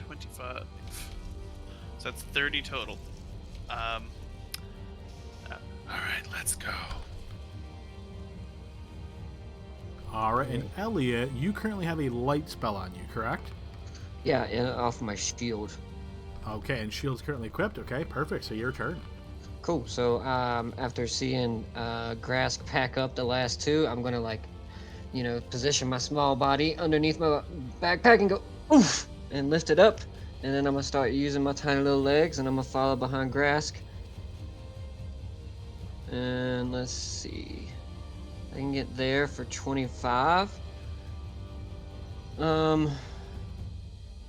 25. So that's 30 total. All right, let's go. All right, and Elliot, you currently have a light spell on you, correct? Yeah, and off my shield. Okay, and shield's currently equipped. Okay, perfect. So your turn. Cool. So after seeing Grask pack up the last two, I'm gonna position my small body underneath my backpack and go oof and lift it up, and then I'm gonna start using my tiny little legs, and I'm gonna follow behind Grask. And let's see, I can get there for 25.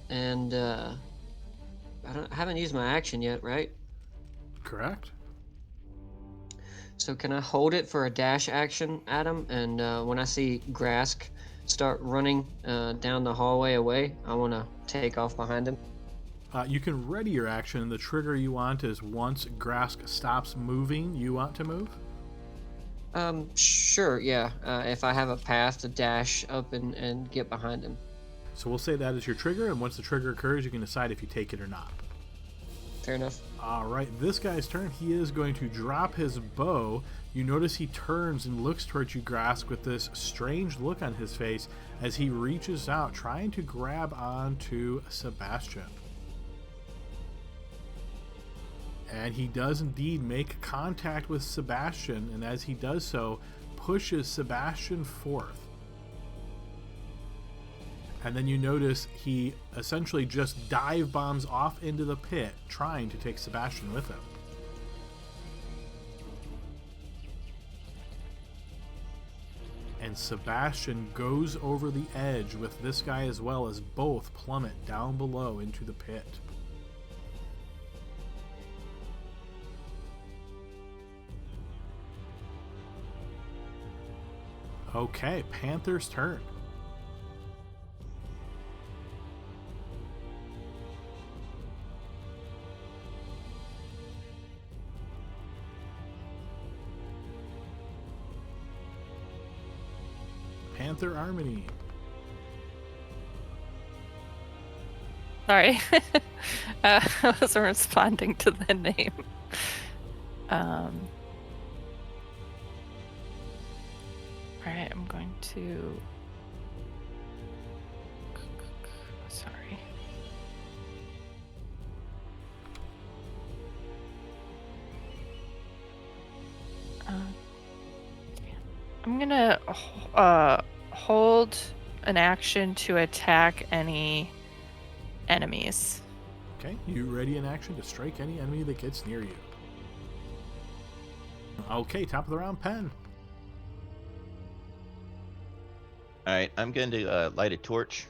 And I haven't used my action yet, right? Correct. So can I hold it for a dash action, Adam? And when I see Grask start running down the hallway away, I want to take off behind him. You can ready your action. The trigger you want is once Grask stops moving, you want to move? Sure, yeah. If I have a path to dash up and get behind him. So we'll say that is your trigger, and once the trigger occurs, you can decide if you take it or not. Fair enough. All right, this guy's turn. He is going to drop his bow. You notice he turns and looks towards you, Grask, with this strange look on his face as he reaches out, trying to grab onto Sebastian. And he does indeed make contact with Sebastian, and as he does so, pushes Sebastian forth. And then you notice he essentially just dive bombs off into the pit, trying to take Sebastian with him. And Sebastian goes over the edge with this guy as well, as both plummet down below into the pit. Okay, Panther's turn. Panther Armony. Sorry. I wasn't responding to the name. Alright, I'm going to... Sorry. I'm gonna hold an action to attack any enemies. Okay, you ready in action to strike any enemy that gets near you. Okay, top of the round, Pen. All right, I'm going to light a torch.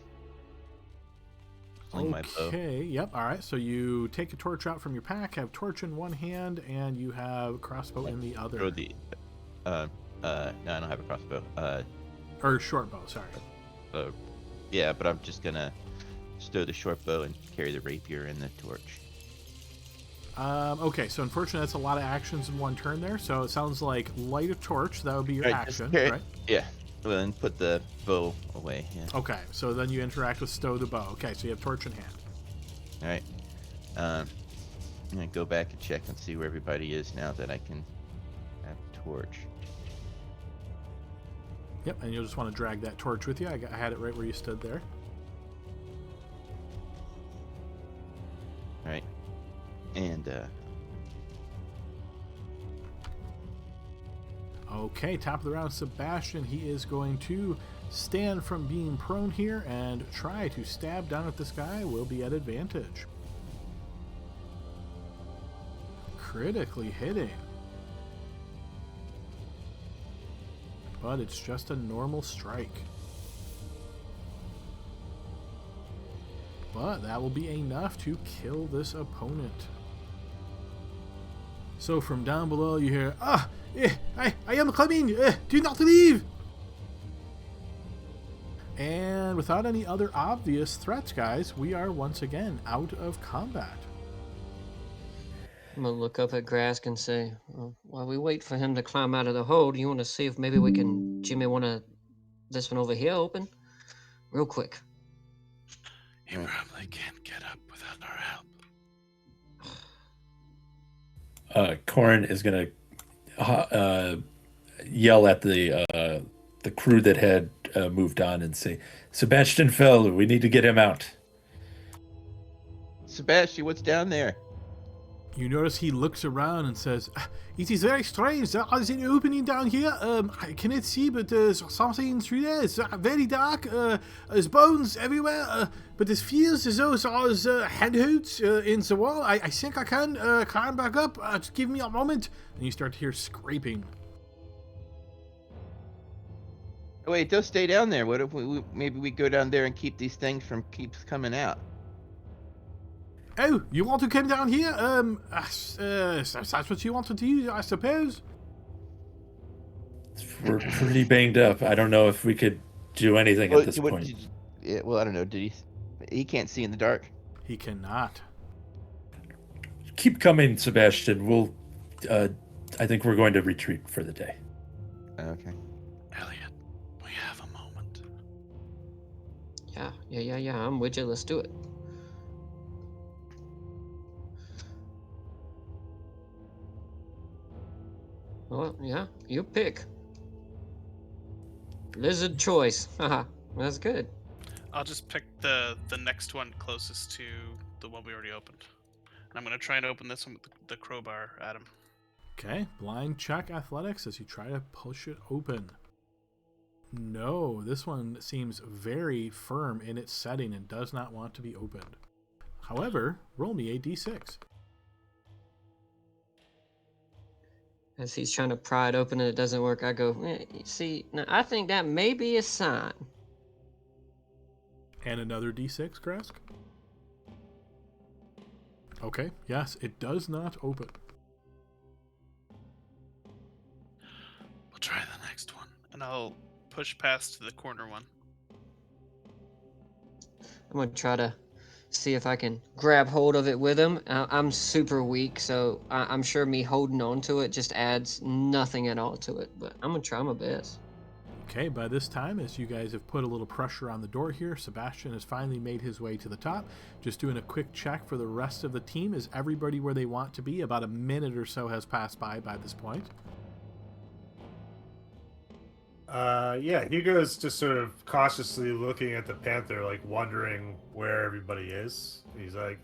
Sling my bow. Okay, yep, all right. So you take a torch out from your pack, have torch in one hand, and you have crossbow in the other. Throw the, no, I don't have a crossbow. Or short bow, sorry. Yeah, but I'm just gonna stow the short bow and carry the rapier and the torch. Okay, so unfortunately that's a lot of actions in one turn there. So it sounds like light a torch, that would be your action, right? Yeah. Well, then put the bow away. Yeah. Okay, so then you interact with stow the bow. Okay, so you have torch in hand. All right. I'm gonna go back and check and see where everybody is now that I can have torch. Yep, and you'll just want to drag that torch with you. I had it right where you stood there. All right. And okay, top of the round, Sebastian. He is going to stand from being prone here and try to stab down at this guy. Will be at advantage. Critically hitting. But it's just a normal strike. But that will be enough to kill this opponent. So from down below you hear, I am coming, do not leave! And without any other obvious threats, guys, we are once again out of combat. I'm gonna look up at Grask and say, well, while we wait for him to climb out of the hole, do you want to see if maybe we can jimmy this one over here open? Real quick. He probably can't get up without our help. Corin is gonna yell at the crew that had moved on and say, Sebastian fell. We need to get him out. Sebastian, what's down there? You notice he looks around and says, "It is very strange. There is an opening down here. I cannot see, but there's something through there. It's very dark. There's bones everywhere. But it feels as though there's handholds in the wall. I think I can climb back up. Just give me a moment." And you start to hear scraping. Wait, don't stay down there. What if maybe we go down there and keep these things from keeps coming out? Oh, you want to come down here? That's what you want to do, I suppose. We're pretty banged up. I don't know if we could do anything at this point. Well, I don't know. Did he can't see in the dark? He cannot. Keep coming, Sebastian. We'll. I think we're going to retreat for the day. Okay. Elliot, we have a moment. Yeah. I'm with you. Let's do it. Well, yeah, you pick. Lizard choice. Haha, that's good. I'll just pick the next one closest to the one we already opened. And I'm going to try and open this one with the crowbar, Adam. Okay, blind check athletics as you try to push it open. No, this one seems very firm in its setting and does not want to be opened. However, roll me a d6. As he's trying to pry it open and it doesn't work, I go, see, now I think that may be a sign. And another d6, Grask. Okay, yes, it does not open. We'll try the next one. And I'll push past to the corner one. I'm going to try to see if I can grab hold of it with him. I'm super weak, so I'm sure me holding on to it just adds nothing at all to it, but I'm going to try my best. Okay, by this time, as you guys have put a little pressure on the door here, Sebastian has finally made his way to the top. Just doing a quick check for the rest of the team. Is everybody where they want to be? About a minute or so has passed by this point. Yeah, Hugo's just sort of cautiously looking at the panther, like wondering where everybody is. He's like,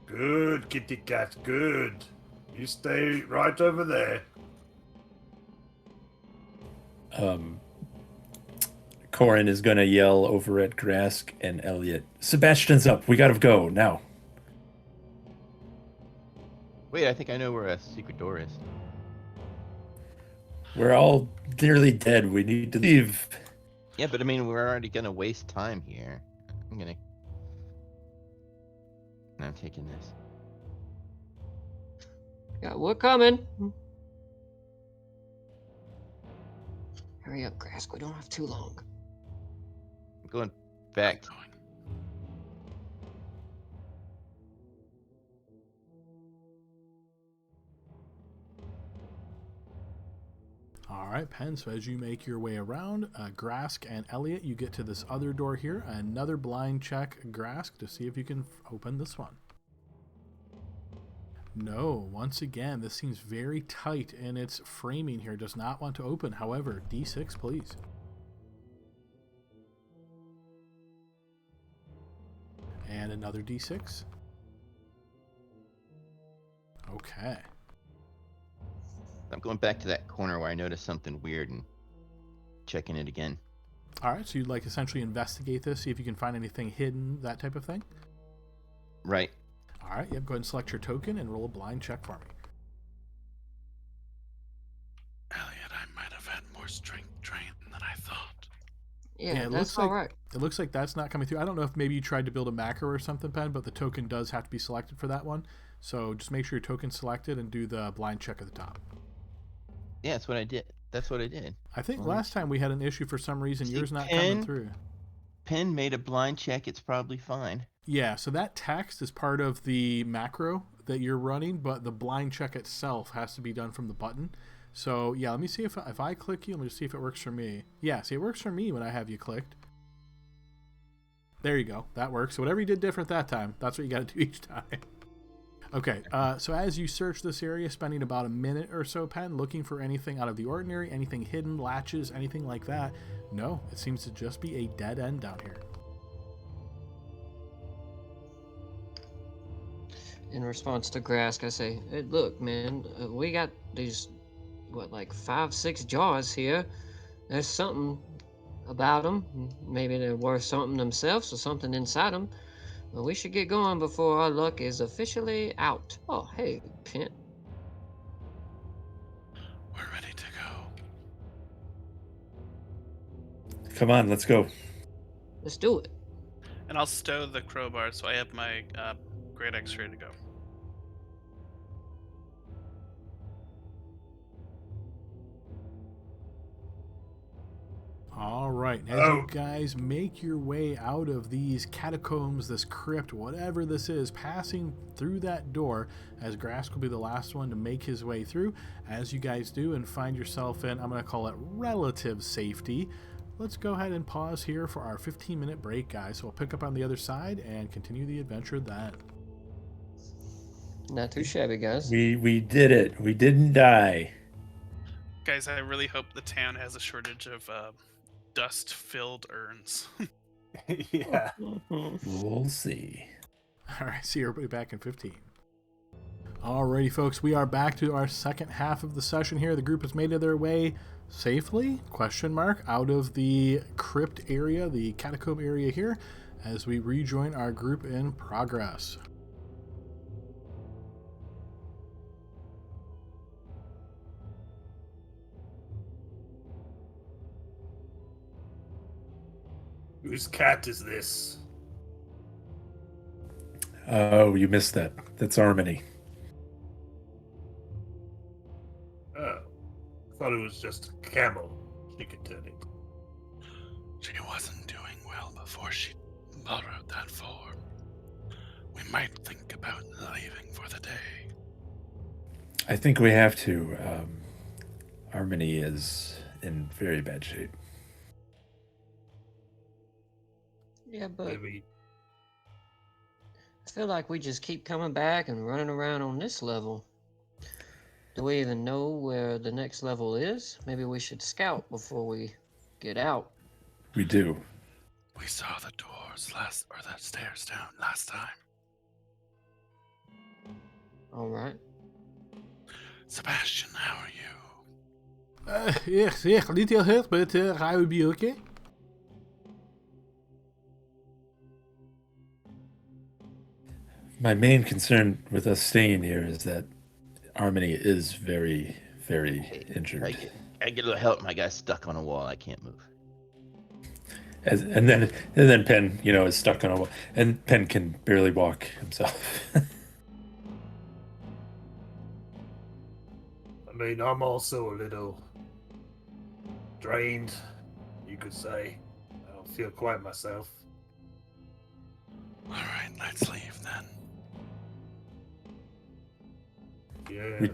"Good, kitty cat, good. You stay right over there." Corin is going to yell over at Grask and Elliot, Sebastian's up. We got to go now. Wait, I think I know where a secret door is. We're all nearly dead. We need to leave. Yeah, but I mean, we're already gonna waste time here. No, I'm taking this. Yeah, we're coming. Hurry up, Grask. We don't have too long. I'm going back. All right, Penn, so as you make your way around, Grask and Elliot, you get to this other door here. Another blind check, Grask, to see if you can open this one. No, once again, this seems very tight in its framing here. Does not want to open. However, D6, please. And another D6. Okay. I'm going back to that corner where I noticed something weird and checking it again. All right, so you'd like essentially investigate this, see if you can find anything hidden, that type of thing? Right. All right, yep, go ahead and select your token and roll a blind check for me. Elliot, I might have had more strength drain than I thought. Yeah, it that's looks all like, right. It looks like that's not coming through. I don't know if maybe you tried to build a macro or something, Pen, but the token does have to be selected for that one. So just make sure your token's selected and do the blind check at the top. Yeah, that's what I did. That's what I did. I think last time we had an issue for some reason. Yours not coming through. Penn made a blind check. It's probably fine. Yeah, so that text is part of the macro that you're running, but the blind check itself has to be done from the button. So yeah, let me see if I click you. Let me just see if it works for me. Yeah, see, it works for me when I have you clicked. There you go. That works. So whatever you did different that time, that's what you got to do each time. Okay, so as you search this area, spending about a minute or so, Pen, looking for anything out of the ordinary, anything hidden, latches, anything like that, no, it seems to just be a dead end down here. In response to Grask, I say, hey, look, man, we got these, like 5-6 jars here. There's something about them. Maybe they're worth something themselves or something inside them. But we should get going before our luck is officially out. Oh, hey, Pent. We're ready to go. Come on, let's go. Let's do it. And I'll stow the crowbar so I have my great X ready to go. All right, as you guys make your way out of these catacombs, this crypt, whatever this is, passing through that door, as Grask will be the last one to make his way through, as you guys do and find yourself in, I'm going to call it relative safety. Let's go ahead and pause here for our 15-minute break, guys. So we'll pick up on the other side and continue the adventure then. Not too shabby, guys. We did it. We didn't die. Guys, I really hope the town has a shortage of dust-filled urns. Yeah. We'll see. All right, see everybody back in 15. Alrighty, folks, we are back to our second half of the session here. The group has made their way safely, out of the crypt area, the catacomb area here, as we rejoin our group in progress. Whose cat is this? Oh, you missed that. That's Harmony. Oh, I thought it was just a camel she could turn it. She wasn't doing well before she borrowed that form. We might think about leaving for the day. I think we have to. Harmony is in very bad shape. Yeah, but Maybe. I feel like we just keep coming back and running around on this level. Do we even know where the next level is? Maybe we should scout before we get out. We do. We saw the doors the stairs down last time. All right. Sebastian, how are you? Yes, a little hurt, but I will be okay. My main concern with us staying here is that Harmony is very, very injured. I get a little help. My guy's stuck on a wall. I can't move. And then Penn, is stuck on a wall, and Penn can barely walk himself. I mean, I'm also a little drained, you could say. I don't feel quite myself. All right, let's leave then. Yeah.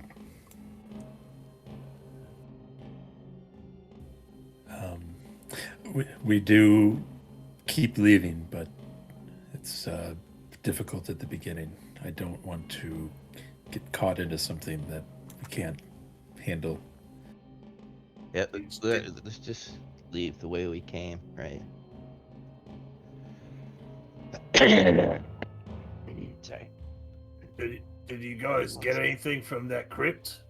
We do keep leaving, but it's difficult at the beginning. I don't want to get caught into something that we can't handle. Yeah, let's just leave the way we came, right? Sorry. Did you guys get anything from that crypt?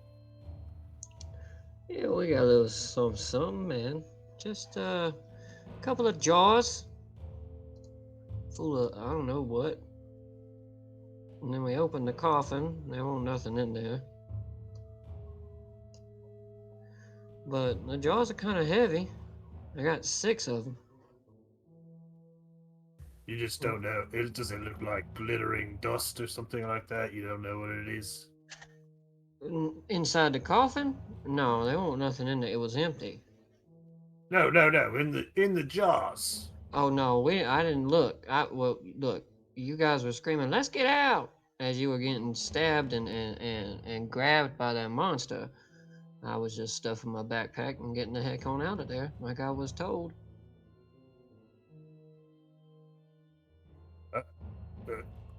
Yeah, we got a little something, man. Just a couple of jars full of I don't know what. And then we opened the coffin. There wasn't nothing in there. But the jars are kind of heavy. I got 6 of them. You just don't know. Does it look like glittering dust or something like that? You don't know what it is? Inside the coffin? No, there wasn't nothing in there. It was empty. No. In the jars. Oh no, I didn't look. Look, you guys were screaming, "Let's get out!" as you were getting stabbed and grabbed by that monster. I was just stuffing my backpack and getting the heck on out of there, like I was told.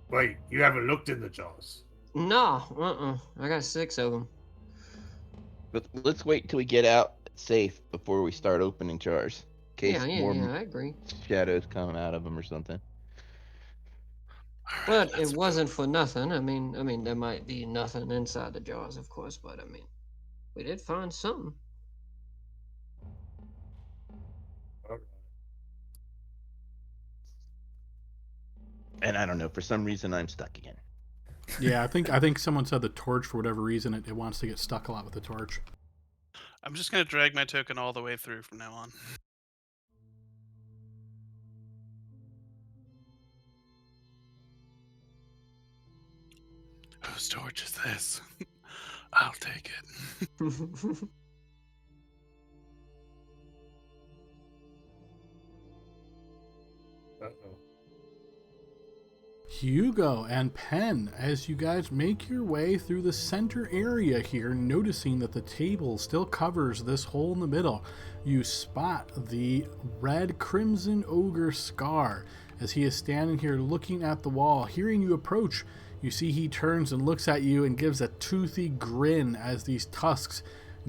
Wait, you haven't looked in the jars? No, I got 6 of them. But let's wait till we get out safe before we start opening jars. In case more Yeah, I agree. shadows come out of them or something. Alright, But it let's wasn't move. for nothing. I mean, there might be nothing inside the jars, of course, but I mean, we did find something. And I don't know, for some reason I'm stuck again. Yeah, I think someone said the torch for whatever reason it wants to get stuck a lot with the torch. I'm just gonna drag my token all the way through from now on. Whose torch is this? I'll take it. Uh-oh. Hugo and Penn, as you guys make your way through the center area here, noticing that the table still covers this hole in the middle, you spot the red crimson ogre Scar as he is standing here looking at the wall. Hearing you approach, you see he turns and looks at you and gives a toothy grin as these tusks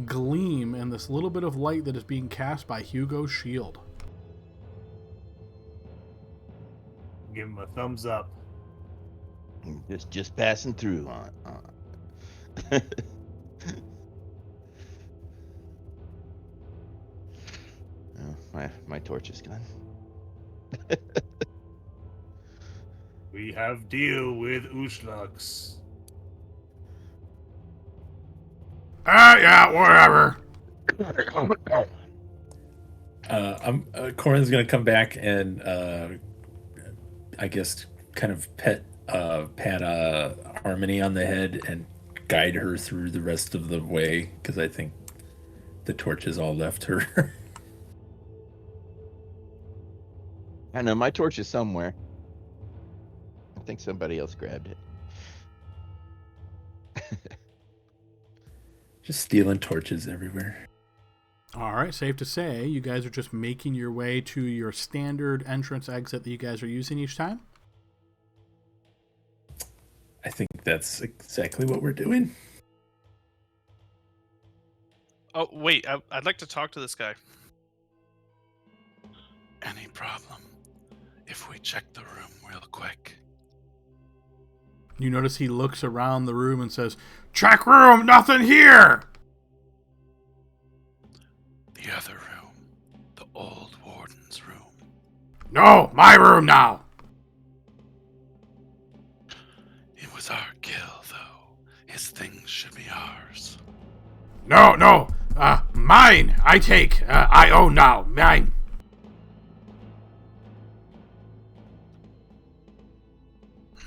gleam in this little bit of light that is being cast by Hugo's shield. Give him a thumbs up. Just passing through. Oh, my torch is gone. We have deal with Ushlux. Yeah, whatever. Corin's gonna come back and I guess kind of pat Harmony on the head and guide her through the rest of the way because I think the torches all left her. I know my torch is somewhere. I think somebody else grabbed it. Just stealing torches everywhere. All right, safe to say you guys are just making your way to your standard entrance exit that you guys are using each time? I think that's exactly what we're doing. Oh, wait, I'd like to talk to this guy. Any problem if we check the room real quick? You notice he looks around the room and says, "Check room, nothing here!" The other room. The old warden's room. No, my room now! It was our kill, though. His things should be ours. No, mine! I take, I own now, mine!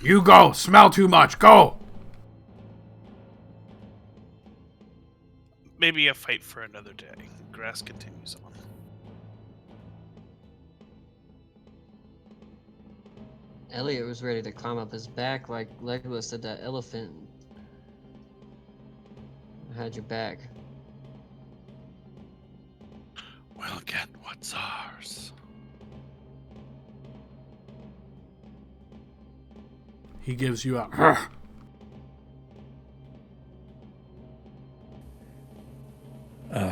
You go, smell too much, go! Maybe a fight for another day. Grass continues on. Elliot was ready to climb up his back like Legolas did that elephant. I had your back. We'll get what's ours. He gives you a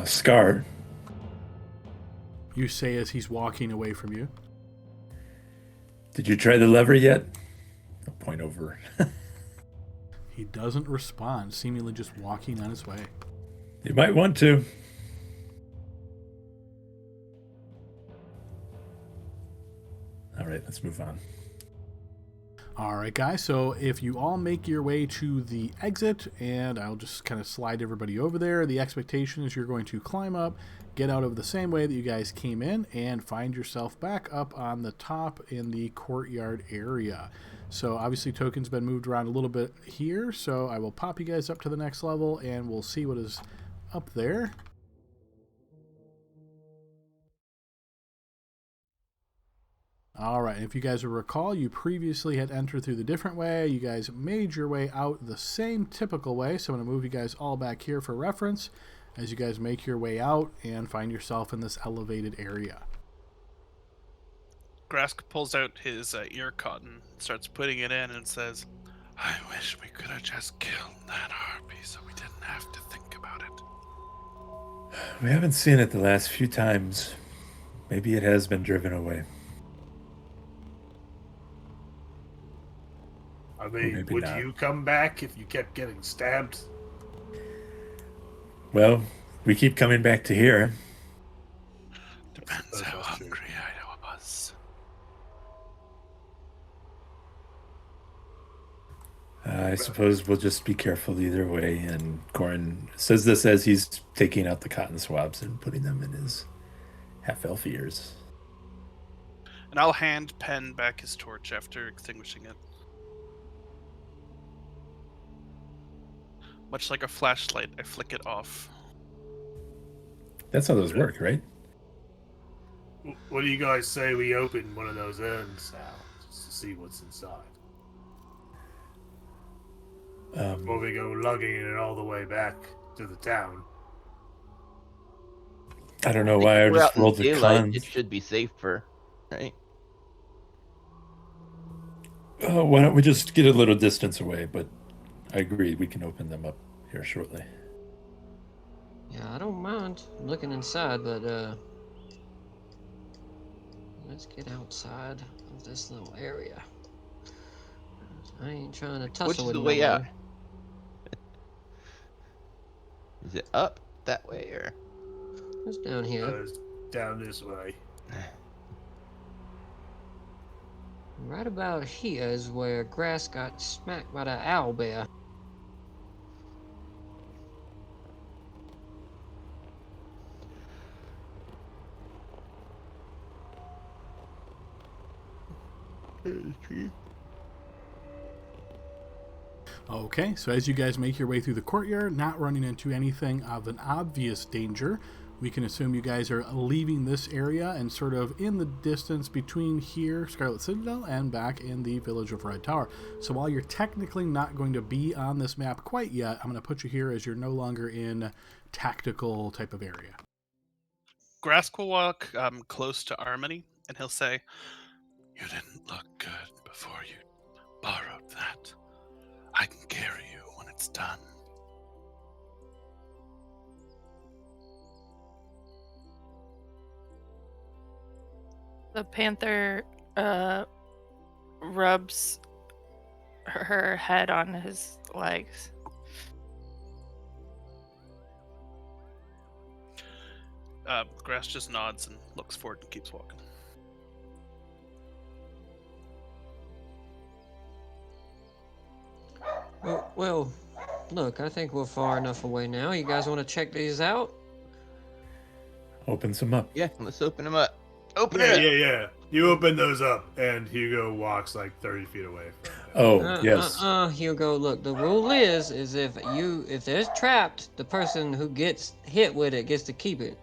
Scar, you say as he's walking away from you. did you try the lever yet? I'll point over. He doesn't respond, seemingly just walking on his way. You might want to. All right, let's move on. All right, guys, so if you all make your way to the exit, and I'll just kind of slide everybody over there, the expectation is you're going to climb up, get out of the same way that you guys came in, and find yourself back up on the top in the courtyard area. So obviously tokens been moved around a little bit here, so I will pop you guys up to the next level, and we'll see what is up there. All right, if you guys will recall, you previously had entered through the different way. You guys made your way out the same typical way, so I'm going to move you guys all back here for reference as you guys make your way out and find yourself in this elevated area. Grask pulls out his ear cotton, starts putting it in, and says, I wish we could have just killed that harpy so we didn't have to think about it. We haven't seen it the last few times. Maybe it has been driven away. I mean, maybe would not. you come back if you kept getting stabbed? Well, we keep coming back to here. Depends how hungry I was. I suppose we'll just be careful either way. And Corin says this as he's taking out the cotton swabs and putting them in his half-elf ears. And I'll hand Penn back his torch after extinguishing it. Much like a flashlight, I flick it off. That's how those work, right? What do you guys say we open one of those urns now, just to see what's inside? Before we go lugging it all the way back to the town. I don't know why I We're just out in rolled the daylight. cons. It should be safer, right? Why don't we just get a little distance away? But I agree, we can open them up here shortly. Yeah, I don't mind looking inside, but let's get outside of this little area. I ain't trying to tussle Which is with the way nobody. out? Is it up that way or? It's down here. It's down this way. Right about here is where Grass got smacked by the owl bear. Okay, so as you guys make your way through the courtyard, not running into anything of an obvious danger, we can assume you guys are leaving this area and sort of in the distance between here, Scarlet Citadel, and back in the village of Red Tower. So while you're technically not going to be on this map quite yet, I'm going to put you here as you're no longer in tactical type of area. Grask will walk close to Armony, and he'll say, You didn't look good before you borrowed that. I can carry you when it's done. The panther rubs her head on his legs. Grass just nods and looks forward and keeps walking. Well, look, I think we're far enough away now. You guys want to check these out? Open some up. Yeah, let's open them up. Open Yeah, it up. yeah. You open those up, and Hugo walks like 30 feet away from them. Oh, yes. Hugo, look, the rule is if there's trapped, the person who gets hit with it gets to keep it.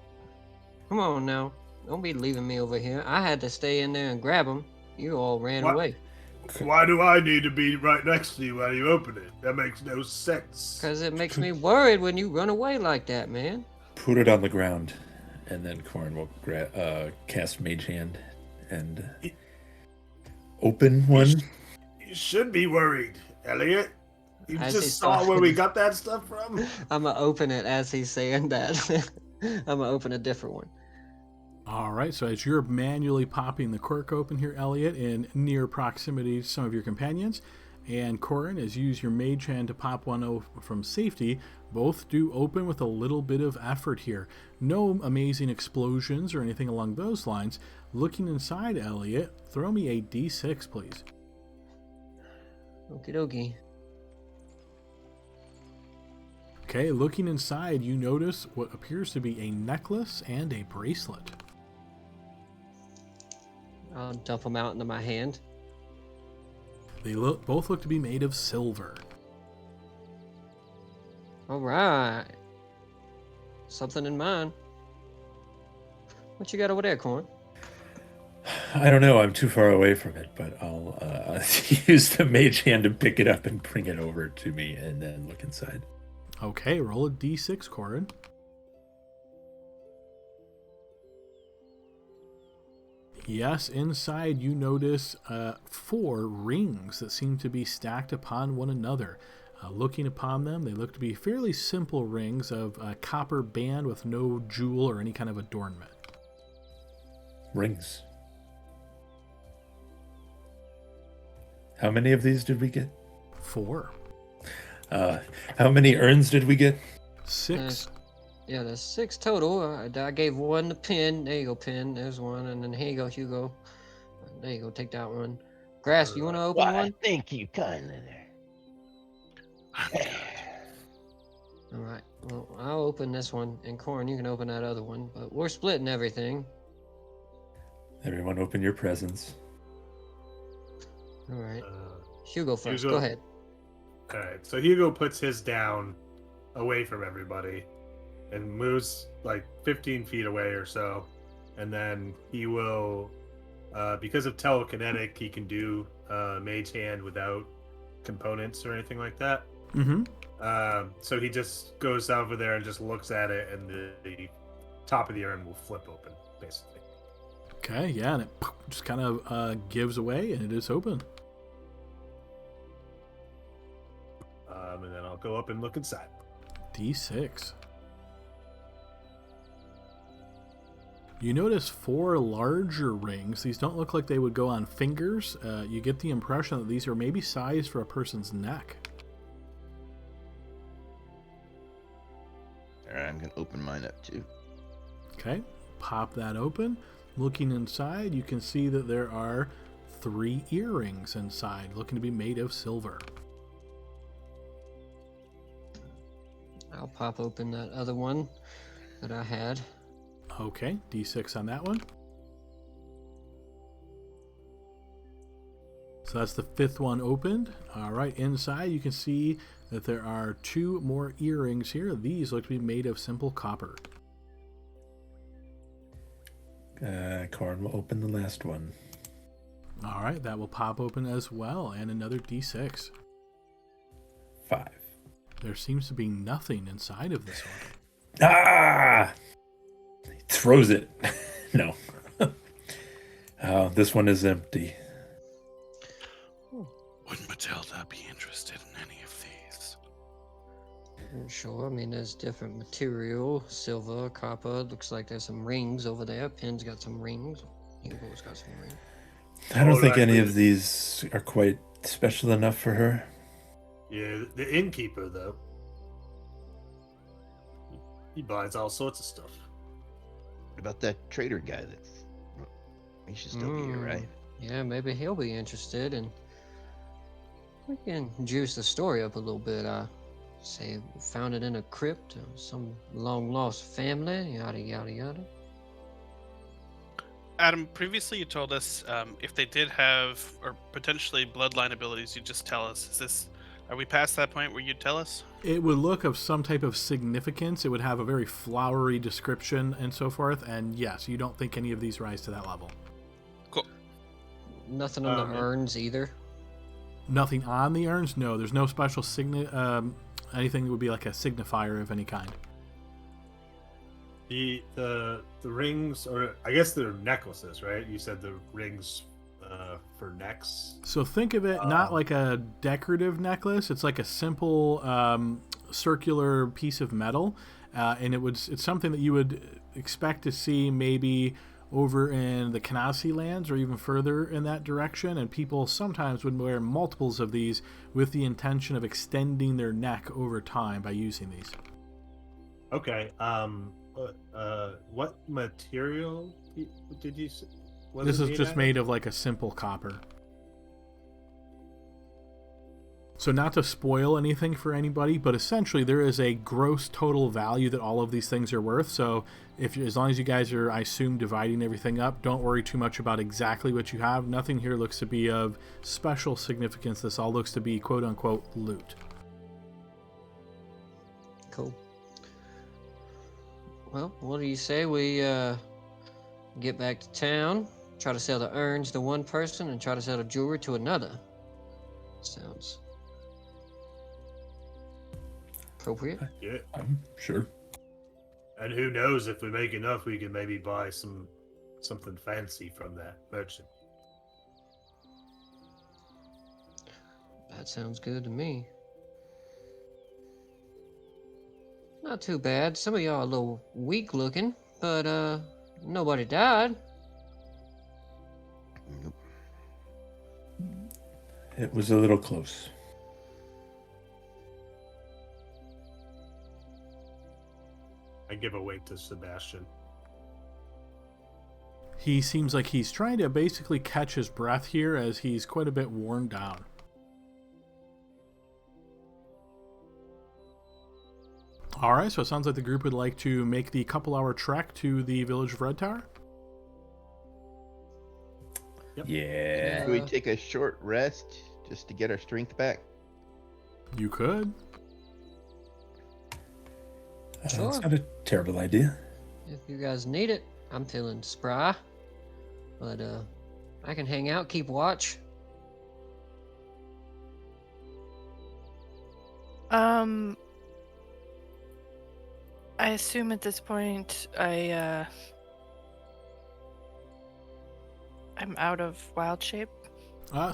Come on now. Don't be leaving me over here. I had to stay in there and grab them. You all ran What? away. Why do I need to be right next to you while you open it? That makes no sense. Because it makes me worried when you run away like that, man. Put it on the ground, and then Corin will cast Mage Hand and open one. You should be worried, Elliot. You As he just saw started- where we got that stuff from? I'm going to open it as he's saying that. I'm going to open a different one. All right, so as you're manually popping the cork open here, Elliot, in near proximity to some of your companions, and Corin, as you use your mage hand to pop one from safety, both do open with a little bit of effort here. No amazing explosions or anything along those lines. Looking inside, Elliot, throw me a d6, please. Okie dokie. Okay, looking inside, you notice what appears to be a necklace and a bracelet. I'll dump them out into my hand. They both look to be made of silver. All right. Something in mind. What you got over there, Corin? I don't know. I'm too far away from it, but I'll use the mage hand to pick it up and bring it over to me and then look inside. Okay, roll a d6, Corin. Yes, inside you notice 4 rings that seem to be stacked upon one another. Looking upon them, they look to be fairly simple rings of a copper band with no jewel or any kind of adornment. Rings. How many of these did we get? 4. How many urns did we get? 6. Yeah, there's 6 total. I gave one to Pin. There you go, Pin. There's one. And then here you go, Hugo. There you go, take that one. Grass, you want to open Why, one? thank you kindly there. I'm good. All right. Well, I'll open this one. And Corn, you can open that other one. But we're splitting everything. Everyone open your presents. All right. Uh, Hugo first. Hugo. Go ahead. all right, so Hugo puts his down away from everybody and moves like 15 feet away or so. And then he will, because of telekinetic, he can do Mage Hand without components or anything like that. Mm-hmm. So he just goes over there and just looks at it, and the top of the urn will flip open, basically. Okay, yeah, and it just kind of gives away, and it is open. And then I'll go up and look inside. D6. You notice 4 larger rings. These don't look like they would go on fingers. You get the impression that these are maybe sized for a person's neck. All right, I'm going to open mine up too. Okay, pop that open. Looking inside, you can see that there are 3 earrings inside, looking to be made of silver. I'll pop open that other one that I had. Okay, D6 on that one. So that's the 5th one opened. All right, inside you can see that there are 2 more earrings here. These look to be made of simple copper. Corn will open the last one. All right, that will pop open as well, and another D6. 5. There seems to be nothing inside of this one. Ah! He throws it. No. Oh, this one is empty. Would Matilda be interested in any of these? Sure, I mean, there's different material. Silver, copper. Looks like there's some rings over there. Pin's got some rings. Hugo's got some rings. I don't think any likely- of these are quite special enough for her. Yeah, the innkeeper, though. He buys all sorts of stuff. What about that trader guy? He should still be here, right? Yeah, maybe he'll be interested, and we can juice the story up a little bit. Say found it in a crypt, some long lost family, yada yada yada. Adam, previously you told us if they did have or potentially bloodline abilities, you just tell us. Are we past that point where you'd tell us? It would look of some type of significance. It would have a very flowery description and so forth. And yes, you don't think any of these rise to that level. Cool. Nothing on the urns either. Nothing on the urns? No, there's no special anything that would be like a signifier of any kind. The rings, or I guess they're necklaces, right? You said the rings for necks. So think of it not like a decorative necklace. It's like a simple circular piece of metal, and it's something that you would expect to see maybe over in the Kanasi lands or even further in that direction. And people sometimes would wear multiples of these with the intention of extending their neck over time by using these. Okay. What material did you say? This is just made of like a simple copper. So not to spoil anything for anybody, but essentially there is a gross total value that all of these things are worth. So as long as you guys are, I assume, dividing everything up, don't worry too much about exactly what you have. Nothing here looks to be of special significance. This all looks to be quote unquote loot. Cool. Well, what do you say we get back to town, try to sell the urns to one person, and try to sell the jewelry to another? Sounds appropriate. Yeah. I'm sure. And who knows, if we make enough, we can maybe buy some something fancy from that merchant. That sounds good to me. Not too bad. Some of y'all are a little weak looking, but nobody died. Nope. It was a little close. I give a wait to Sebastian. He seems like he's trying to basically catch his breath here as he's quite a bit worn down. All right, so it sounds like the group would like to make the couple-hour trek to the village of Red Tower. Yep. Yeah. Can we take a short rest just to get our strength back? You could. Sure. It's not a terrible idea. If you guys need it, I'm feeling spry. But I can hang out, keep watch. I assume at this point I'm out of wild shape.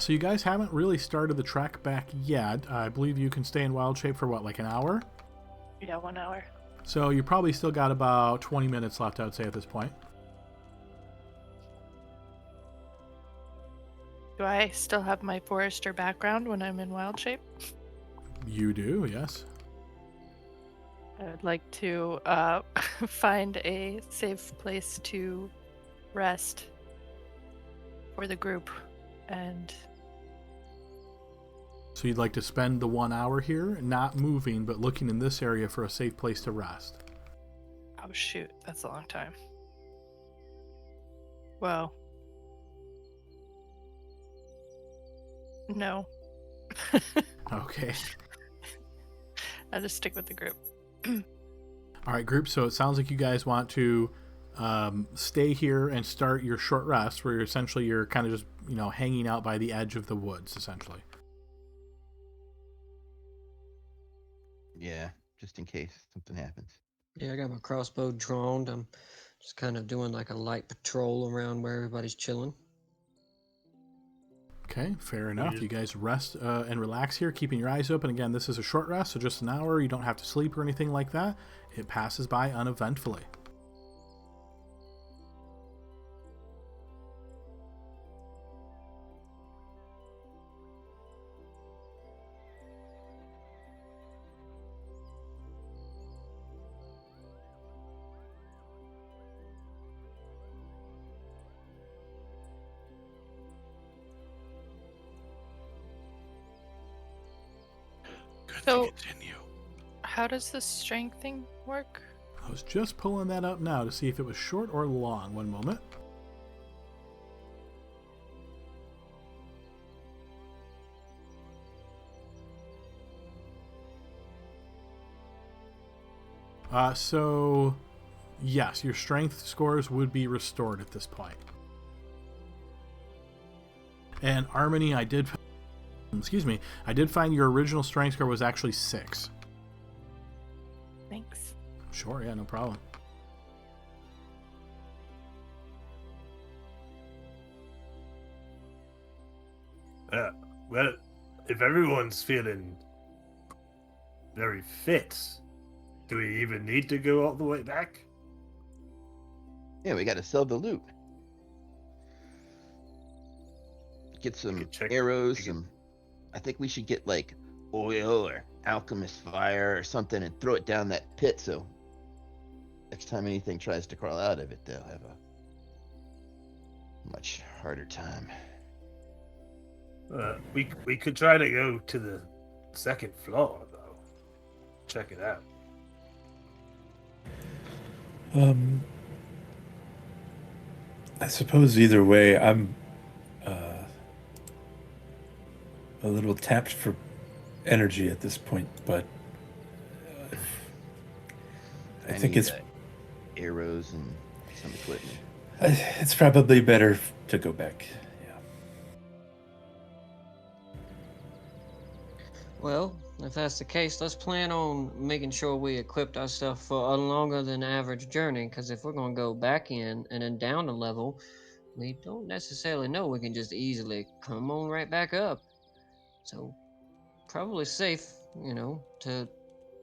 So you guys haven't really started the trek back yet. I believe you can stay in wild shape for what, like an hour? Yeah, 1 hour. So you probably still got about 20 minutes left, I would say, at this point. Do I still have my forester background when I'm in wild shape? You do, yes. I would like to find a safe place to rest for the group, and So you'd like to spend the 1 hour here, not moving, but looking in this area for a safe place to rest. oh shoot, that's a long time. Well, no. Okay. I'll just stick with the group. All right, group. So it sounds like you guys want to stay here and start your short rest, where you're kind of just hanging out by the edge of the woods, essentially. Yeah, just in case something happens. Yeah, I got my crossbow drawn. I'm just kind of doing like a light patrol around where everybody's chilling. Okay, fair enough. You guys rest and relax here, keeping your eyes open. Again, this is a short rest, so just an hour. You don't have to sleep or anything like that. It passes by uneventfully. Good So- to continue. How does the strength thing work? I was just pulling that up now to see if it was short or long. One moment. So, yes, your strength scores would be restored at this point. And Harmony, I did find your original strength score was actually 6. Thanks. Sure, yeah, no problem. Well, if everyone's feeling very fit, do we even need to go all the way back? Yeah, we got to sell the loot. Get some could check- arrows. we could- I think we should get like oil or alchemist fire or something and throw it down that pit. So next time anything tries to crawl out of it, they'll have a much harder time. We could try to go to the second floor though. Check it out. I suppose either way, I'm a little tapped for energy at this point, but I think need, it's arrows and some equipment. it's probably better to go back. Yeah. Well, If that's the case, let's plan on making sure we equipped our stuff for a longer than average journey. Because if we're gonna go back in and then down a level, we don't necessarily know we can just easily come on right back up. So probably safe, to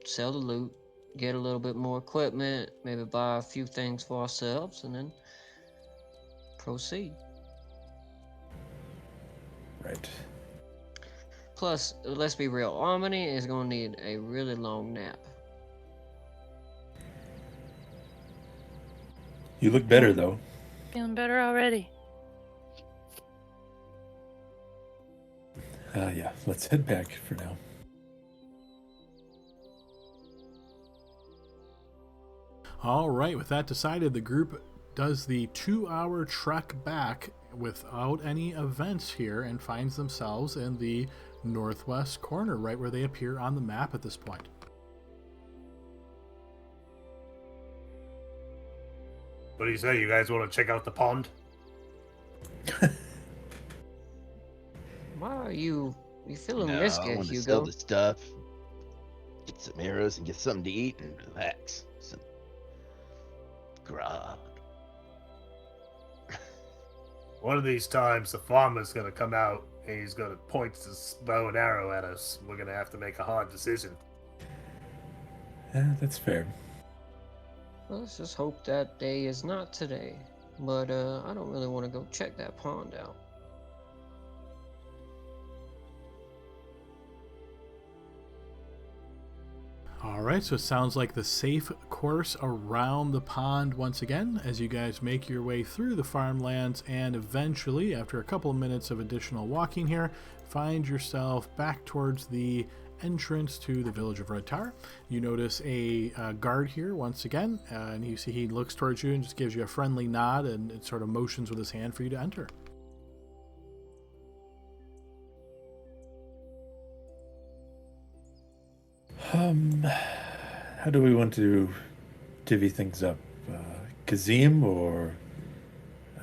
sell the loot, get a little bit more equipment, maybe buy a few things for ourselves, and then proceed. Right. Plus, let's be real, Harmony is gonna need a really long nap. You look better, though. Feeling better already. Yeah, let's head back for now. All right, with that decided, the group does the 2-hour trek back without any events here and finds themselves in the northwest corner, right where they appear on the map at this point. What do you say? You guys want to check out the pond? Why are you feeling No, risky, I want to sell Hugo? the stuff, get some arrows, and get something to eat and relax. Some grog. One of these times, the farmer's going to come out and he's going to point his bow and arrow at us. We're going to have to make a hard decision. Yeah, that's fair. Well, let's just hope that day is not today. But I don't really want to go check that pond out. All right, so it sounds like the safe course around the pond once again as you guys make your way through the farmlands and eventually, after a couple of minutes of additional walking here, find yourself back towards the entrance to the village of Red Tower. You notice a guard here once again, and you see he looks towards you and just gives you a friendly nod and it sort of motions with his hand for you to enter. How do we want to divvy things up? Kazim or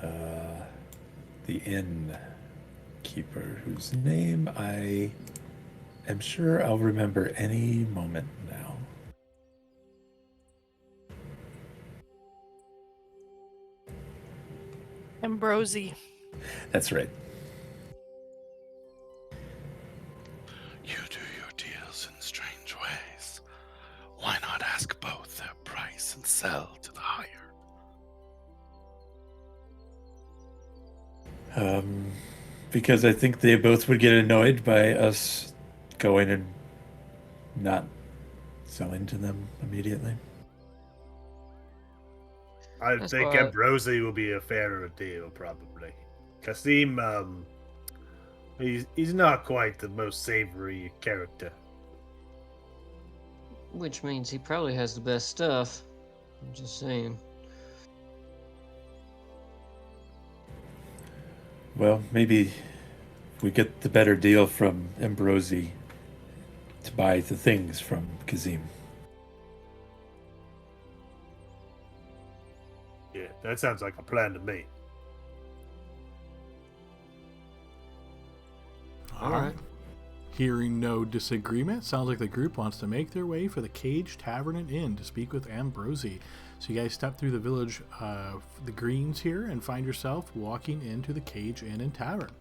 the innkeeper, whose name I am sure I'll remember any moment now. Ambrosi. That's right. You do your deals in strange ways. Why not ask both their price and sell to the higher? Because I think they both would get annoyed by us going and not selling to them immediately. I That's think why- Ambrosi will be a fairer deal, probably. Kasim, he's not quite the most savory character. Which means he probably has the best stuff. I'm just saying. Well, maybe we get the better deal from Ambrosi to buy the things from Kazim. Yeah, that sounds like a plan to me. All right. Hearing no disagreement, sounds like the group wants to make their way for the Cage Tavern and Inn to speak with Ambrosi. So you guys step through the village, the greens here, and find yourself walking into the Cage Inn and Tavern.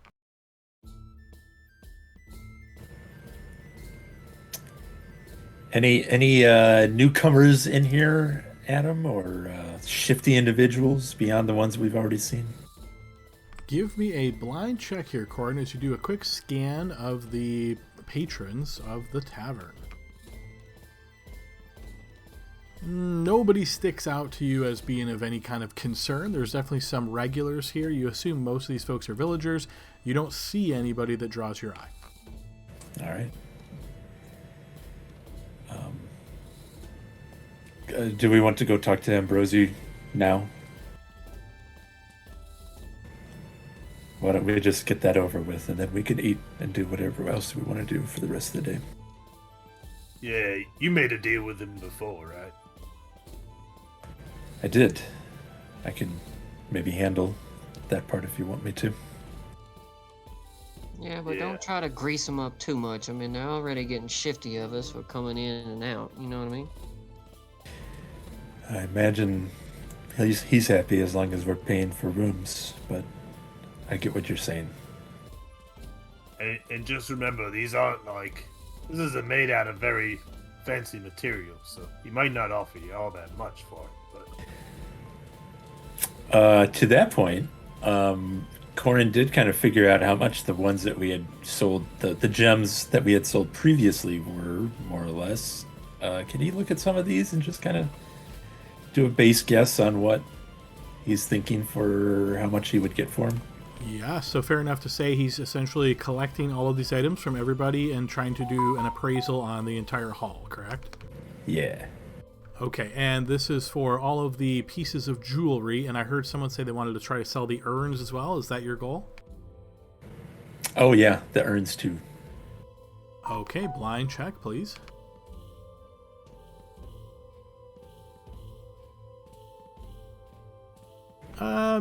Any newcomers in here, Adam, or shifty individuals beyond the ones we've already seen? Give me a blind check here, Corin, as you do a quick scan of the patrons of the tavern. Nobody sticks out to you as being of any kind of concern. There's definitely some regulars here. You assume most of these folks are villagers. You don't see anybody that draws your eye. All right. Do we want to go talk to Ambrosi now? Why don't we just get that over with, and then we can eat and do whatever else we want to do for the rest of the day. Yeah, you made a deal with him before, right? I did. I can maybe handle that part if you want me to. Yeah, but Yeah. don't try to grease them up too much. I mean, they're already getting shifty of us for coming in and out. You know what I mean? I imagine he's happy as long as we're paying for rooms, but I get what you're saying. And just remember, these aren't this isn't made out of very fancy materials, so he might not offer you all that much for it. But To that point, Corin did kind of figure out how much the ones that we had sold, the gems that we had sold previously were, more or less. Can he look at some of these and just kind of do a base guess on what he's thinking for how much he would get for them? Yeah, so fair enough to say he's essentially collecting all of these items from everybody and trying to do an appraisal on the entire haul, correct? Yeah. Okay, and this is for all of the pieces of jewelry, and I heard someone say they wanted to try to sell the urns as well. Is that your goal? Oh yeah, the urns too. Okay, blind check, please.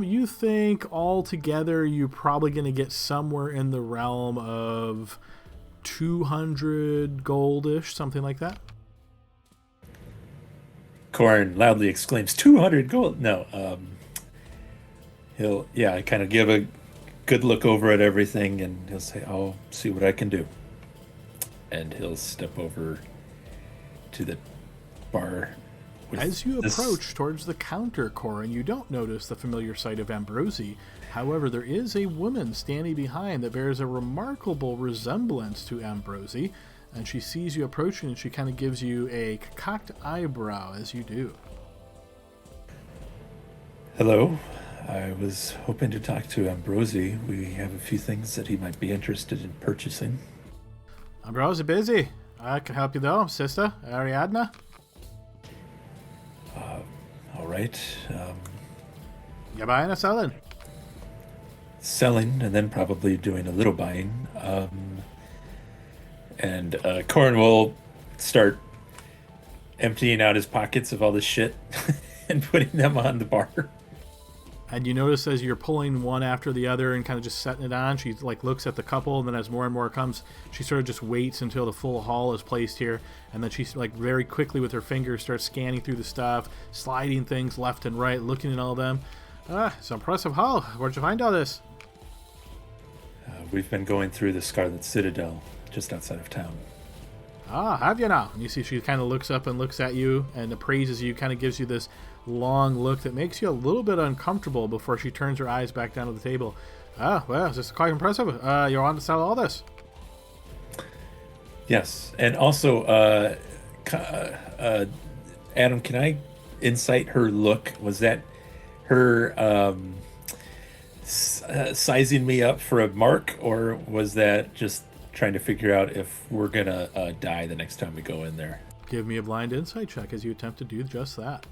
You think altogether you're probably going to get somewhere in the realm of 200 goldish, something like that? Corin loudly exclaims, 200 gold! No, he'll kind of give a good look over at everything, and he'll say, I'll see what I can do. And he'll step over to the bar. As you approach towards the counter, Corin, you don't notice the familiar sight of Ambrosi. However, there is a woman standing behind that bears a remarkable resemblance to Ambrosi, and she sees you approaching and she kind of gives you a cocked eyebrow as you do. Hello, I was hoping to talk to Ambrosi. We have a few things that he might be interested in purchasing. Ambrosi busy. I can help you though, sister, Ariadna. All right. You buying or selling? Selling, and then probably doing a little buying. And Corin will start emptying out his pockets of all this shit and putting them on the bar. And you notice as you're pulling one after the other and kind of just setting it on, she looks at the couple, and then as more and more comes, she sort of just waits until the full haul is placed here, and then she's very quickly with her fingers starts scanning through the stuff, sliding things left and right, looking at all of them. It's an impressive haul. Where'd you find all this? We've been going through the Scarlet Citadel just outside of town. Have you now? And you see she kind of looks up and looks at you and appraises you, kind of gives you this long look that makes you a little bit uncomfortable before she turns her eyes back down to the table. Well, this is quite impressive. You want to sell all this? Yes, and also, Adam, can I insight her look? Was that her sizing me up for a mark, or was that just trying to figure out if we're gonna die the next time we go in there? Give me a blind insight check as you attempt to do just that.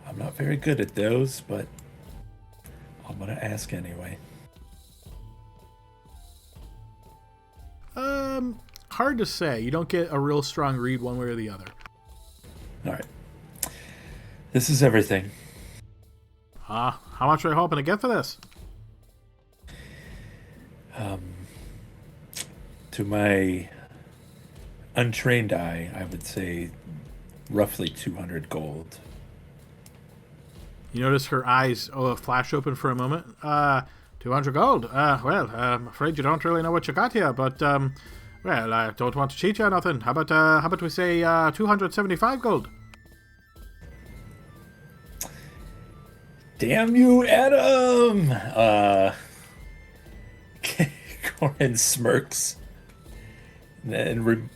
I'm not very good at those, but I'm gonna ask anyway. Hard to say. You don't get a real strong read one way or the other. All right. This is everything. How much are you hoping to get for this? To my untrained eye, I would say roughly 200 gold. You notice her eyes flash open for a moment. 200 gold. Well, I'm afraid you don't really know what you got here, but well, I don't want to cheat you or nothing. How about we say 275 gold? Damn you, Adam! Corin smirks and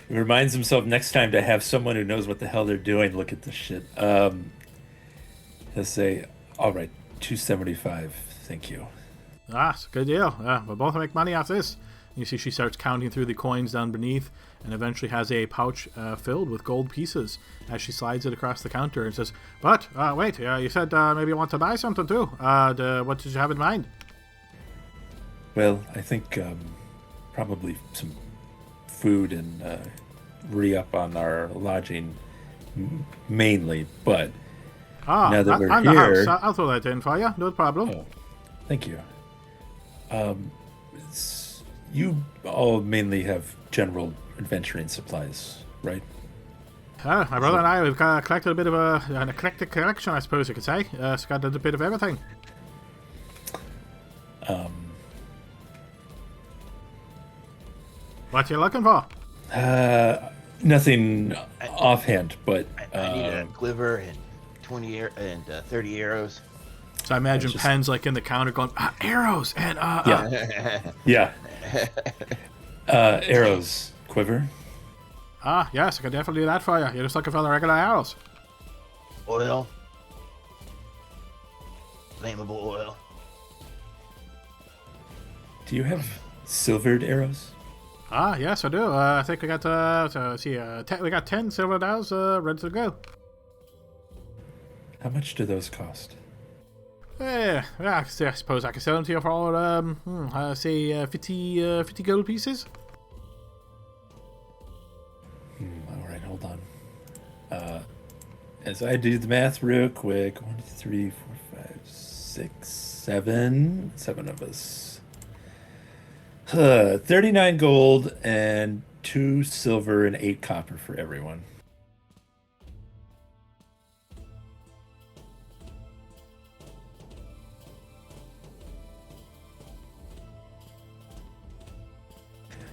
reminds himself next time to have someone who knows what the hell they're doing look at this shit. He'll say, all right, 275, thank you. It's a good deal. We'll both make money off this. You see she starts counting through the coins down beneath and eventually has a pouch filled with gold pieces as she slides it across the counter and says, but, wait, you said maybe you want to buy something too. What did you have in mind? Well, I think probably some food and re-up on our lodging mainly, but now that we're on here... the house. I'll throw that in for you. No problem. Oh, thank you. You all mainly have general adventuring supplies, right? My brother and I, we've collected a bit of an eclectic collection, I suppose you could say. It's got a bit of everything. What you looking for? Nothing offhand, but I need a quiver and 30 arrows. So I imagine Penn's like in the counter going, arrows and yeah. Arrows, quiver. Yes, I can definitely do that for you. You're just looking for the regular arrows. Oil. Flammable oil. Do you have silvered arrows? Yes, I do. I think we got we got 10 silver arrows ready to go. How much do those cost? Yeah, I suppose I can sell them to you for say 50 gold pieces. All right, hold on. As I do the math real quick, 1, 2, 3, 4, 5, 6, 7. 7 of us. 39 gold and 2 silver and 8 copper for everyone.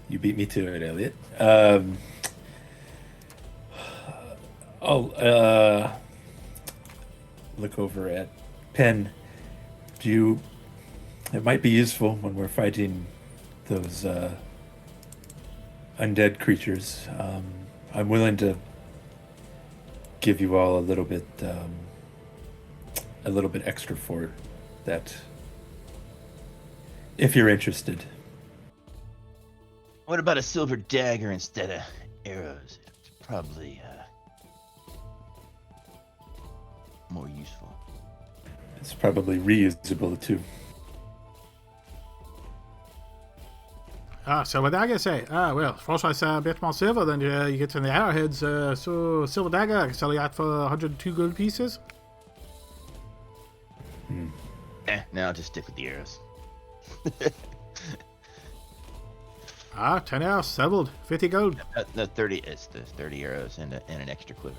You beat me to it, Elliot. I'll look over at Penn. It might be useful when we're fighting those undead creatures. I'm willing to give you all a little bit extra for that, if you're interested. What about a silver dagger instead of arrows? It's probably more useful. It's probably reusable too. So what dagger say? Well, first I say a bit more silver, then you get to the arrowheads. So silver dagger, I can sell you out for 102 gold pieces. No, I'll just stick with the arrows. 10 arrows, settled. 50 gold. No, 30. It's the 30 arrows and an extra quiver.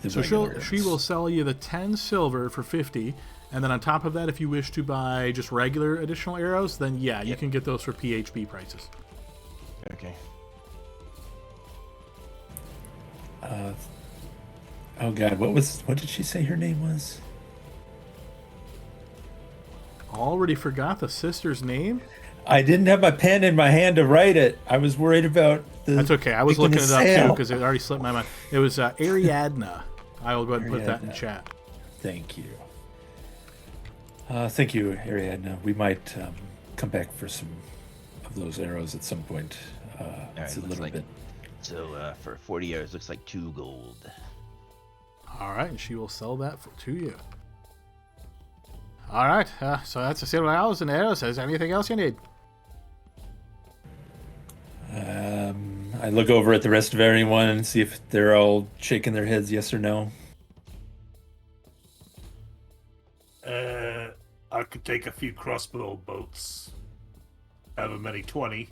So she will sell you the 10 silver for 50, and then on top of that, if you wish to buy just regular additional arrows, then you can get those for PHB prices. Okay. Oh God, what did she say her name was? Already forgot the sister's name? I didn't have my pen in my hand to write it. I was worried about the. That's okay. I was looking it up too because it already slipped my mind. It was Ariadna. I will go ahead and put that in chat. Thank you. Thank you, Ariadna. We might come back for some of those arrows at some point. It's a little bit. So for 40 arrows, looks like 2 gold. All right, and she will sell that to you. All right, so that's the silver arrows and arrows. Is there anything else you need? I look over at the rest of everyone and see if they're all shaking their heads yes or no. I could take a few crossbow bolts. Have a many 20.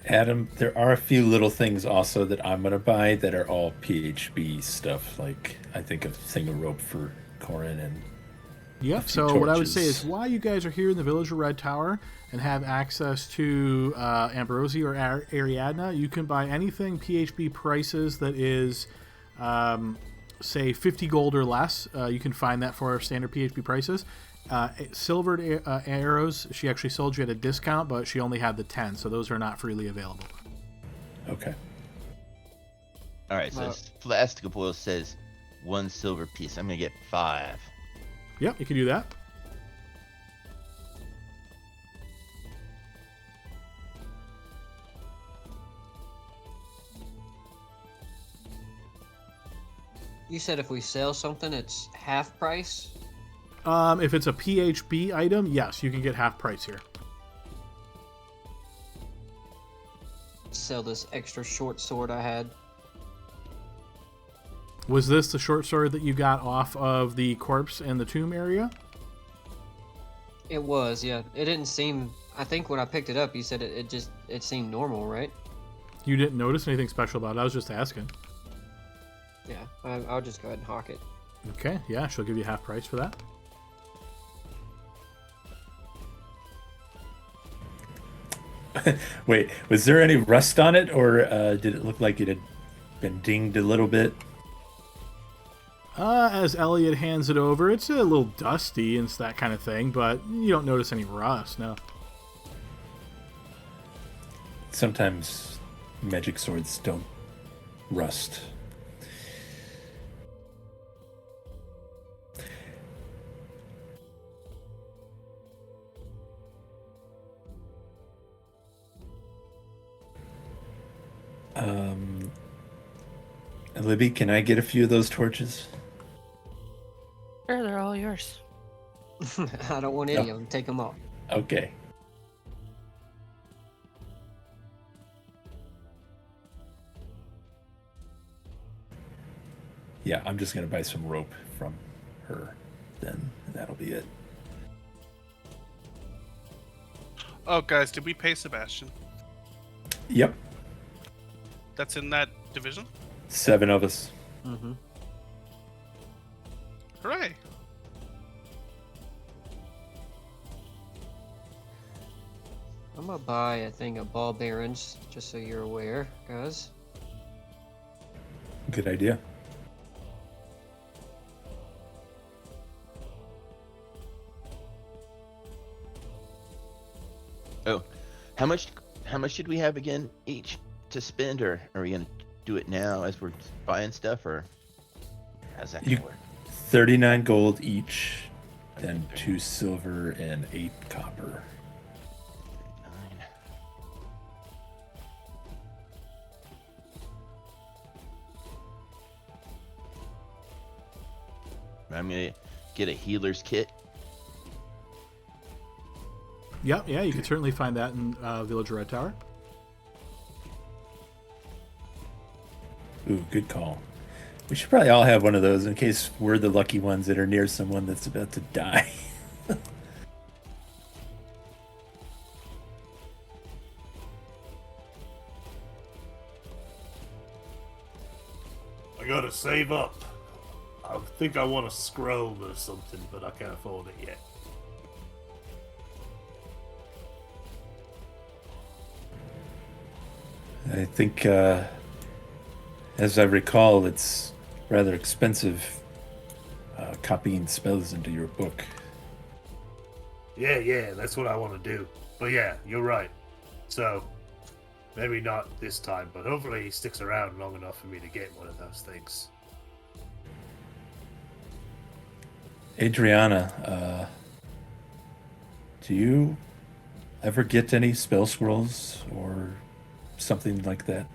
Adam, there are a few little things also that I'm going to buy that are all PHB stuff. Like, I think a single rope for Corin and Yep, so what I would say is while you guys are here in the Village of Red Tower and have access to Ambrosia or Ariadna, you can buy anything PHB prices that is, say, 50 gold or less. You can find that for standard PHB prices. Silvered arrows, she actually sold you at a discount, but she only had the 10, so those are not freely available. Okay. All right, so Plastic Oil says 1 silver piece. I'm going to get 5. Yep, you can do that. You said if we sell something, it's half price? If it's a PHB item, yes, you can get half price here. sell this extra short sword I had. Was this the short sword that you got off of the corpse in the tomb area? It was, yeah. It didn't seem. I think when I picked it up, you said it seemed normal, right? You didn't notice anything special about it. I was just asking. Yeah, I'll just go ahead and hawk it. Okay, yeah, she'll give you half price for that. Wait, was there any rust on it, or did it look like it had been dinged a little bit? As Elliot hands it over, it's a little dusty and that kind of thing, but you don't notice any rust, no. Sometimes magic swords don't rust. Libby, can I get a few of those torches? Sure, they're all yours. I don't want any of them. Take them all. Okay. Yeah, I'm just gonna buy some rope from her. Then that'll be it. Oh, guys, did we pay Sebastian? Yep, That's in that division? 7 of us. Mm-hmm. Hooray! I'm gonna buy a thing of ball bearings, just so you're aware, guys. Good idea. Oh, how much did we have again each to spend, or are we gonna do it now as we're buying stuff, or how's that gonna work? 39 gold each, then 2 silver and 8 copper. 9. I'm gonna get a healer's kit. Yep, yeah, you can certainly find that in Village Red Tower. Ooh, good call. We should probably all have one of those in case we're the lucky ones that are near someone that's about to die. I gotta save up. I think I want a scroll or something, but I can't afford it yet. I think, as I recall, it's rather expensive copying spells into your book. Yeah, that's what I want to do. But yeah, you're right. So, maybe not this time, but hopefully he sticks around long enough for me to get one of those things. Adriana, do you ever get any spell scrolls or something like that?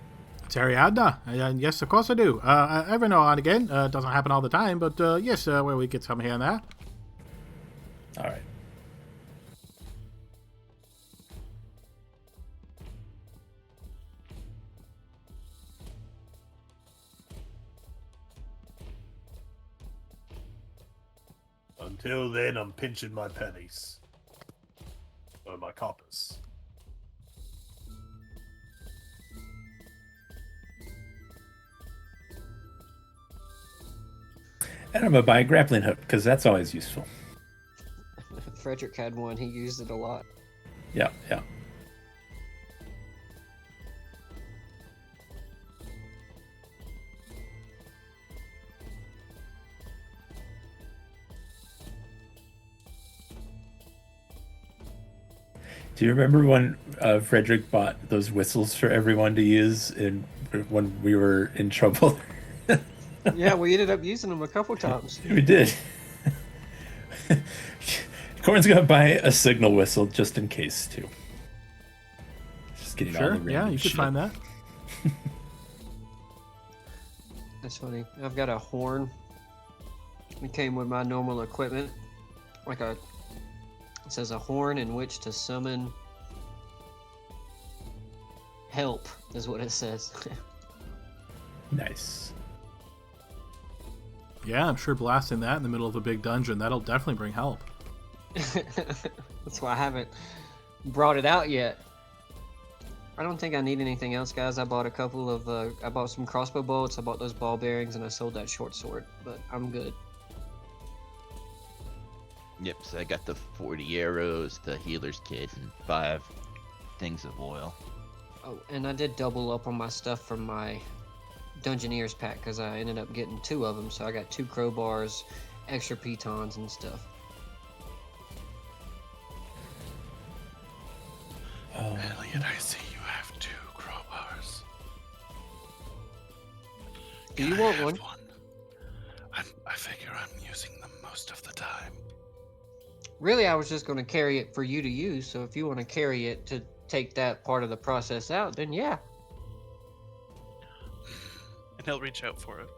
Ariadna, yes, of course I do. Every now and again, doesn't happen all the time, but yes, where we get some here and there. All right. Until then, I'm pinching my pennies. Or my coppers. And I'm going to buy a grappling hook, because that's always useful. Frederick had one. He used it a lot. Yeah. Do you remember when Frederick bought those whistles for everyone to use when we were in trouble? Yeah, we ended up using them a couple times. We did. Corin's gonna buy a signal whistle just in case too. Just getting all Sure, the random yeah, you could shit. find that. That's funny. I've got a horn. It came with my normal equipment. It says a horn in which to summon Help is what it says. Nice. Yeah, I'm sure blasting that in the middle of a big dungeon, that'll definitely bring help. That's why I haven't brought it out yet. I don't think I need anything else, guys. I bought a couple of, I bought some crossbow bolts, I bought those ball bearings, and I sold that short sword, but I'm good. Yep, so I got the 40 arrows, the healer's kit, and 5 things of oil. Oh, and I did double up on my stuff from my Dungeoneers pack, because I ended up getting 2 of them, so I got 2 crowbars, extra pitons, and stuff. Elliot, I see you have 2 crowbars. Do you Can I want have one? I figure I'm using them most of the time. Really, I was just going to carry it for you to use, so if you want to carry it to take that part of the process out, then yeah. And he'll reach out for it.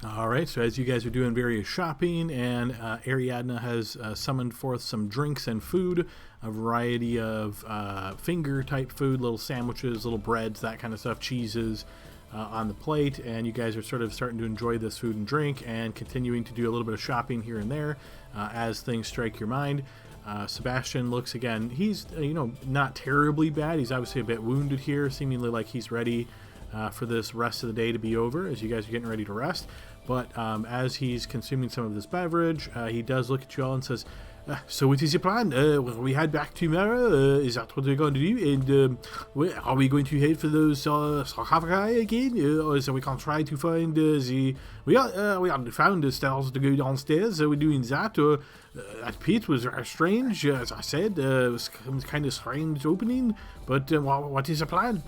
All right, so as you guys are doing various shopping, and Ariadna has summoned forth some drinks and food, a variety of finger-type food, little sandwiches, little breads, that kind of stuff, cheeses on the plate, and you guys are sort of starting to enjoy this food and drink and continuing to do a little bit of shopping here and there as things strike your mind. Sebastian looks again, he's, not terribly bad. He's obviously a bit wounded here, seemingly like he's ready for this rest of the day to be over as you guys are getting ready to rest. But as he's consuming some of this beverage, he does look at you all and says, so what is your plan? We head back tomorrow? Is that what we're going to do? And are we going to head for those sarcophagi again? Or so we can try to find we haven't found the stairs to go downstairs. Are we doing that? Or that pit was strange, as I said. It was kind of strange opening. But what is the plan?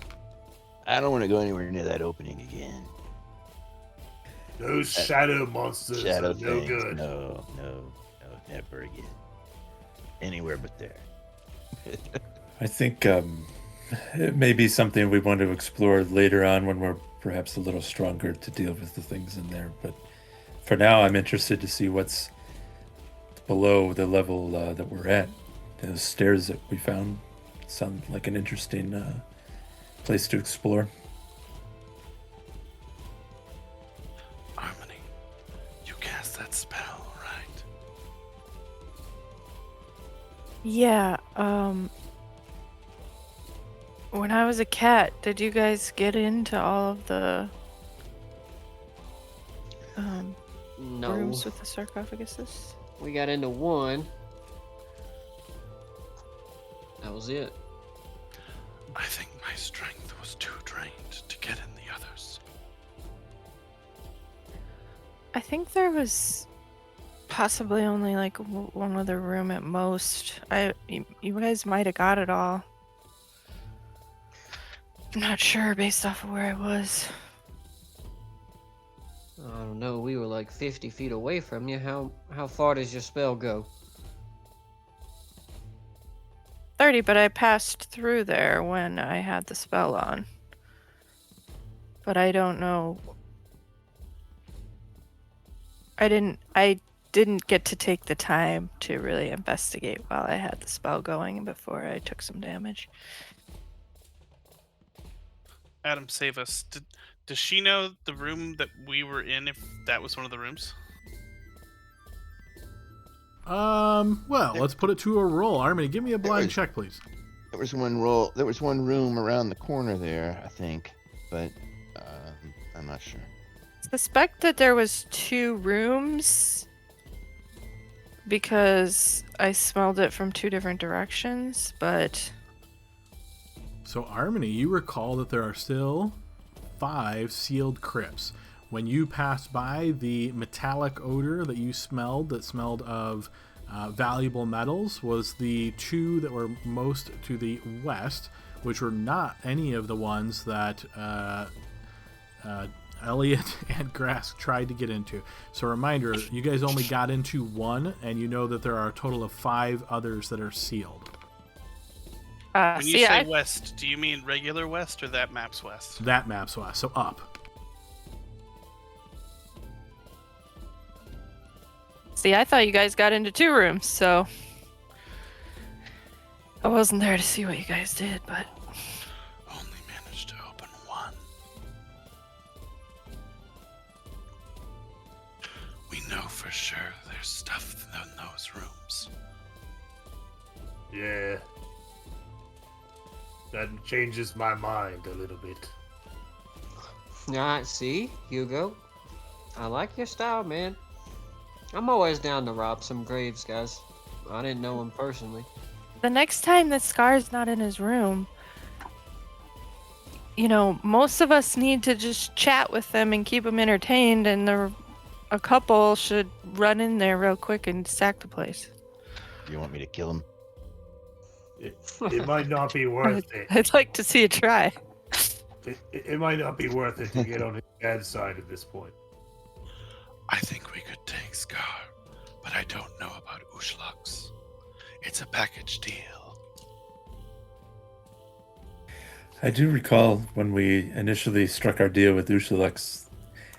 I don't want to go anywhere near that opening again. Those shadow monsters Shadow are no things. good. No, never again. Anywhere but there. I think it may be something we want to explore later on when we're perhaps a little stronger to deal with the things in there. But for now, I'm interested to see what's below the level that we're at. Those stairs that we found sound like an interesting place to explore. Harmony, you cast that spell, right? Yeah, when I was a cat, did you guys get into all of the No. rooms with the sarcophaguses? We got into one. That was it. I think my strength was too drained to get in the others. I think there was possibly only like one other room at most. You guys might have got it all. I'm not sure based off of where I was. I don't know. We were like 50 feet away from you. How far does your spell go? 30, but I passed through there when I had the spell on. But I don't know. I didn't get to take the time to really investigate while I had the spell going before I took some damage. Adam, save us. Does she know the room that we were in, if that was one of the rooms? Well, let's put it to a roll. Harmony, give me a blind check, please. There was one room around the corner there, I think, but I'm not sure. Suspect that there was 2 rooms because I smelled it from 2 different directions, but So, Harmony, you recall that there are still 5 sealed crypts. When you passed by, the metallic odor that you smelled, that smelled of valuable metals, was the 2 that were most to the west, which were not any of the ones that Elliot and Grass tried to get into. So, reminder, you guys only got into 1, and you know that there are a total of 5 others that are sealed. When you say west, do you mean regular west or that map's west? That map's west, so up. See, I thought you guys got into 2 rooms, so I wasn't there to see what you guys did, but Only managed to open one. We know for sure there's stuff in those rooms. Yeah. That changes my mind a little bit. See, Hugo. I like your style, man. I'm always down to rob some graves, guys. I didn't know him personally. the next time that Scar's not in his room, you know, most of us need to just chat with them and keep them entertained, and a couple should run in there real quick and sack the place. Do you want me to kill him? It might not be worth it. I'd like to see it try. It might not be worth it to get on his bad side at this point. I think we could take Scar, but I don't know about Ushlux. It's a package deal. I do recall when we initially struck our deal with Ushalux,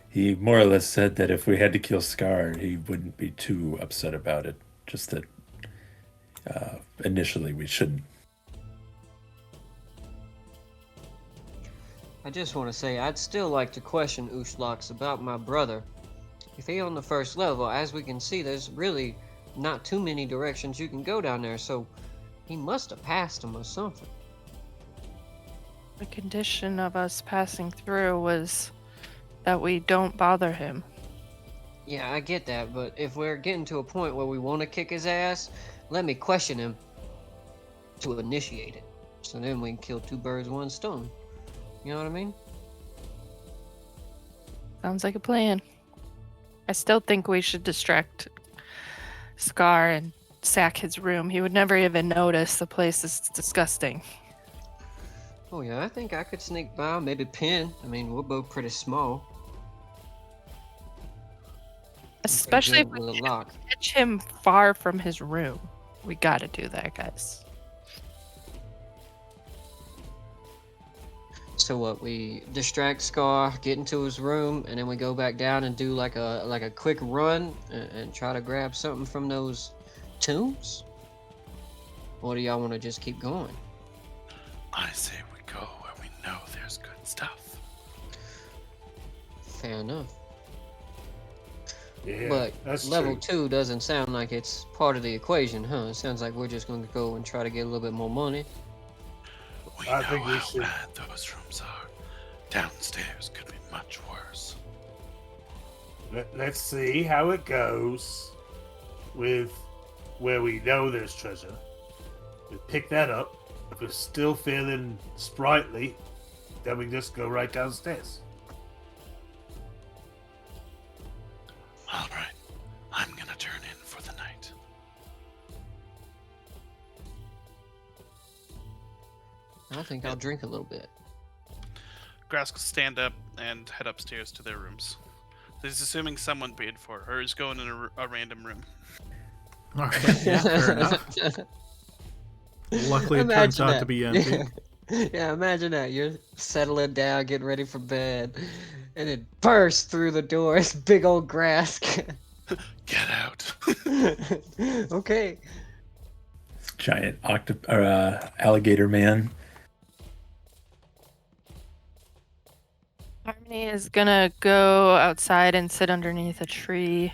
he more or less said that if we had to kill Scar, he wouldn't be too upset about it. Just that initially we shouldn't. I just want to say, I'd still like to question Ushlux about my brother. If he on the first level, as we can see, there's really not too many directions you can go down there, so he must have passed him or something. The condition of us passing through was that we don't bother him. Yeah, I get that, but if we're getting to a point where we want to kick his ass, let me question him to initiate it. So then we can kill 2 birds, 1 stone. You know what I mean? Sounds like a plan. I still think we should distract Scar and sack his room. He would never even notice. The place is disgusting. Oh yeah, I think I could sneak by, maybe pin. I mean, we're both pretty small. Especially if With we a lock. catch him far from his room. We gotta do that, guys. So what? We distract Scar, get into his room, and then we go back down and do like a quick run and try to grab something from those tombs. Or do y'all want to just keep going? I say we go where we know there's good stuff. Fair enough. Yeah, But that's level true. 2 doesn't sound like it's part of the equation, huh? It sounds like we're just going to go and try to get a little bit more money. We I know think we how should- bad those rooms are. Downstairs could be much worse. Let's see how it goes with where we know there's treasure. We pick that up. If we're still feeling sprightly, then we just go right downstairs. All right, I'm gonna turn in for the night. I think I'll drink a little bit. Grask will stand up and head upstairs to their rooms. This is assuming someone paid for it, or is going in a random room. All right, yeah, fair enough. Luckily, it turns Imagine out that. to be empty. Yeah, imagine that. You're settling down, getting ready for bed, and it bursts through the door. It's big old grass. Get out. Okay. Giant alligator man. Harmony is gonna go outside and sit underneath a tree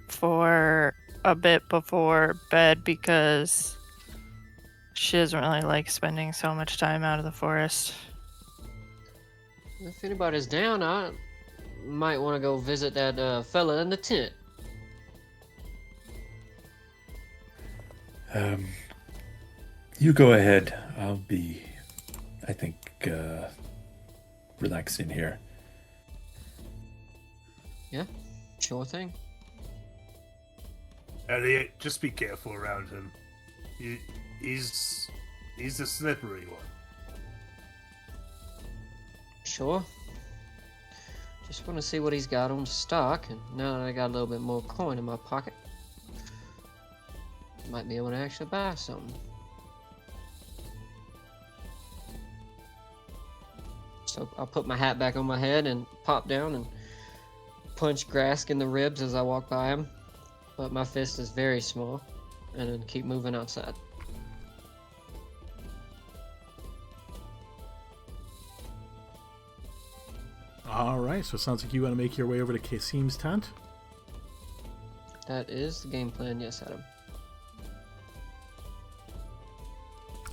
for a bit before bed because she doesn't really like spending so much time out of the forest. If anybody's down, I might want to go visit that fella in the tent. You go ahead. I'll be, I think, relaxing here. Yeah, sure thing. Elliot, just be careful around him. He's a slippery one. Sure. Just want to see what he's got on stock, and now that I got a little bit more coin in my pocket, might be able to actually buy something. So I'll put my hat back on my head and pop down and punch Grask in the ribs as I walk by him. but my fist is very small, and then keep moving outside. All right, so it sounds like you want to make your way over to Kasim's tent. That is the game plan, yes, Adam.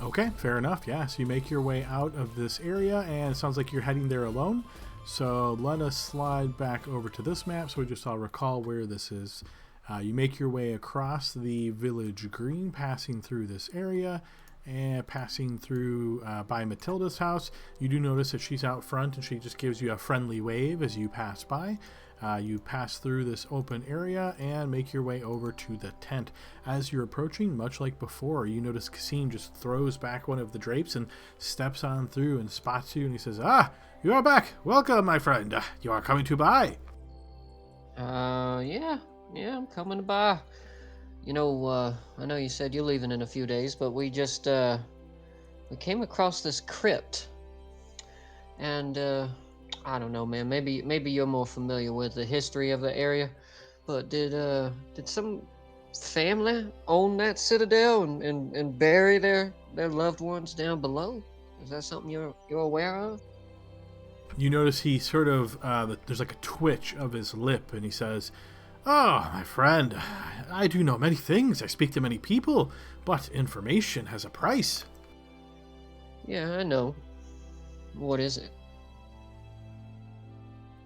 Okay, fair enough. Yeah, so you make your way out of this area, and it sounds like you're heading there alone. So let us slide back over to this map so we just all recall where this is. You make your way across the village green, passing through this area, and passing through by Matilda's house. You do notice that she's out front, and she just gives you a friendly wave as you pass by. You pass through this open area and make your way over to the tent. As you're approaching, much like before, you notice Kasim just throws back one of the drapes and steps on through and spots you, and he says, "Ah, you are back. Welcome, my friend. You are coming to buy." Yeah, I'm coming by. You know, I know you said you're leaving in a few days, but we just, we came across this crypt. And, I don't know, man, maybe you're more familiar with the history of the area, but did some family own that citadel and bury their loved ones down below? Is that something you're aware of? You notice he sort of, there's like a twitch of his lip, and he says, "Oh, my friend, I do know many things. I speak to many people, but information has a price." Yeah, I know. What is it?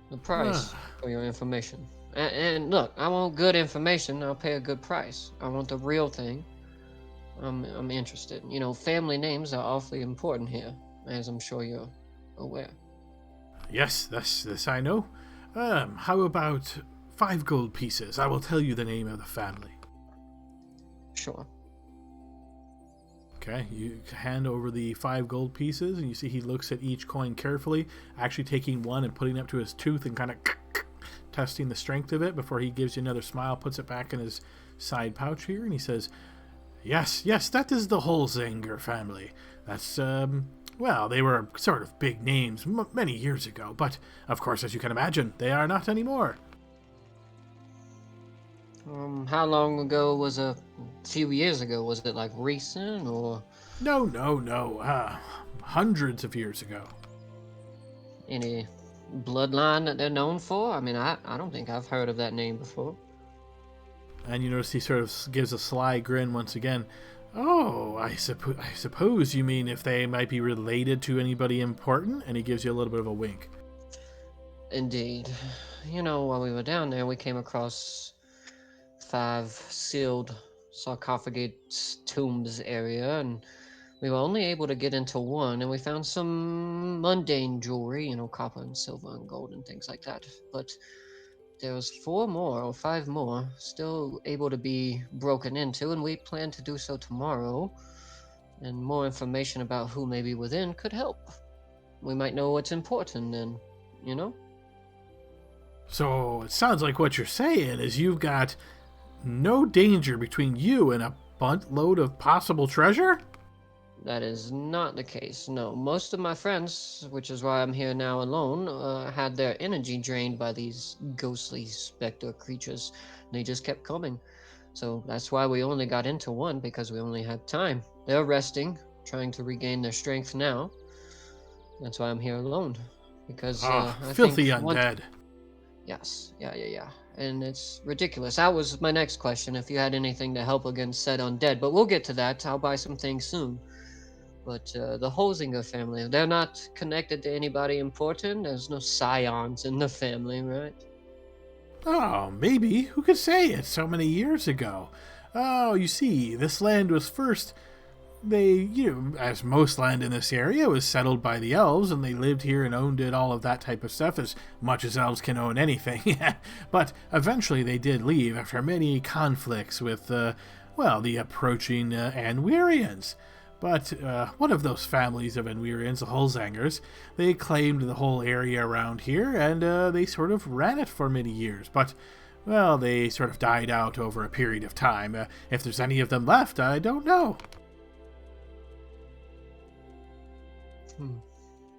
The price for your information. And look, I want good information. I'll pay a good price. I want the real thing. I'm interested. You know, family names are awfully important here, as I'm sure you're aware. Yes, this I know. How about 5 gold pieces? I will tell you the name of the family. Sure. Okay, you hand over the 5 gold pieces, and you see he looks at each coin carefully, actually taking one and putting it up to his tooth and kind of testing the strength of it before he gives you another smile, puts it back in his side pouch here, and he says, Yes, that is the Holzanger family. That's, well, they were sort of big names many years ago, but, of course, as you can imagine, they are not anymore. How long ago was a few years ago? Was it like recent or? No. Hundreds of years ago. Any bloodline that they're known for? I mean, I don't think I've heard of that name before. And you notice he sort of gives a sly grin once again. Oh, I suppose you mean if they might be related to anybody important? And he gives you a little bit of a wink. Indeed. You know, while we were down there, we came across 5 sealed sarcophagus tombs area, and we were only able to get into one, and we found some mundane jewelry, you know, copper and silver and gold and things like that. But there was 4 more or 5 more still able to be broken into, and we plan to do so tomorrow. And more information about who may be within could help. We might know what's important then, you know? So it sounds like what you're saying is you've got no danger between you and a buttload of possible treasure? That is not the case, no. Most of my friends, which is why I'm here now alone, had their energy drained by these ghostly specter creatures. They just kept coming. So that's why we only got into one, because we only had time. They're resting, trying to regain their strength now. That's why I'm here alone. Because, I filthy think undead. Yes, yeah. And it's ridiculous. That was my next question, if you had anything to help against said undead. But we'll get to that. I'll buy some things soon. But the Holzinger family, they're not connected to anybody important? There's no scions in the family, right? Oh, maybe. Who could say? It's so many years ago. Oh, you see, this land was first... as most land in this area, was settled by the elves, and they lived here and owned it, all of that type of stuff, as much as elves can own anything. But eventually they did leave after many conflicts with, the approaching Anwirians. But one of those families of Anwirians, the Holzangers, they claimed the whole area around here, and they sort of ran it for many years. But, well, they sort of died out over a period of time. If there's any of them left, I don't know.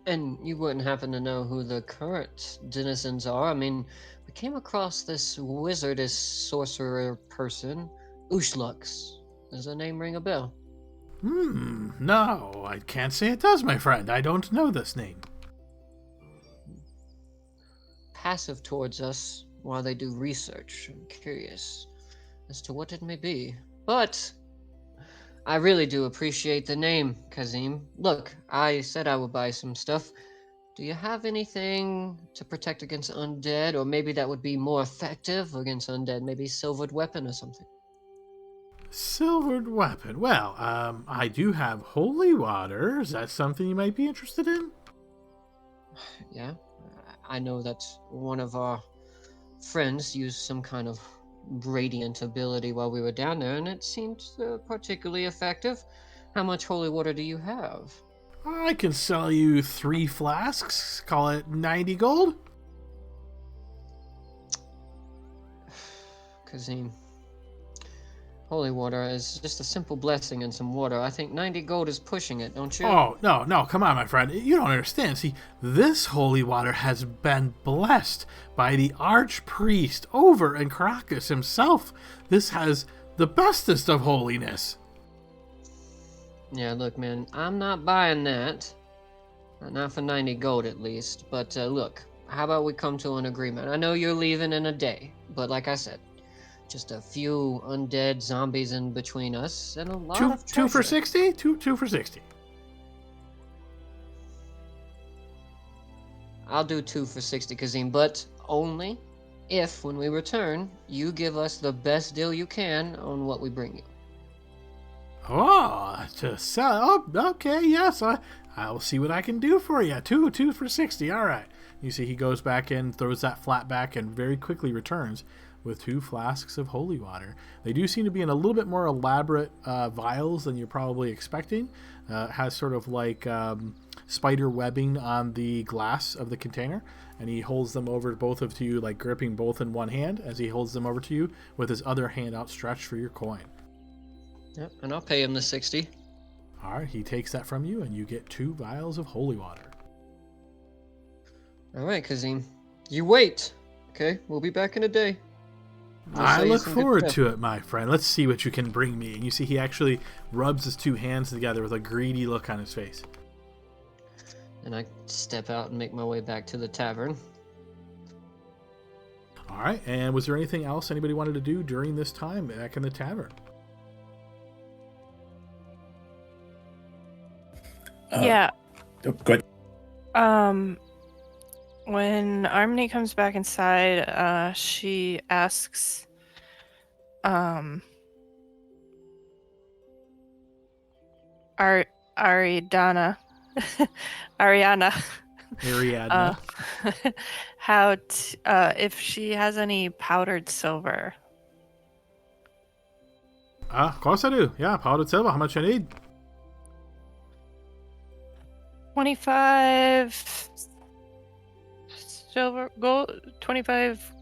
And you wouldn't happen to know who the current denizens are? I mean, we came across this wizardess sorcerer person, Ushlux. Does the name ring a bell? No, I can't say it does, my friend. I don't know this name. Passive towards us while they do research. I'm curious as to what it may be. But I really do appreciate the name, Kazim. Look, I said I would buy some stuff. Do you have anything to protect against undead, or maybe that would be more effective against undead? Maybe silvered weapon or something? Silvered weapon. Well, I do have holy water. Is that something you might be interested in? Yeah, I know that one of our friends used some kind of radiant ability while we were down there, and it seemed particularly effective. How much holy water do you have? I can sell you 3 flasks. Call it 90 gold. Kazim, holy water is just a simple blessing and some water. I think 90 gold is pushing it, don't you? Oh, no, come on, my friend. You don't understand. See, this holy water has been blessed by the archpriest over in Caracas himself. This has the bestest of holiness. Yeah, look, man, I'm not buying that. Not for 90 gold, at least. But look, how about we come to an agreement? I know you're leaving in a day, but like I said, just a few undead zombies in between us and a lot of treasure. 2 for 60? 2 for 60. I'll do 2 for 60, Kazim, but only if, when we return, you give us the best deal you can on what we bring you. Oh, to sell. Oh, okay, yes. I'll see what I can do for you. 2 for 60. All right. You see, he goes back in, throws that flat back, and very quickly returns with 2 flasks of holy water. They do seem to be in a little bit more elaborate vials than you're probably expecting. It has sort of like spider webbing on the glass of the container, and he holds them over both of you, like gripping both in one hand as he holds them over to you with his other hand outstretched for your coin. Yep, and I'll pay him the 60. All right, he takes that from you, and you get 2 vials of holy water. All right, Kazim. You wait. Okay, we'll be back in a day. I look forward to it, my friend. Let's see what you can bring me. And you see he actually rubs his 2 hands together with a greedy look on his face. And I step out and make my way back to the tavern. All right, and was there anything else anybody wanted to do during this time back in the tavern? Yeah. Oh, go ahead. When Harmony comes back inside, she asks, Ariana, Ariadna. if she has any powdered silver. Of course I do. Yeah, powdered silver. How much you need? 25 silver, gold, 25.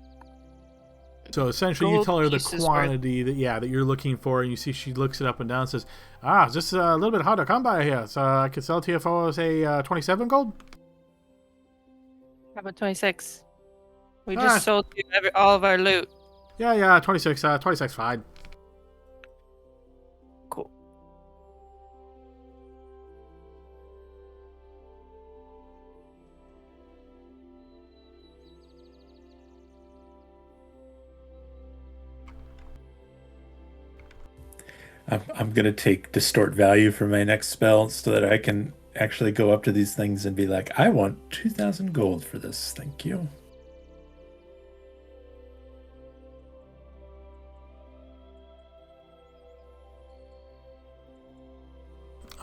So essentially, you gold tell her the pieces quantity that you're looking for, and you see she looks it up and down and says, it's just a little bit hard to come by here, so I could sell it to you for, say, 27 gold? How about 26? We just sold you all of our loot. Yeah, 26, 26 fine. Cool. I'm going to take distort value for my next spell so that I can actually go up to these things and be like, I want 2,000 gold for this. Thank you.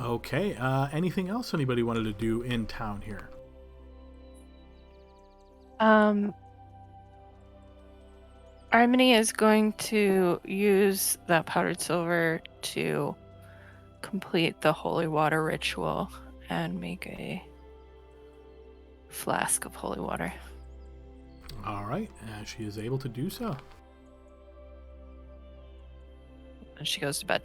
Okay, anything else anybody wanted to do in town here? Harmony is going to use that powdered silver to complete the holy water ritual and make a flask of holy water. All right, she is able to do so. And she goes to bed.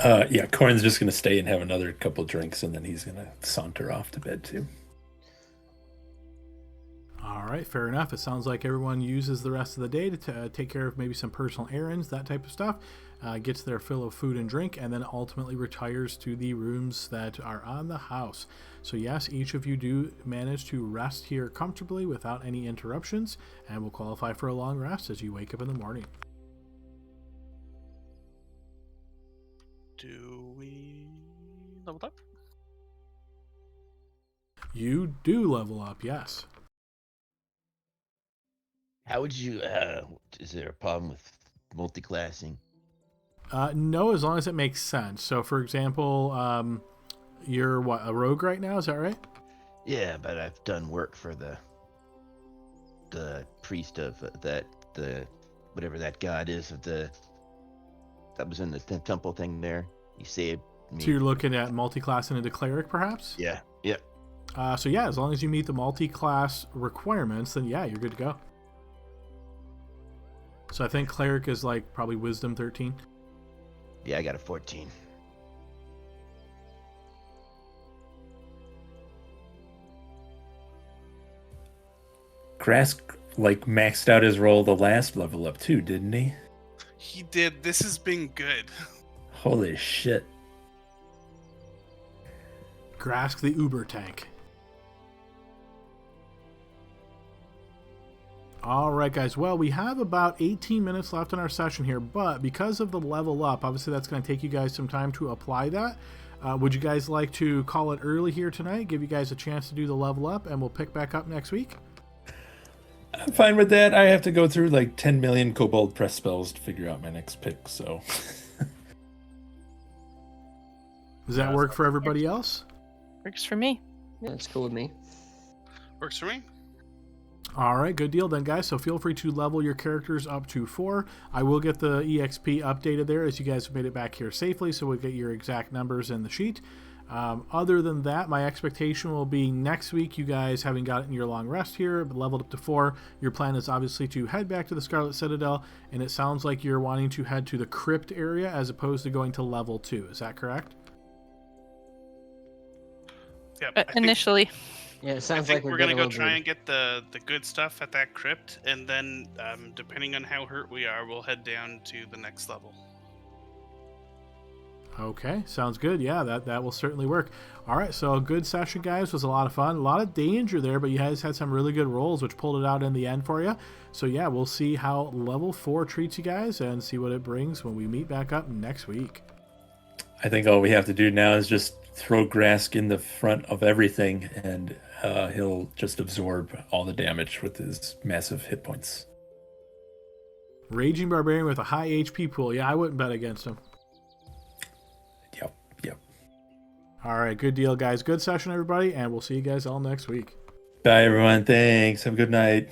Yeah, Corn's just going to stay and have another couple drinks, and then he's going to saunter off to bed too. right, fair enough. It sounds like everyone uses the rest of the day to take care of maybe some personal errands, that type of stuff, gets their fill of food and drink, and then ultimately retires to the rooms that are on the house. So yes, each of you do manage to rest here comfortably without any interruptions, and will qualify for a long rest as you wake up in the morning. Do we level up? You do level up, yes. How would you? Is there a problem with multi-classing? No, as long as it makes sense. So, for example, you're what, a rogue right now? Is that right? Yeah, but I've done work for the priest of the whatever that god is of the that was in the temple thing there. He saved me. So you're looking at multi-classing into cleric, perhaps? Yeah. Yeah. So yeah, as long as you meet the multi-class requirements, then yeah, you're good to go. So I think cleric is like probably wisdom 13. Yeah, I got a 14. Grask like maxed out his roll the last level up too, didn't he? He did. This has been good. Holy shit. Grask the Uber tank. All right, guys. Well, we have about 18 minutes left in our session here, but because of the level up, obviously that's going to take you guys some time to apply that. Would you guys like to call it early here tonight, give you guys a chance to do the level up, and we'll pick back up next week? I'm fine with that. I have to go through like 10 million kobold press spells to figure out my next pick, so. Does that work for everybody else? Works for me. Yeah, that's cool with me. Works for me. All right, good deal then, guys. So feel free to level your characters up to 4. I will get the EXP updated there as you guys have made it back here safely, so we'll get your exact numbers in the sheet. Other than that, my expectation will be next week, you guys having gotten your long rest here, leveled up to 4. Your plan is obviously to head back to the Scarlet Citadel, and it sounds like you're wanting to head to the crypt area as opposed to going to level 2. Is that correct? Yeah. Initially. Yeah, it I sounds think like we're gonna go getting a try little and get the good stuff at that crypt, and then depending on how hurt we are, we'll head down to the next level. Okay, sounds good. Yeah, that will certainly work. All right, so a good session, guys. It was a lot of fun. A lot of danger there, but you guys had some really good rolls, which pulled it out in the end for you. So yeah, we'll see how level 4 treats you guys and see what it brings when we meet back up next week. I think all we have to do now is just throw Grask in the front of everything, and he'll just absorb all the damage with his massive hit points. Raging Barbarian with a high HP pool. Yeah, I wouldn't bet against him. Yep. All right, good deal, guys. Good session, everybody, and we'll see you guys all next week. Bye, everyone. Thanks. Have a good night.